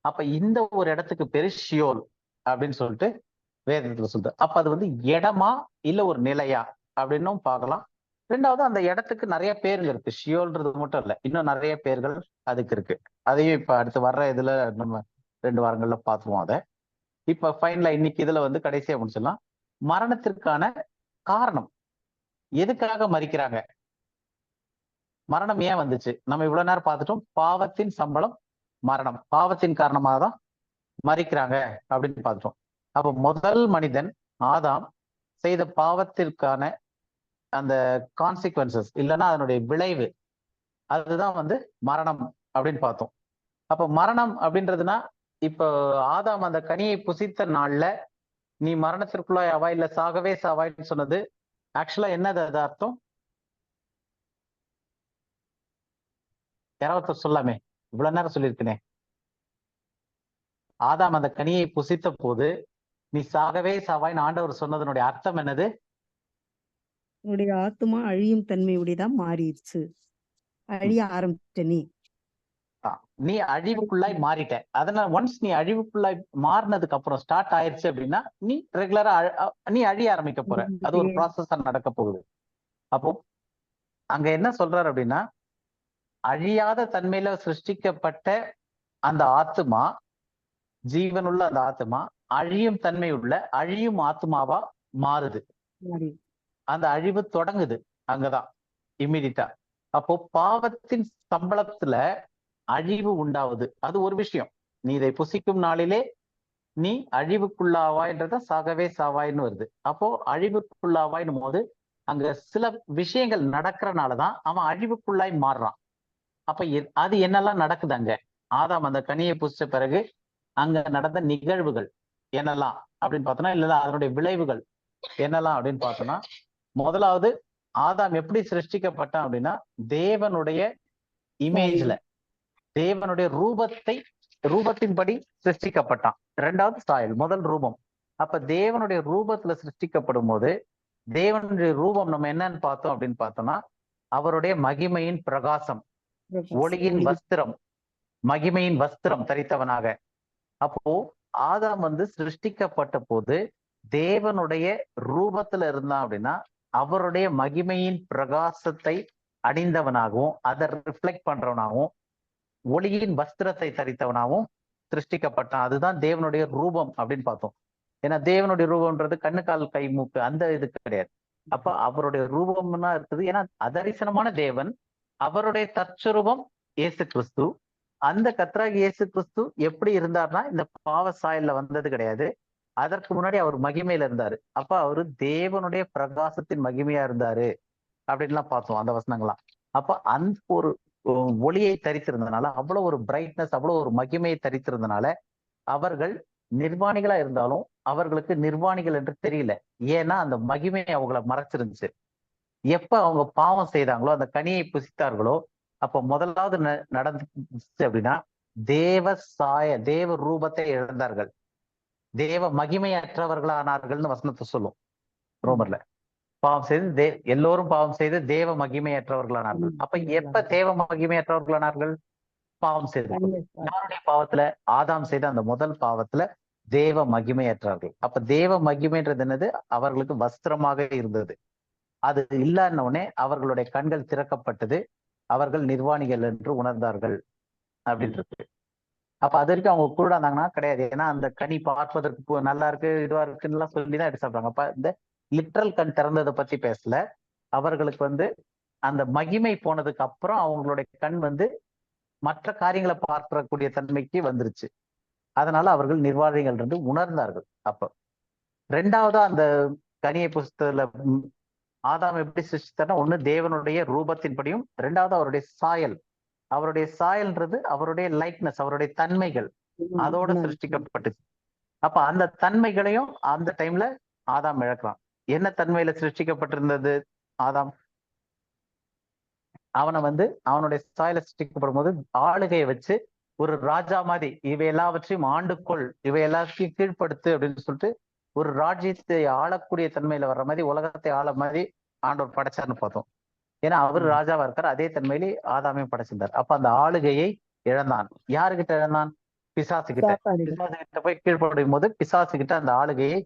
அப்ப இந்த ஒரு இடத்துக்கு பேரு ஷியோல் அப்படின்னு சொல்லிட்டு வேதத்துல சொல்லுது. அப்ப அது வந்து இடமா இல்ல ஒரு நிலையா அப்படின்னும் பார்க்கலாம். ரெண்டாவது, அந்த இடத்துக்கு நிறைய பேர்கள் இருக்கு. ஷியோல்ன்றது மட்டும் இல்ல, இன்னும் நிறைய பேர்கள் அதுக்கு இருக்கு. அதையும் இப்ப அடுத்து வர்ற இதுல நம்ம 2 வாரங்கள்ல பார்த்துருவோம் அதை. இப்ப ஃபைனலா இன்னைக்கு இதுல வந்து கடைசியா முடிச்சிடலாம். மரணத்திற்கான காரணம், எதுக்காக மரிக்கிறாங்க? மரணம் ஏன் வந்துச்சு? நம்ம இவ்வளவு நேரம் பார்த்துட்டோம். பாவத்தின் சம்பளம் மரணம், பாவத்தின் காரணமாக தான் மரிக்கிறாங்க அப்படின்னு பார்த்துட்டோம். அப்ப முதல் மனிதன் ஆதாம் செய்த பாவத்திற்கான அந்த கான்சிக்வன்சஸ் இல்லைன்னா அதனுடைய விளைவு, அதுதான் வந்து மரணம் அப்படின்னு பார்த்தோம். அப்ப மரணம் அப்படின்றதுனா, இப்ப ஆதாம் அந்த கனியை புசித்த நாள்ல நீ மரணத்திற்குள்ளாய் ஆவா இல்ல சாகவே சாவாய்ன்னு சொன்னது ஆக்சுவலா என்னது? அது அர்த்தம் யாராவது சொல்லாமே? இவ்வளவு நேரம் சொல்லியிருக்கனே. ஆதாம் அந்த கனியை புசித்த போது நீ சாகவே சாவாய்ன்னு ஆண்டவர் சொன்னதனுடைய அர்த்தம் என்னது? உன்னுடைய ஆத்துமா அழியும் தன்மையுடையதா மாறிடுச்சு, அழிய ஆரம்பிச்ச நீ அழிவுக்குள்ளாய் மாறிட்ட. அதனால ஒன்ஸ் நீ அழிவுக்குள்ளாய் மாறினதுக்கு அப்புறம் ஸ்டார்ட் ஆயிருச்சு அப்படின்னா நீ ரெகுலரா நீ அழிய ஆரம்பிக்க போற. அது ஒரு ப்ராசஸ் தான் நடக்க போகுது. அப்போ அங்க என்ன சொல்றாரு அப்படின்னா, அழியாத தன்மையில சிருஷ்டிக்கப்பட்ட அந்த ஆத்துமா, ஜீவனுள்ள அந்த ஆத்துமா அழியும் தன்மை உள்ள அழியும் ஆத்மாவா மாறுது. அந்த அழிவு தொடங்குது அங்கதான் இம்மிடியா. அப்போ பாவத்தின் சம்பளத்துல அழிவு உண்டாவது, அது ஒரு விஷயம். நீ இதை புசிக்கும் நாளிலே நீ அழிவுக்குள்ளாவாய்ன்றத சாகவே சாவாய்ன்னு வருது. அப்போ அழிவுக்குள்ளாவாய்னும் போது அங்க சில விஷயங்கள் நடக்கிறனாலதான் அவன் அழிவுக்குள்ளாய் மாறுறான். அப்ப அது என்னெல்லாம் நடக்குது அங்க? ஆதாம் அந்த கனியை புசிச்ச பிறகு அங்க நடந்த நிகழ்வுகள் என்னெல்லாம் அப்படின்னு பார்த்தோம்னா, இல்ல அதனுடைய விளைவுகள் என்னெல்லாம் அப்படின்னு பார்த்தோம்னா, முதலாவது ஆதாம் எப்படி சிருஷ்டிக்கப்பட்டான் அப்படின்னா, தேவனுடைய இமேஜ்ல, தேவனுடைய ரூபத்தின்படி சிருஷ்டிக்கப்பட்டான். இரண்டாவது சாயல், முதல் ரூபம். அப்ப தேவனுடைய ரூபத்துல சிருஷ்டிக்கப்படும் போது தேவனுடைய ரூபம் நம்ம என்னன்னு பார்த்தோம் அப்படின்னு பார்த்தோம்னா, அவருடைய மகிமையின் பிரகாசம், ஒளியின் வஸ்திரம், மகிமையின் வஸ்திரம் தரித்தவனாக. அப்போ ஆதாம் வந்து சிருஷ்டிக்கப்பட்ட போது தேவனுடைய ரூபத்துல இருந்தான் அப்படின்னா அவருடைய மகிமையின் பிரகாசத்தை அணிந்தவனாகவும் அதை ரிஃப்ளெக்ட் பண்றவனாகவும் ஒளியின் வஸ்திரத்தை தரித்தவனாகவும் சிருஷ்டிக்கப்பட்டான். அதுதான் தேவனுடைய ரூபம் அப்படின்னு பார்த்தோம். ஏன்னா தேவனுடைய ரூபம்ன்றது கண்ணு கால் கை மூக்கு அந்த இது கிடையாது. அப்ப அவருடைய ரூபம்னா இருக்குது. ஏன்னா அதரிசனமான தேவன், அவருடைய தற்சுரூபம் இயேசு கிறிஸ்து. அந்த கர்த்தராகிய இயேசு கிறிஸ்து எப்படி இருந்தார்னா இந்த பாவ சாயல்ல வந்தது கிடையாது. அதற்கு முன்னாடி அவர் மகிமையில இருந்தாரு. அப்ப அவரு தேவனுடைய பிரகாசத்தின் மகிமையா இருந்தாரு அப்படின்லாம் பார்த்தோம் அந்த வசனங்கள்லாம். அப்ப அந்த ஒரு ஒளியை தரித்திருந்தனால, அவ்வளவு ஒரு பிரைட்னஸ், அவ்வளவு ஒரு மகிமையை தரித்திருந்தனால அவர்கள் நிர்வாணிகளா இருந்தாலும் அவர்களுக்கு நிர்வாணிகள் என்று தெரியல. ஏன்னா அந்த மகிமை அவங்கள மறைச்சிருந்துச்சு. எப்ப அவங்க பாவம் செய்தாங்களோ, அந்த கனியை புசித்தார்களோ, அப்ப முதலாவது நடந்துச்சு அப்படின்னா தேவ ரூபத்தை இழந்தார்கள், தேவ மகிமையற்றவர்களானார்கள்னு வசனத்தை சொல்லும் ரோமர்ல. பாவம் செய்து எல்லோரும் பாவம் செய்து தேவ மகிமையற்றவர்களானார்கள். அப்ப எப்ப தேவ மகிமையற்றவர்களானார்கள்? பாவம் செய்தார்கள். யாருடைய பாவத்துல? ஆதாம் செய்த அந்த முதல் பாவத்துல தேவ மகிமையற்றார்கள். அப்ப தேவ மகிமைன்றது என்னது? அவர்களுக்கு வஸ்திரமாக இருந்தது. அது இல்லாத உடனே அவர்களுடைய கண்கள் திறக்கப்பட்டது, அவர்கள் நிர்வாணிகள் என்று உணர்ந்தார்கள் அப்படின்றது. அப்ப அது வரைக்கும் அவங்க கூட இருந்தாங்கன்னா கிடையாது. ஏன்னா அந்த கனி பார்ப்பதற்கு நல்லா இருக்கு, இதுவா இருக்குன்னு எல்லாம் சொல்லிதான் எடுத்து சாப்பிட்டாங்க. அப்ப இந்த லிட்ரல் கண் திறந்ததை பத்தி பேசல. அவர்களுக்கு வந்து அந்த மகிமை போனதுக்கு அப்புறம் அவங்களுடைய கண் வந்து மற்ற காரியங்களை பார்க்கக்கூடிய தன்மைக்கு வந்துருச்சு. அதனால அவர்கள் நிர்வாகிகள் என்று உணர்ந்தார்கள். அப்ப ரெண்டாவதா அந்த கனியை புஸ்தகத்துல ஆதாம் எப்படி சிருஷ்டித்தார்னா, ஒண்ணு தேவனுடைய ரூபத்தின்படியும், ரெண்டாவது அவருடைய சாயல். அவருடைய சாயல்ன்றது அவருடைய லைக்னஸ், அவருடைய தன்மைகள், அதோட சிருஷ்டிக்கப்பட்டுச்சு. அப்ப அந்த தன்மைகளையும் அந்த டைம்ல ஆதாம் இழக்கிறான். என்ன தன்மையில சிருஷ்டிக்கப்பட்டிருந்தது ஆதாம்? அவனை வந்து அவனுடைய சாயல சிருஷ்டிக்கப்படும் போது ஆளுகையை வச்சு ஒரு ராஜா மாதிரி இவை எல்லாவற்றையும் ஆண்டுகொள், இவை எல்லாத்தையும் கீழ்ப்படுத்து அப்படின்னு சொல்லிட்டு ஒரு ராஜ்யத்தை ஆளக்கூடிய தன்மையில வர்ற மாதிரி உலகத்தை ஆள மாதிரி ஆண்டவர் படைச்சார்னு பார்த்தோம். ஏன்னா அவர் ராஜாவா இருக்கார், அதே தன்மையிலே ஆதாமையும் படைச்சிருந்தார். அப்ப அந்த ஆளுகையை இழந்தான். யாருகிட்ட இழந்தான்? பிசாசு கிட்ட. பிசாசு கிட்ட போய் கீழ்ப்படும் போது பிசாசு கிட்ட அந்த ஆளுகையை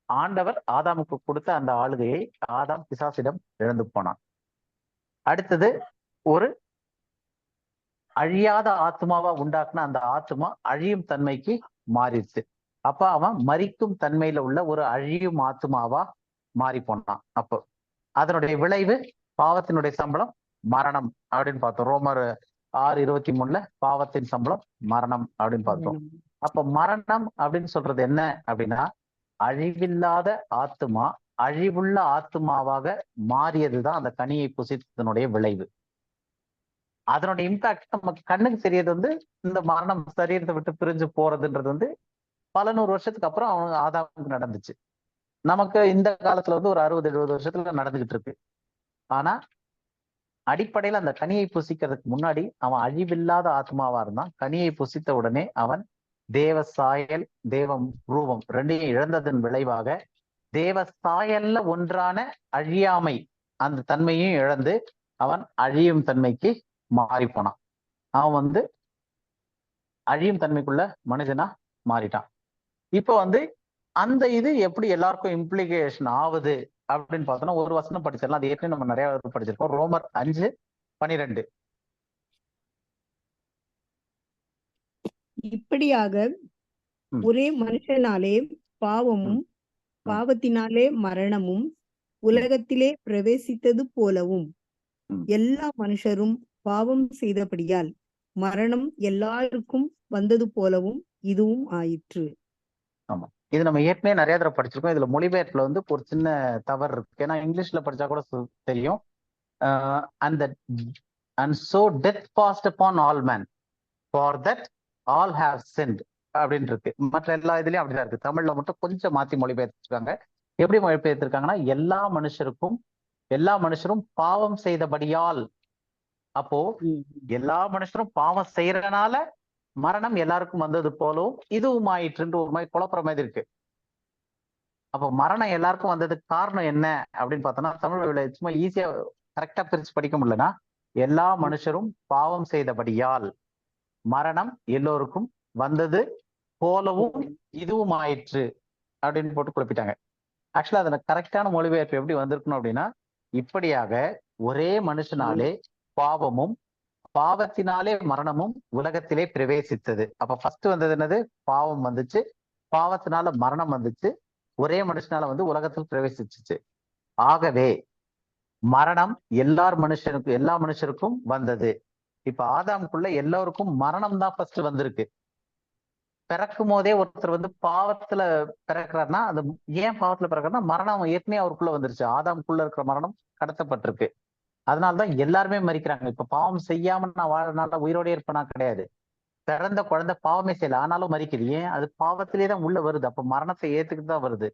ஆண்டவர் ஆதாமுக்கு கொடுத்த அந்த ஆளுகையை ஆதாம் பிசாசிடம் இழந்து போனான். அடுத்தது ஒரு அழியாத ஆத்மாவா உண்டாக்குன அந்த ஆத்மா அழியும் தன்மைக்கு மாறிடுச்சு. அப்ப அவன் மரிக்கும் தன்மையில உள்ள ஒரு அழியும் ஆத்மாவா மாறி போனான். அப்போ அதனுடைய விளைவு பாவத்தினுடைய சம்பளம் மரணம் அப்படின்னு பார்த்தோம். ரோமர் 6:23 பாவத்தின் சம்பளம் மரணம் அப்படின்னு பார்த்தோம். அப்ப மரணம் அப்படின்னு சொல்றது என்ன அப்படின்னா, அழிவில்லாத ஆத்மா அழிவுள்ள ஆத்மாவாக மாறியதுதான் அந்த கனியை புசித்ததனுடைய விளைவு. அதனுடைய இம்பாக்ட் நமக்கு கண்ணுக்கு தெரியறது வந்து இந்த மரணம் சரீரத்தை விட்டு பிரிஞ்சு போறதுன்றது வந்து பல நூறு வருஷத்துக்கு அப்புறம் அவங்க ஆதாமுக்கு நடந்துச்சு. நமக்கு இந்த காலத்துல வந்து ஒரு 60-70 வருஷத்துல நடந்துகிட்டு இருக்கு. ஆனா அடிப்படையில அந்த கனியை புசிக்கிறதுக்கு முன்னாடி அவன் அழிவில்லாத ஆத்மாவா இருந்தான். கனியை புசித்த உடனே அவன் தேவ சாயல், தேவ ரூபம் ரெண்டையும் இழந்ததன் விளைவாக தேவ சாயல்ல ஒன்றான அழியாமை அந்த தன்மையும் இழந்து அவன் அழியும் தன்மைக்கு மாறி போனான். அவன் வந்து அழியும் தன்மைக்குள்ள மனுஷனா மாறிட்டான். இப்ப வந்து அந்த இது எப்படி எல்லாருக்கும் இம்ப்ளிகேஷன் ஆகுது அப்படின்னு பார்த்தோம்னா ஒரு வசனம் படிச்சிடலாம். அது ஏற்கனவே நம்ம நிறைய படிச்சிருக்கோம். ரோமர் 5:12. இப்படியாக ஒரே மனுஷனாலே பாவமும் பாவத்தினாலே மரணமும் உலகத்திலே பிரவேசித்தது போலவும் எல்லா மனுஷரும் பாவம் செய்தபடியால் மரணம் எல்லாருக்கும் வந்தது போலவும் இதுவும் ஆயிற்று. ஆமா, இது நம்ம ஏற்கனவே நிறைய தடவை படிச்சிருக்கோம். இதுல மொழிபெயர்ப்புல வந்து ஒரு சின்ன தவறு இருக்கு. ஏன்னா இங்கிலீஷ்ல படிச்சா கூட தெரியும். And so death passed upon all men, for that all have sinned அப்படின்னு இருக்கு. மற்ற எல்லா இதுலயும் அப்படிதான் இருக்கு. தமிழ்ல மட்டும் கொஞ்சம் மாத்தி மொழிபெயர்த்திருக்காங்க. எப்படி மொழிபெயர்த்திருக்காங்கன்னா, எல்லா மனுஷரும் பாவம் செய்தபடியால். அப்போ எல்லா மனுஷரும் பாவம் செய்யறதுனால மரணம் எல்லாருக்கும் வந்தது போலவும் இதுவும் ஆயிற்றுன்ற ஒரு மாதிரி குழப்பற மாதிரி இருக்கு. அப்போ மரணம் எல்லாருக்கும் வந்ததுக்கு காரணம் என்ன அப்படின்னு பார்த்தோம்னா, தமிழ் சும்மா ஈஸியா கரெக்டா பிரிச்சு படிக்க முடியலன்னா, எல்லா மனுஷரும் பாவம் செய்தபடியால் மரணம் எல்லோருக்கும் வந்தது போலவும் இதுவும் ஆயிற்று அப்படின்னு போட்டு குழப்பிட்டாங்க. ஆக்சுவலா அதுல கரெக்டான மொழிபெயர்ப்பு எப்படி வந்திருக்கணும் அப்படின்னா, இப்படியாக ஒரே மனுஷனாலே பாவமும் பாவத்தினாலே மரணமும் உலகத்திலே பிரவேசித்தது. அப்ப ஃபர்ஸ்ட் வந்தது என்னது? பாவம் வந்துச்சு, பாவத்தினால மரணம் வந்துச்சு, ஒரே மனுஷனால வந்து உலகத்தில் பிரவேசிச்சுச்சு. ஆகவே மரணம் எல்லா மனுஷருக்கும் வந்தது. இப்ப ஆதாமுக்குள்ள எல்லாருக்கும் மரணம் தான் ஃபர்ஸ்ட் வந்திருக்கு. பிறக்கும் போதே ஒருத்தர் வந்து பாவத்துல பிறக்கிறாருன்னா, அது ஏன் பாவத்துல பிறக்கிறாருன்னா மரணம் ஏற்கனவே அவருக்குள்ள வந்துருச்சு. ஆதாமுக்குள்ள இருக்கிற மரணம் கடத்தப்பட்டிருக்கு. அதனாலதான் எல்லாருமே மறிக்கிறாங்க. இப்ப பாவம் செய்யாம நான் வாழறதுனால உயிரோடே இருப்பேனா? கிடையாது. பிறந்த குழந்தை பாவமே செய்யல, ஆனாலும் மறிக்குது. ஏன்? அது பாவத்திலேதான் உள்ள வருது. அப்ப மரணத்தை ஏத்துக்கிட்டு தான் வருது.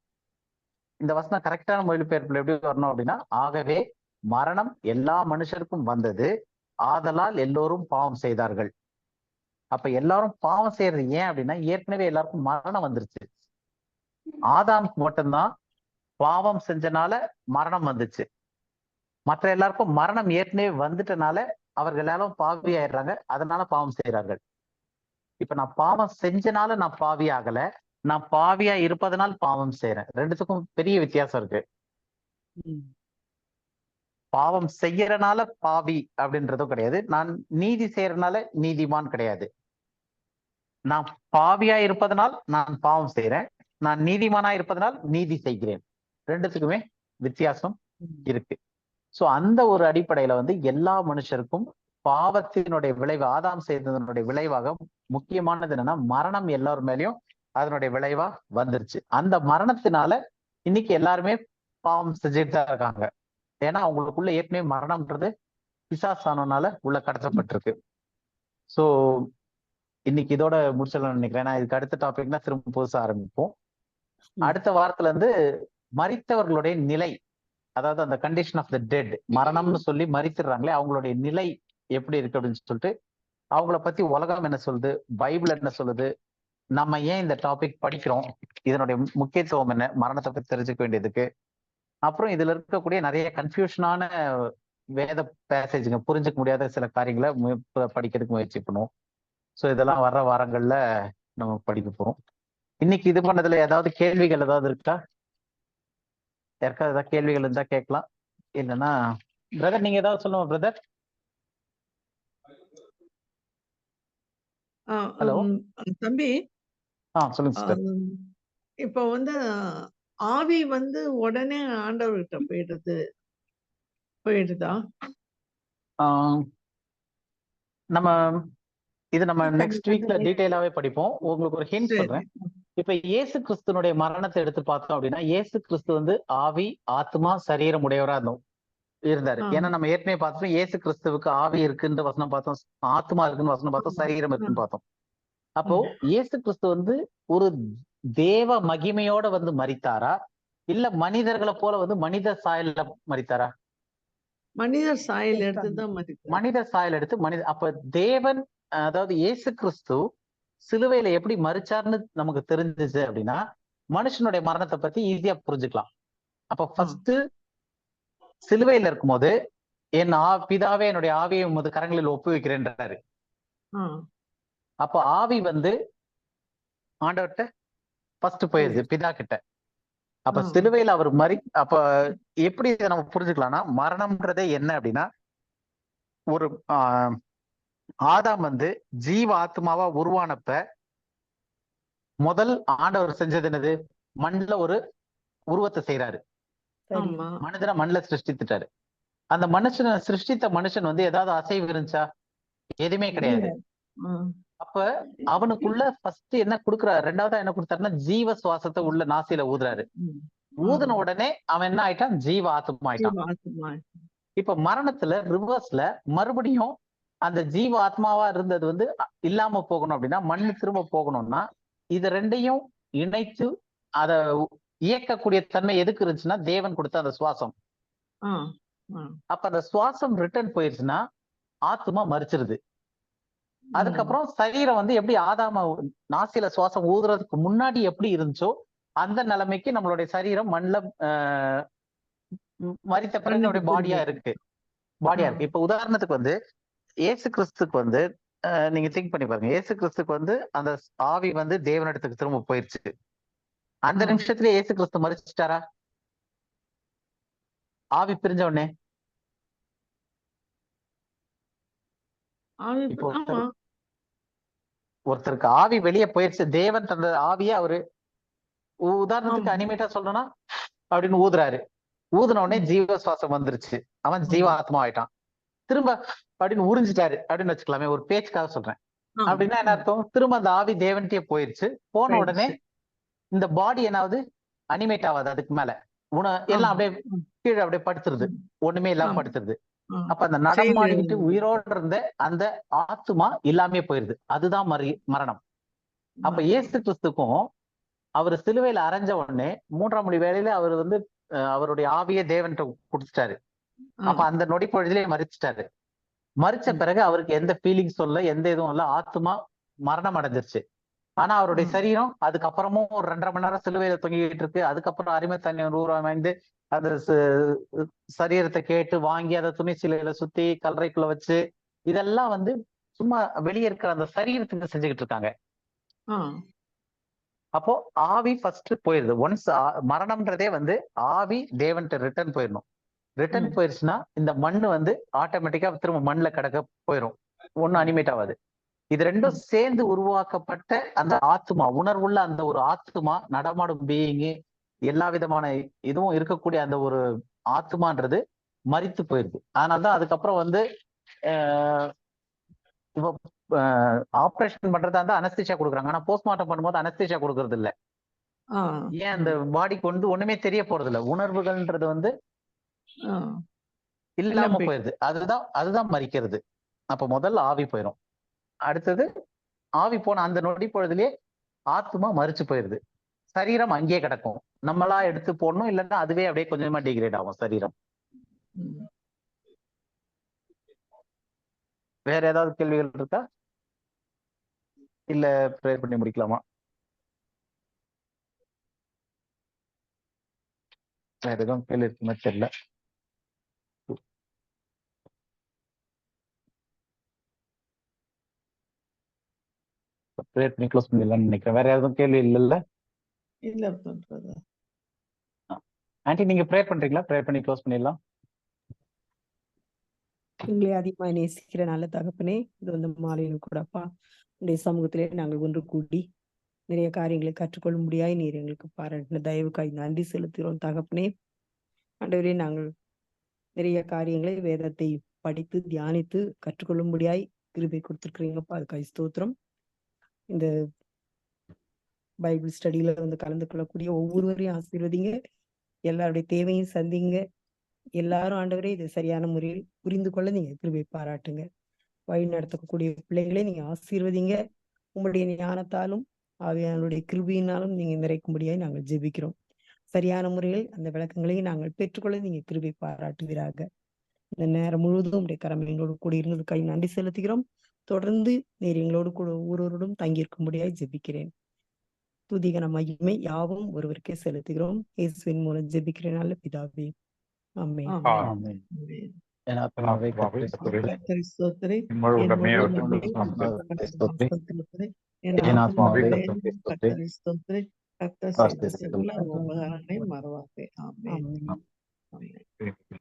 இந்த வசனம் கரெக்டான மொழிபெயர்ப்புல எப்படி வரணும் அப்படின்னா, ஆகவே மரணம் எல்லா மனுஷருக்கும் வந்தது, ஆதலால் எல்லோரும் பாவம் செய்தார்கள். அப்ப எல்லாரும் பாவம் செய்யறது ஏன் அப்படின்னா, ஏற்கனவே எல்லாருக்கும் மரணம் வந்துருச்சு. ஆதாமுக்கு மட்டும்தான் பாவம் செஞ்சனால மரணம் வந்துச்சு. மற்ற எல்லாருக்கும் மரணம் ஏற்கனவே வந்துட்டனால அவர்கள் எல்லாரும் பாவி ஆயிடுறாங்க, அதனால பாவம் செய்யறார்கள். இப்ப நான் பாவம் செஞ்சனால நான் பாவி ஆகல, நான் பாவியா இருப்பதனால் பாவம் செய்யறேன். ரெண்டுத்துக்கும் பெரிய வித்தியாசம் இருக்கு. பாவம் செய்யறனால பாவி அப்படின்றதும் கிடையாது, நான் நீதி செய்யறதுனால நீதிமான் கிடையாது. நான் பாவியா இருப்பதனால் நான் பாவம் செய்யறேன், நான் நீதிமானா இருப்பதனால் நீதி செய்கிறேன். ரெண்டுத்துக்குமே வித்தியாசம் இருக்கு. சோ அந்த ஒரு அடிப்படையில வந்து எல்லா மனுஷருக்கும் பாவத்தினுடைய விளைவு, ஆதாம் செய்ததனுடைய விளைவாக முக்கியமானது என்னன்னா, மரணம் எல்லார் மேலயும் அதனுடைய விளைவா வந்துருச்சு. அந்த மரணத்தினால இன்னைக்கு எல்லாருமே பாவம் செஞ்சுட்டு தான் இருக்காங்க. ஏன்னா அவங்களுக்குள்ள ஏற்கனவே மரணம்ன்றது பிசாசானனால உள்ள கடத்தப்பட்டிருக்கு. சோ இன்னைக்கு இதோட முடிச்சலாம்னு நினைக்கிறேன். ஏன்னா இதுக்கு அடுத்த டாபிக்னா திரும்ப புதுசா ஆரம்பிப்போம். அடுத்த வாரத்துல இருந்து மரித்தவர்களுடைய நிலை அதாவது அந்த கண்டிஷன் ஆஃப் த டெட், மரணம்னு சொல்லி மரிச்சிடுறாங்களே, அவங்களுடைய நிலை எப்படி இருக்கு அப்படின்னு சொல்லிட்டு அவங்கள பத்தி உலகம் என்ன சொல்லுது, பைபிள் என்ன சொல்லுது, நம்ம ஏன் இந்த டாபிக் படிக்கிறோம், இதனுடைய முக்கியத்துவம் என்ன, மரணத்தை பத்தி தெரிஞ்சுக்க வேண்டியதுக்கு. அப்புறம் இதுல இருக்கக்கூடிய நிறைய கன்ஃபியூஷனான வேத பேசேஜுங்க, புரிஞ்சுக்க முடியாத சில காரியங்களை படிக்கிறதுக்கு முயற்சி பண்ணுவோம். ஸோ இதெல்லாம் வர்ற வாரங்கள்ல நம்ம படிக்க போறோம். இன்னைக்கு இது பண்ணதுல ஏதாவது கேள்விகள் ஏதாவது இருக்கா? யாருக்காவது ஏதாவது கேள்விகள் இருந்தா கேட்கலாம். இல்லைன்னா பிரதர் நீங்க ஏதாவது சொல்லுங்க பிரதர். ஹலோ. தம்பி, சொல்லுங்க சிஸ்டர். இப்போ ஆவி உடனே ஆண்டவர்கிட்ட போயிடுதா? நம்ம நெக்ஸ்ட் வீக்ல டீடைலாவே படிப்போம். உங்களுக்கு ஒரு ஹிண்ட் சொல்றேன். இப்ப இயேசு கிறிஸ்துனுடைய மரணத்தை எடுத்து பார்த்தோம் அப்படின்னா, இயேசு கிறிஸ்து ஆவி, ஆத்மா, சரீரம் உடையவரா இருந்தாரு. ஏன்னா நம்ம ஏற்கனவே பார்த்தோம், இயேசு கிறிஸ்துவுக்கு ஆவி இருக்குன்ற வசனம் பார்த்தோம், ஆத்மா இருக்குன்னு வசனம் பார்த்தோம், சரீரம் இருக்குன்னு பார்த்தோம். அப்போ இயேசு கிறிஸ்து ஒரு தேவ மகிமையோட மரித்தாரா, இல்ல மனிதர்களை போல மனித சாயல்ல மரித்தாரா? மனிதர் சாயல் எடுத்துதான் மனித சாயல் எடுத்து அப்ப தேவன், அதாவது இயேசு கிறிஸ்து சிலுவையில எப்படி மரிச்சார்னு நமக்கு தெரிஞ்சிச்சு அப்படின்னா, மனுஷனுடைய மரணத்தை பத்தி ஈஸியா புரிஞ்சுக்கலாம். அப்ப ஃபர்ஸ்ட் சிலுவையில இருக்கும்போது, என் பிதாவே என்னுடைய ஆவியை உமது கரங்களில் ஒப்புவிக்கிறேன்றாரு. அப்ப ஆவி ஆண்டவர்கிட்ட ஃபர்ஸ்ட் போயிருது, பிதா கிட்ட. அப்ப சிலுவையில் அவர் அப்ப எப்படி இதை நம்ம புரிஞ்சுக்கலாம்னா, மரணம்ன்றதே என்ன அப்படின்னா, ஒரு ஆதாம் ஜீவ ஆத்மாவா உருவானப்ப முதல் ஆண்டவர் செஞ்சது என்னது? மண்ணுல ஒரு உருவத்தை செய்யறாரு, மனிதனை மண்ணுல சிருஷ்டித்துட்டாரு. அந்த மனுஷனை சிருஷ்டித்த மனுஷன் ஏதாவது அசைவு இருந்துச்சா? எதுவுமே கிடையாது. அப்ப அவனுக்குள்ள ஃபர்ஸ்ட் என்ன கொடுக்குறாரு, ரெண்டாவதா என்ன கொடுத்தாருன்னா ஜீவ சுவாசத்தை உள்ள நாசியில ஊதுறாரு. ஊதுன உடனே அவன் என்ன ஆயிட்டான்? ஜீவ ஆத்மா ஆயிட்டான். இப்ப மரணத்துல ரிவர்ஸ்ல மறுபடியும் அந்த ஜீவ ஆத்மாவா இருந்தது இல்லாம போகணும் அப்படின்னா, மண்ணு திரும்ப போகணும்னா இது ரெண்டையும் இணைத்து அத இயக்கக்கூடிய தன்மை எதுக்கு இருந்துச்சுன்னா, தேவன் கொடுத்த அந்த சுவாசம். அப்ப அந்த சுவாசம் ரிட்டர்ன் போயிருச்சுன்னா ஆத்மா மரிச்சிருது. அதுக்கப்புறம் சரீரம் எப்படி ஆதாம நாசில சுவாசம் ஊதுறதுக்கு முன்னாடி எப்படி இருந்துச்சோ அந்த நிலைமைக்கு நம்மளுடைய சரீரம் மண்ணுல மரித்த பிறகு பாடியா இருக்கு. இப்ப உதாரணத்துக்கு இயேசு கிறிஸ்துக்கு நீங்க திங்க் பண்ணி பாருங்க. இயேசு கிறிஸ்துக்கு அந்த ஆவி தேவனிடத்துக்கு திரும்ப போயிருச்சு. அந்த நிமிஷத்துல இயேசு கிறிஸ்து மரிச்சிட்டாரா? ஆவி பிரிஞ்ச உடனே இப்போ ஒருத்தருக்கு ஆவி வெளியே போயிருச்சு, தேவன் தந்த ஆவிய அவரு உதாரணத்துக்கு அனிமேட்டா சொல்லணும்னா அப்படின்னு ஊதுறாரு. ஊதுன உடனே ஜீவ சுவாசம் வந்துருச்சு, அவன் ஜீவ ஆத்மா ஆயிட்டான். திரும்ப அப்படின்னு உறிஞ்சிட்டாரு அப்படின்னு வச்சுக்கலாமே, ஒரு பேச்சுக்காக சொல்றேன். அப்படின்னா என்ன அர்த்தம்? திரும்ப அந்த ஆவி தேவன்கிட்டயே போயிருச்சு. போன உடனே இந்த பாடி என்னாவது அனிமேட் ஆகாது, அதுக்கு மேல எல்லாம் அப்படியே கீழே அப்படியே படுத்துருது, ஒண்ணுமே இல்லாம படுத்துருது. அப்ப அந்த நடமாடிக்கிட்டு உயிரோடு இருந்த அந்த ஆத்மா இல்லாமே போயிருது. அதுதான் மரணம். அப்ப இயேசு கிறிஸ்துக்கும் அவர் சிலுவையில அரைஞ்ச உடனே 3ஆம் மணி வேளையில அவர் அவருடைய ஆவிய தேவன்கிட்ட கொடுத்துட்டாரு. அப்ப அந்த நொடி பொழுதிலே மரிச்சிட்டாரு. மரிச்ச பிறகு அவருக்கு எந்த ஃபீலிங்ஸ் சொல்ல, எந்த இதுவும் இல்ல, ஆத்மா மரணம் அடைஞ்சிருச்சு. ஆனா அவருடைய சரீரம் அதுக்கப்புறமும் ஒரு 2.5 மணி நேரம் சிலுவையில தொங்கிட்டு இருக்கு. அதுக்கப்புறம் அருமை தண்ணி வாய்ந்து அந்த சரீரத்தை கேட்டு வாங்கி அதை துணி சிலையில சுத்தி கல்லறைக்குள்ள வச்சு இதெல்லாம் சும்மா வெளியே இருக்கிற அந்த சரீரத்துக்கு செஞ்சுக்கிட்டு இருக்காங்க. அப்போ ஆவி ஃபர்ஸ்ட் போயிருது. ஒன்ஸ் மரணம்ன்றதே ஆவி தேவன்கிட்ட ரிட்டர்ன் போயிடணும். ரிட்டர்ன் போயிருச்சுன்னா இந்த மண்ணு ஆட்டோமேட்டிக்கா திரும்ப மண்ணுல கிடக்க போயிடும், ஒன்னும் அனிமேட் ஆகாது. இது ரெண்டும் சேர்ந்து உருவாக்கப்பட்ட அந்த ஆத்மா, உணர்வுள்ள அந்த ஒரு ஆத்மா, நடமாடும் பீயிங்கு, எல்லா விதமான இதுவும் இருக்கக்கூடிய அந்த ஒரு ஆத்மான்றது மரித்து போயிருது. அதனாலதான் அதுக்கப்புறம் ஆபரேஷன் பண்றதா இருந்தா அனஸ்தீசியா கொடுக்குறாங்க. ஆனா போஸ்ட்மார்ட்டம் பண்ணும்போது அனஸ்தீசியா கொடுக்கறது இல்ல. ஏன்? அந்த பாடிக்கு ஒண்ணுமே தெரிய போறது இல்ல, உணர்வுகள்ன்றது இல்லாம போயிருது. அதுதான் மரிக்கிறது. அப்ப முதல்ல ஆவி போயிடும். அடுத்தது ஆவி போன அந்த நொடி பொழுதுலயே ஆத்மா மரிச்சு போயிருது, சரீரம் அங்கேயே கிடக்கும். நம்மளா எடுத்து போடணும், இல்லைன்னா அதுவே அப்படியே கொஞ்சமா டிகிரேட் ஆகும் சரீரம். ம். வேற ஏதாவது கேள்விகள் இருக்கா, இல்ல ப்ரேயர் பண்ணி முடிக்கலாமா? வேற எதுவும் கேள்வி இருக்குன்னு தெரியல. ப்ரேயர் பண்ணி க்ளோஸ் பண்ணிடலாம்னு நினைக்கிறேன். வேற எதுவும் கேள்வி இல்லைல்ல? இல்ல பண்றது. ஆண்டி நீங்க ப்ரேயர் பண்றீங்களா? ப்ரேயர் பண்ணி க்ளோஸ் பண்ணிடலாம். எங்களை அதிகமாக நேசிக்கிற நல்ல தகப்பனே, இது வந்து மாலையிலும் கூடப்பா உடைய சமூகத்திலே நாங்கள் ஒன்று கூடி நிறைய காரியங்களை கற்றுக்கொள்ள முடியாய் நீர் எங்களுக்கு பாராட்டின தயவுக்காய் நன்றி செலுத்துகிறோம் தகப்பனே. ஆண்டவரே, நாங்கள் நிறைய காரியங்களை வேதத்தை படித்து தியானித்து கற்றுக்கொள்ள முடியாய் கிருபை கொடுத்துருக்கிறீங்கப்பா, அதுக்காய் ஸ்தோத்திரம். இந்த பைபிள் ஸ்டடியில வந்து கலந்து கொள்ளக்கூடிய ஒவ்வொருவரையும் ஆசீர்வதிங்க, எல்லாருடைய தேவையும் சந்திங்க. எல்லாரும் ஆண்டவரே இதை சரியான முறையில் புரிந்து கொள்ள நீங்க கிருபை பாராட்டுங்க. வழி நடத்தக்கூடிய பிள்ளைகளை நீங்க ஆசீர்வதிங்க. உங்களுடைய ஞானத்தாலும் ஆவியானுடைய கிருபையினாலும் நீங்க நிறைக்கும்படியாய் நாங்கள் ஜெபிக்கிறோம். சரியான முறையில் அந்த விளக்கங்களை நாங்கள் பெற்றுக்கொள்ள நீங்க கிருபை பாராட்டுவீராக. இந்த நேரம் முழுவதும் உடைய கரம் எங்களோடு கூட இருந்ததுக்காக நன்றி செலுத்துகிறோம். தொடர்ந்து நீர் எங்களோடு கூட ஒவ்வொருவரோடும் தங்கியிருக்கும்படியாய் ஜெபிக்கிறேன். துதிகன மகிமை யாவும் ஒருவருக்கே செலுத்துகிறோம். இயேசுவின் மூலம் ஜெபிக்கிறேன் நல்ல பிதாவே, ஆமென். ஆமென். ஆமென். ஆமென். என் ஆத்மாவே கர்த்தரை கர்த்தரை ஸ்தோத்திரி. கர்த்தரை ஸ்தோத்திரி. என் முழு என் உடமையை முழு அவருக்கு உள்ளமே கர்த்தரை ஸ்தோத்திரி. ஸ்தோத்திரி. என் என் ஆத்துமாவே ஆத்மாவே கர்த்தரை ஸ்தோத்திரி. கர்த்தரை ஸ்தோத்திரி. கர்த்தர் செய்த கர்த்தர் சகல செய்த உபகாரங்களை மறவாதே. ஆமென். ஆமென். ஆமென்.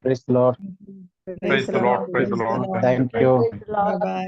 Praise the Lord. Praise the Lord. Praise the Lord. Thank you. Bye bye.